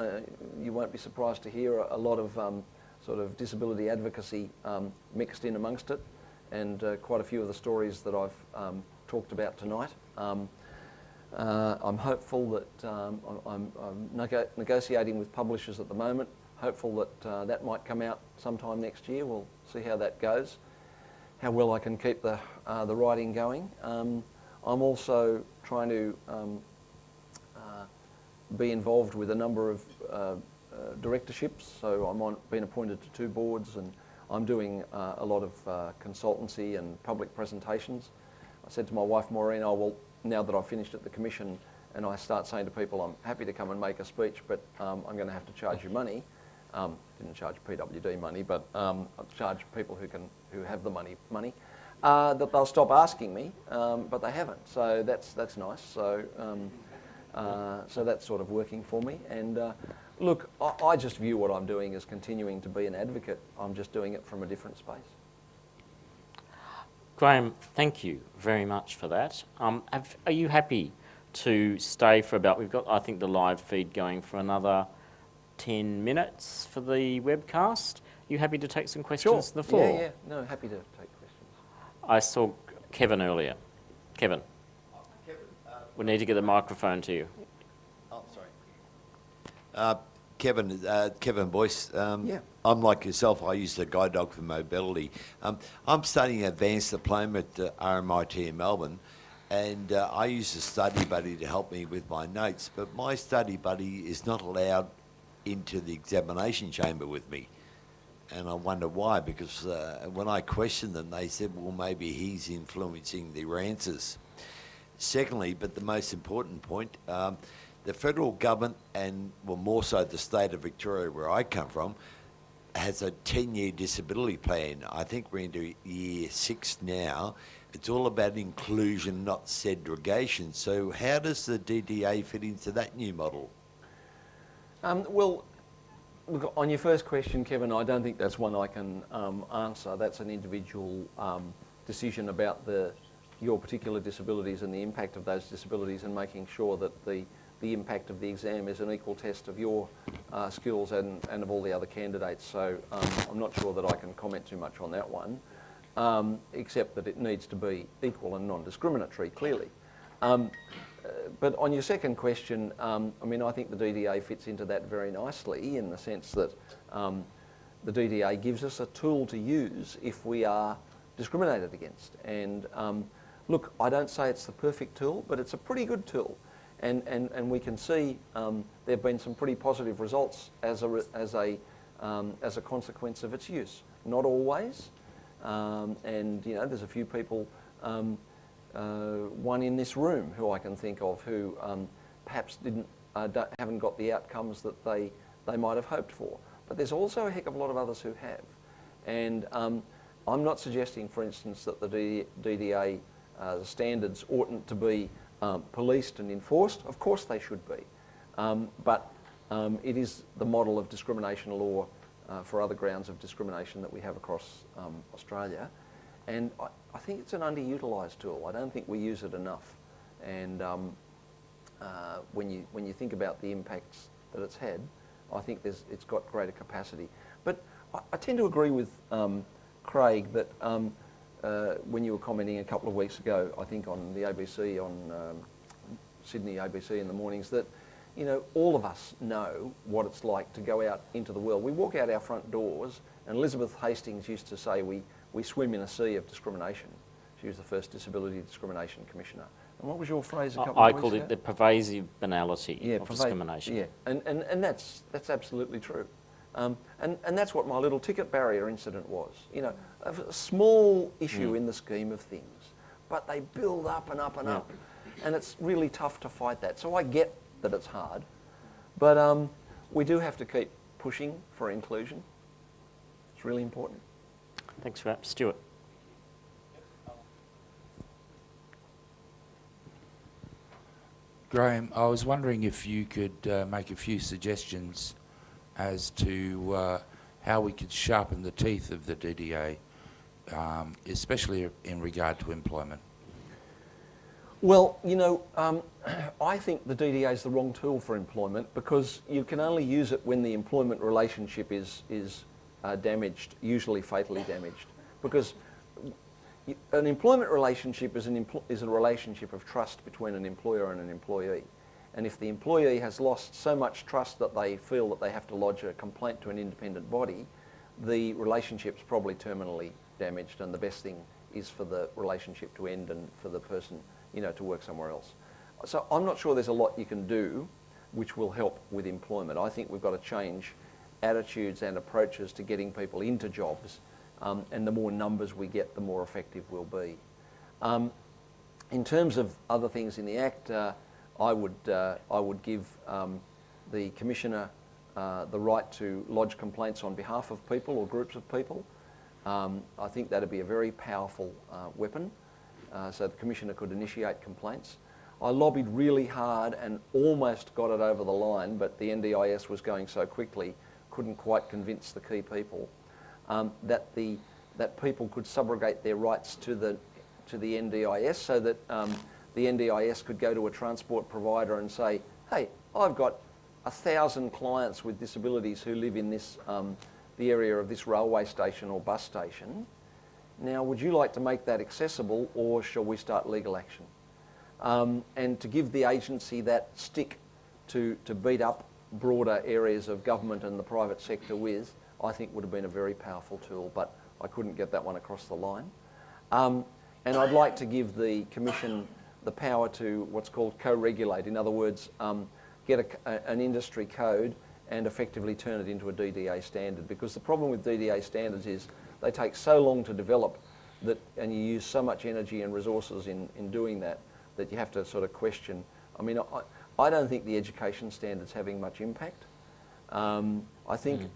you won't be surprised to hear, a lot of sort of disability advocacy mixed in amongst it, and quite a few of the stories that I've talked about tonight. I'm hopeful that I'm negotiating with publishers at the moment, hopeful that that might come out sometime next year. We'll see how that goes, how well I can keep the writing going. I'm also trying to be involved with a number of directorships, so I'm been appointed to 2 boards, and I'm doing a lot of consultancy and public presentations. I said to my wife Maureen, well, now that I've finished at the Commission and I start saying to people, I'm happy to come and make a speech, but I'm going to have to charge you money. Didn't charge PWD money, but I'll charge people who have the money, that they'll stop asking me, but they haven't, so that's nice. So that's sort of working for me. And look, I just view what I'm doing as continuing to be an advocate. I'm just doing it from a different space. Graham, thank you very much for that. Are you happy to stay for about, we've got, I think, the live feed going for another 10 minutes for the webcast. Are you happy to take some questions to the floor? Yeah, no, happy to take questions. I saw Kevin earlier. Kevin. We need to get the microphone to you. Oh, sorry. Kevin Boyce. Yeah. I'm like yourself. I use the guide dog for mobility. I'm studying advanced diploma at RMIT in Melbourne, And I use a study buddy to help me with my notes, but my study buddy is not allowed into the examination chamber with me. And I wonder why, because when I questioned them, they said, well, maybe he's influencing their answers. Secondly, but the most important point, the federal government and, well, more so the state of Victoria, where I come from, has a 10-year disability plan. I think we're into year 6 now. It's all about inclusion, not segregation. So how does the DDA fit into that new model? Well, look, on your first question, Kevin, I don't think that's one I can answer. That's an individual decision about your particular disabilities and the impact of those disabilities, and making sure that the impact of the exam is an equal test of your skills and of all the other candidates. So I'm not sure that I can comment too much on that one, except that it needs to be equal and non-discriminatory, clearly. But on your second question, I mean, I think the DDA fits into that very nicely, in the sense that the DDA gives us a tool to use if we are discriminated against. And look, I don't say it's the perfect tool, but it's a pretty good tool. And we can see there have been some pretty positive results as a consequence of its use. Not always, and you know, there's a few people, one in this room who I can think of, who perhaps haven't got the outcomes that they might have hoped for. But there's also a heck of a lot of others who have. And I'm not suggesting, for instance, that the DDA standards oughtn't to be policed and enforced. Of course they should be. But it is the model of discrimination law for other grounds of discrimination that we have across Australia. And I think it's an underutilised tool. I don't think we use it enough. And when you think about the impacts that it's had, I think it's got greater capacity. But I tend to agree with Craig that when you were commenting a couple of weeks ago, I think on the ABC, on Sydney ABC in the mornings, that you know, all of us know what it's like to go out into the world. We walk out our front doors, and Elizabeth Hastings used to say we swim in a sea of discrimination. She was the first Disability Discrimination Commissioner. And what was your phrase a couple of weeks ago? I called it the pervasive banality of discrimination. Yeah, and that's absolutely true. And that's what my little ticket barrier incident was. You know, a small issue in the scheme of things, but they build up and up and up, and it's really tough to fight that. So I get that it's hard, but we do have to keep pushing for inclusion. It's really important. Thanks for that. Stuart. Graham, I was wondering if you could make a few suggestions as to how we could sharpen the teeth of the DDA, especially in regard to employment. Well, you know, I think the DDA is the wrong tool for employment, because you can only use it when the employment relationship is damaged, usually fatally damaged. Because an employment relationship is a relationship of trust between an employer and an employee. And if the employee has lost so much trust that they feel that they have to lodge a complaint to an independent body, the relationship's probably terminally damaged, and the best thing is for the relationship to end and for the person, you know, to work somewhere else. So I'm not sure there's a lot you can do which will help with employment. I think we've got to change attitudes and approaches to getting people into jobs, and the more numbers we get, the more effective we'll be. In terms of other things in the Act, I would give the Commissioner the right to lodge complaints on behalf of people or groups of people. I think that'd be a very powerful weapon, so the Commissioner could initiate complaints. I lobbied really hard and almost got it over the line, but the NDIS was going so quickly, couldn't quite convince the key people that people could subrogate their rights to the NDIS, so that the NDIS could go to a transport provider and say, hey, I've got 1,000 clients with disabilities who live in this the area of this railway station or bus station. Now, would you like to make that accessible, or shall we start legal action? And to give the agency that stick to beat up broader areas of government and the private sector with, I think would have been a very powerful tool, but I couldn't get that one across the line. And I'd like to give the Commission the power to what's called co-regulate. In other words, get an industry code and effectively turn it into a DDA standard. Because the problem with DDA standards is they take so long to develop and you use so much energy and resources in doing that you have to sort of question. I mean, I don't think the education standard's having much impact. I think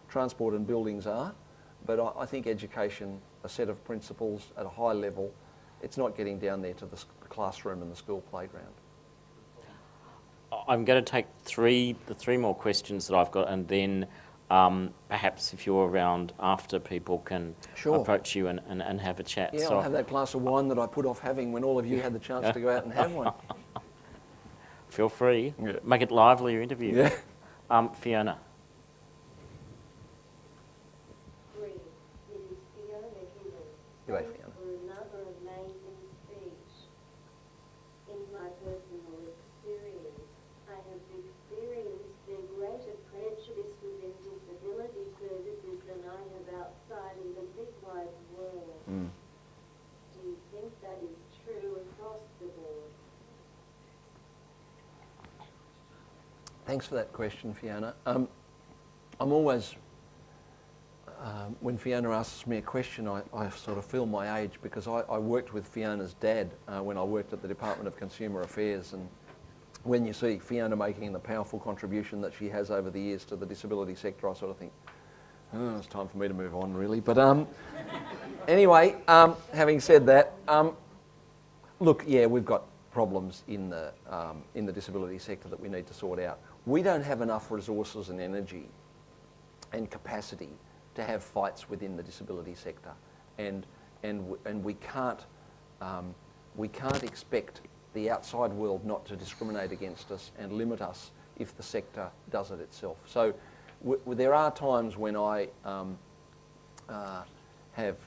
transport and buildings are, but I think education, a set of principles at a high level, it's not getting down there to the classroom and the school playground. I'm going to take the three more questions that I've got, and then perhaps if you're around after, people can approach you and have a chat. Yeah, so I'll have that glass of wine that I put off having when all of you had the chance to go out and have one. Feel free. Yeah. Make it lively, your interview. Yeah. Fiona. G'day, Fiona. For another amazing speech. In my personal experience, I have experienced a greater prejudice within disability services than I have outside in the big wide world. Do you think that is true across the board? Thanks for that question, Fiona. I'm always, when Fiona asks me a question, I sort of feel my age, because I worked with Fiona's dad when I worked at the Department of Consumer Affairs, and when you see Fiona making the powerful contribution that she has over the years to the disability sector, I sort of think, oh, it's time for me to move on, really. But anyway, having said that, look, yeah, we've got problems in the disability sector that we need to sort out. We don't have enough resources and energy and capacity to have fights within the disability sector, and we can't expect the outside world not to discriminate against us and limit us if the sector does it itself. So there are times when I have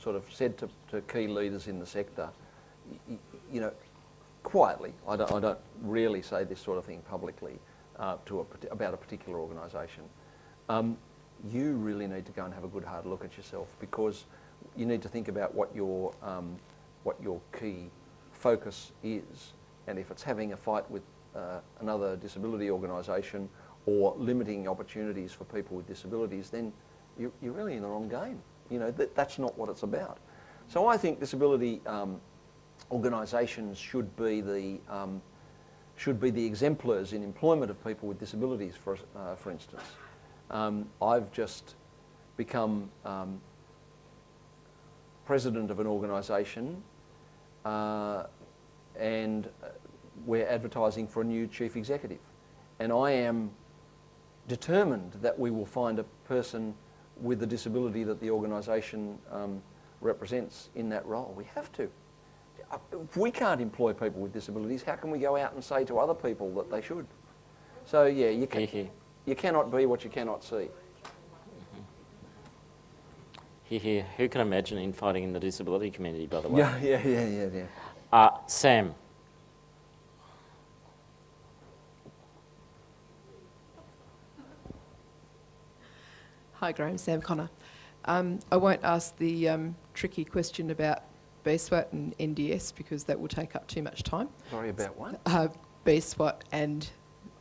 sort of said to key leaders in the sector, you know, quietly, I don't really say this sort of thing publicly about a particular organisation. You really need to go and have a good hard look at yourself, because you need to think about what your key focus is, and if it's having a fight with another disability organisation or limiting opportunities for people with disabilities, then you're really in the wrong game. You know, that's not what it's about. So I think disability organisations should be the exemplars in employment of people with disabilities, for instance. I've just become president of an organisation, and we're advertising for a new chief executive. And I am determined that we will find a person with the disability that the organisation represents in that role. We have to. If we can't employ people with disabilities, how can we go out and say to other people that they should? So yeah, you cannot be what you cannot see. Here. Who can imagine infighting in the disability community, by the way? Yeah. Sam. Hi, Graham. Sam Connor. I won't ask the tricky question about BSWAT and NDS, because that will take up too much time. Sorry, about what? BSWAT and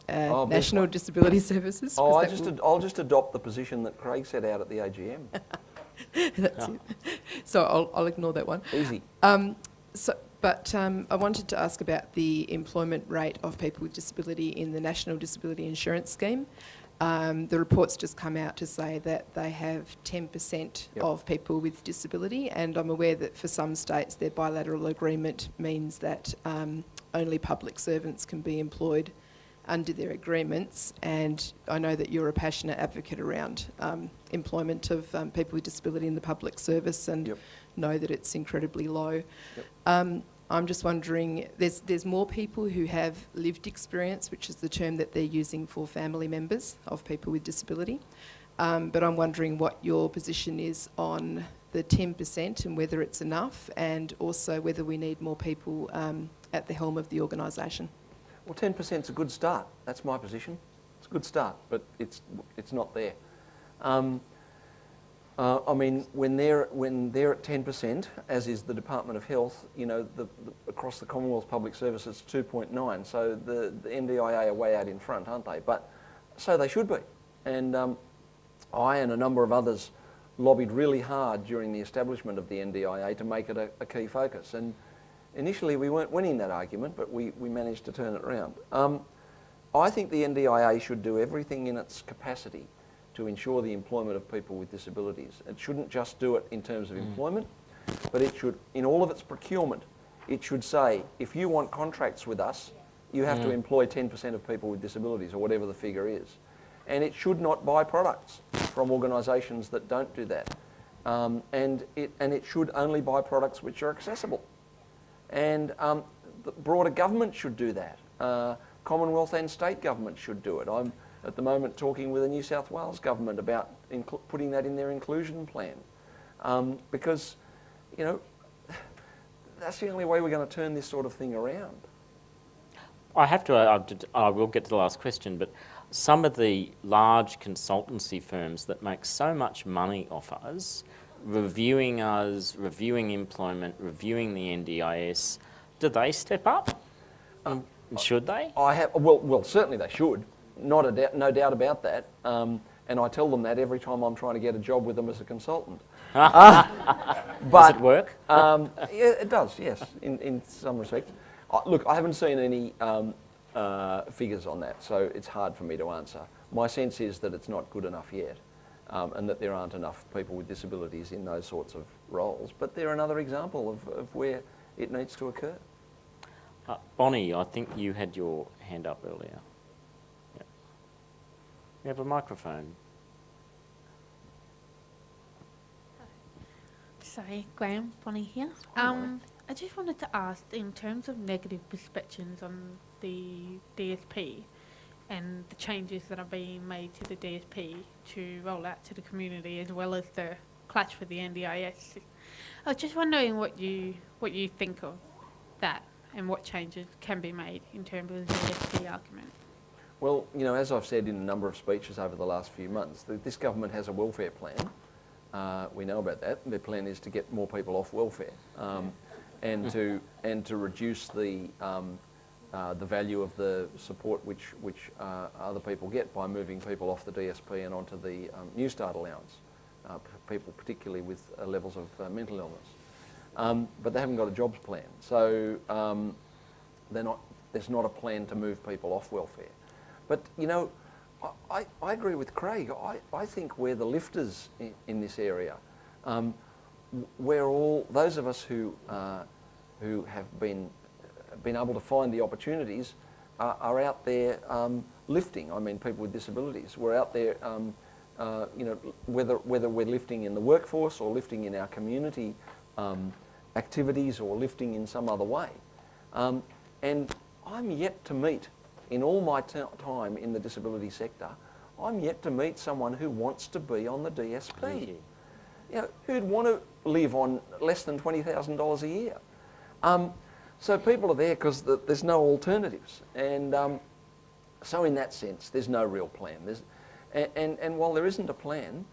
National Disability Services. Oh, I'll just adopt the position that Craig set out at the AGM. That's it. So I'll ignore that one. Easy. I wanted to ask about the employment rate of people with disability in the National Disability Insurance Scheme. The report's just come out to say that they have 10% of people with disability, and I'm aware that for some states their bilateral agreement means that only public servants can be employed under their agreements, and I know that you're a passionate advocate around employment of people with disability in the public service, and know that it's incredibly low. I'm just wondering, there's more people who have lived experience, which is the term that they're using for family members of people with disability, but I'm wondering what your position is on the 10% and whether it's enough, and also whether we need more people at the helm of the organisation. Well, 10% is a good start. That's my position. It's a good start, but it's not there. I mean, when they're at 10%, as is the Department of Health, you know, across the Commonwealth Public Service it's 2.9. So the NDIA are way out in front, aren't they? But so they should be. And I and a number of others lobbied really hard during the establishment of the NDIA to make it a key focus. And initially we weren't winning that argument, but we managed to turn it around. I think the NDIA should do everything in its capacity to ensure the employment of people with disabilities. It shouldn't just do it in terms of employment, but it should, in all of its procurement, it should say, if you want contracts with us, you have to employ 10% of people with disabilities, or whatever the figure is. And it should not buy products from organisations that don't do that. And it should only buy products which are accessible. And the broader government should do that. Commonwealth and state government should do it. I'm at the moment talking with the New South Wales government about putting that in their inclusion plan. Because, you know, that's the only way we're going to turn this sort of thing around. I have to, I will get to the last question, but some of the large consultancy firms that make so much money off us, reviewing employment, reviewing the NDIS, do they step up? Should they? Well, certainly they should. No doubt about that. And I tell them that every time I'm trying to get a job with them as a consultant. Does it work? Yeah, it does, yes, in some respects. Look, I haven't seen any figures on that, so it's hard for me to answer. My sense is that it's not good enough yet, and that there aren't enough people with disabilities in those sorts of roles. But they're another example of where it needs to occur. Bonnie, I think you had your hand up earlier. Yep. You have a microphone. Sorry, Graham, Bonnie here. I just wanted to ask, in terms of negative perceptions on the DSP and the changes that are being made to the DSP to roll out to the community, as well as the clash with the NDIS, I was just wondering what you think of that and what changes can be made in terms of the DSP argument. Well, you know, as I've said in a number of speeches over the last few months, this government has a welfare plan. We know about that. Their plan is to get more people off welfare, and to reduce the value of the support which other people get by moving people off the DSP and onto the New Start allowance. People particularly with levels of mental illness, but they haven't got a jobs plan, so there's not a plan to move people off welfare. But you know, I agree with Craig. I think we're the lifters in this area. We're all, those of us who have been able to find the opportunities are out there lifting. I mean, people with disabilities. We're out there, you know, whether we're lifting in the workforce or lifting in our community activities or lifting in some other way. And I'm yet to meet, in all my time in the disability sector, I'm yet to meet someone who wants to be on the DSP. You know, who'd want to live on less than $20,000 a year. So people are there because there's no alternatives. And so in that sense, there's no real plan. And while there isn't a plan,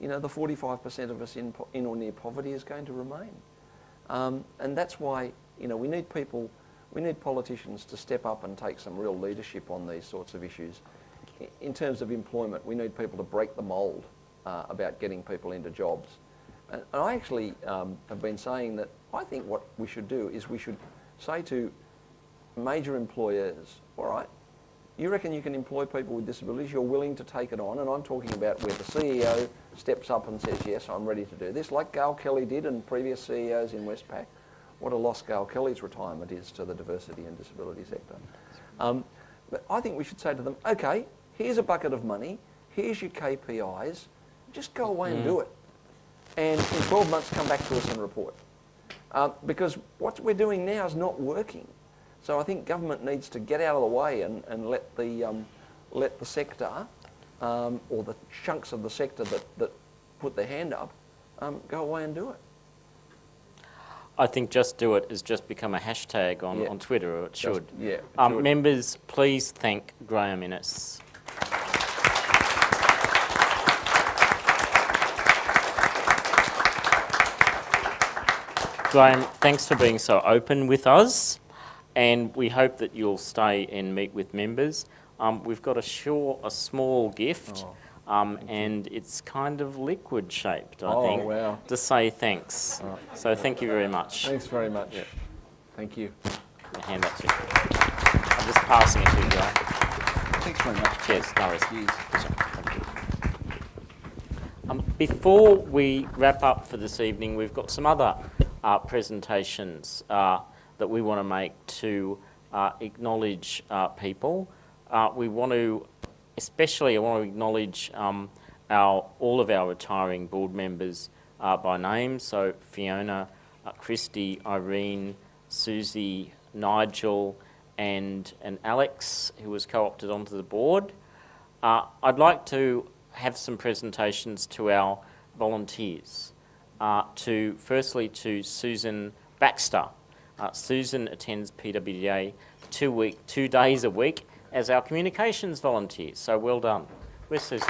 you know, the 45% of us in or near poverty is going to remain. And that's why, you know, we need politicians to step up and take some real leadership on these sorts of issues. In terms of employment, we need people to break the mould about getting people into jobs. And I actually have been saying that I think what we should do is we should say to major employers, all right, you reckon you can employ people with disabilities, you're willing to take it on, and I'm talking about where the CEO steps up and says, yes, I'm ready to do this, like Gail Kelly did and previous CEOs in Westpac. What a loss Gail Kelly's retirement is to the diversity and disability sector. But I think we should say to them, okay, here's a bucket of money, here's your KPIs, just go away and do it. And in 12 months come back to us and report. Because what we're doing now is not working. So I think government needs to get out of the way and let the sector, or the chunks of the sector that put their hand up, go away and do it. I think Just Do It has just become a hashtag on Twitter, or it should. Yeah. Members, please thank Graham Innes. Graham, thanks for being so open with us, and we hope that you'll stay and meet with members. We've got a small gift, and it's kind of liquid shaped, I think, wow. to say thanks. So thank you very much. Thanks very much. Thank you. Hand that to you. I'm just passing it to you, Graham. Thanks very much. Cheers, no worries. Before we wrap up for this evening, we've got some other presentations that we want to make to acknowledge people. We want to, especially I want to acknowledge all of our retiring board members by name. So Fiona, Christy, Irene, Susie, Nigel, and Alex, who was co-opted onto the board. I'd like to have some presentations to our volunteers. Firstly to Susan Baxter. Susan attends PWDA 2 days a week as our communications volunteer. So well done. Where's Susan?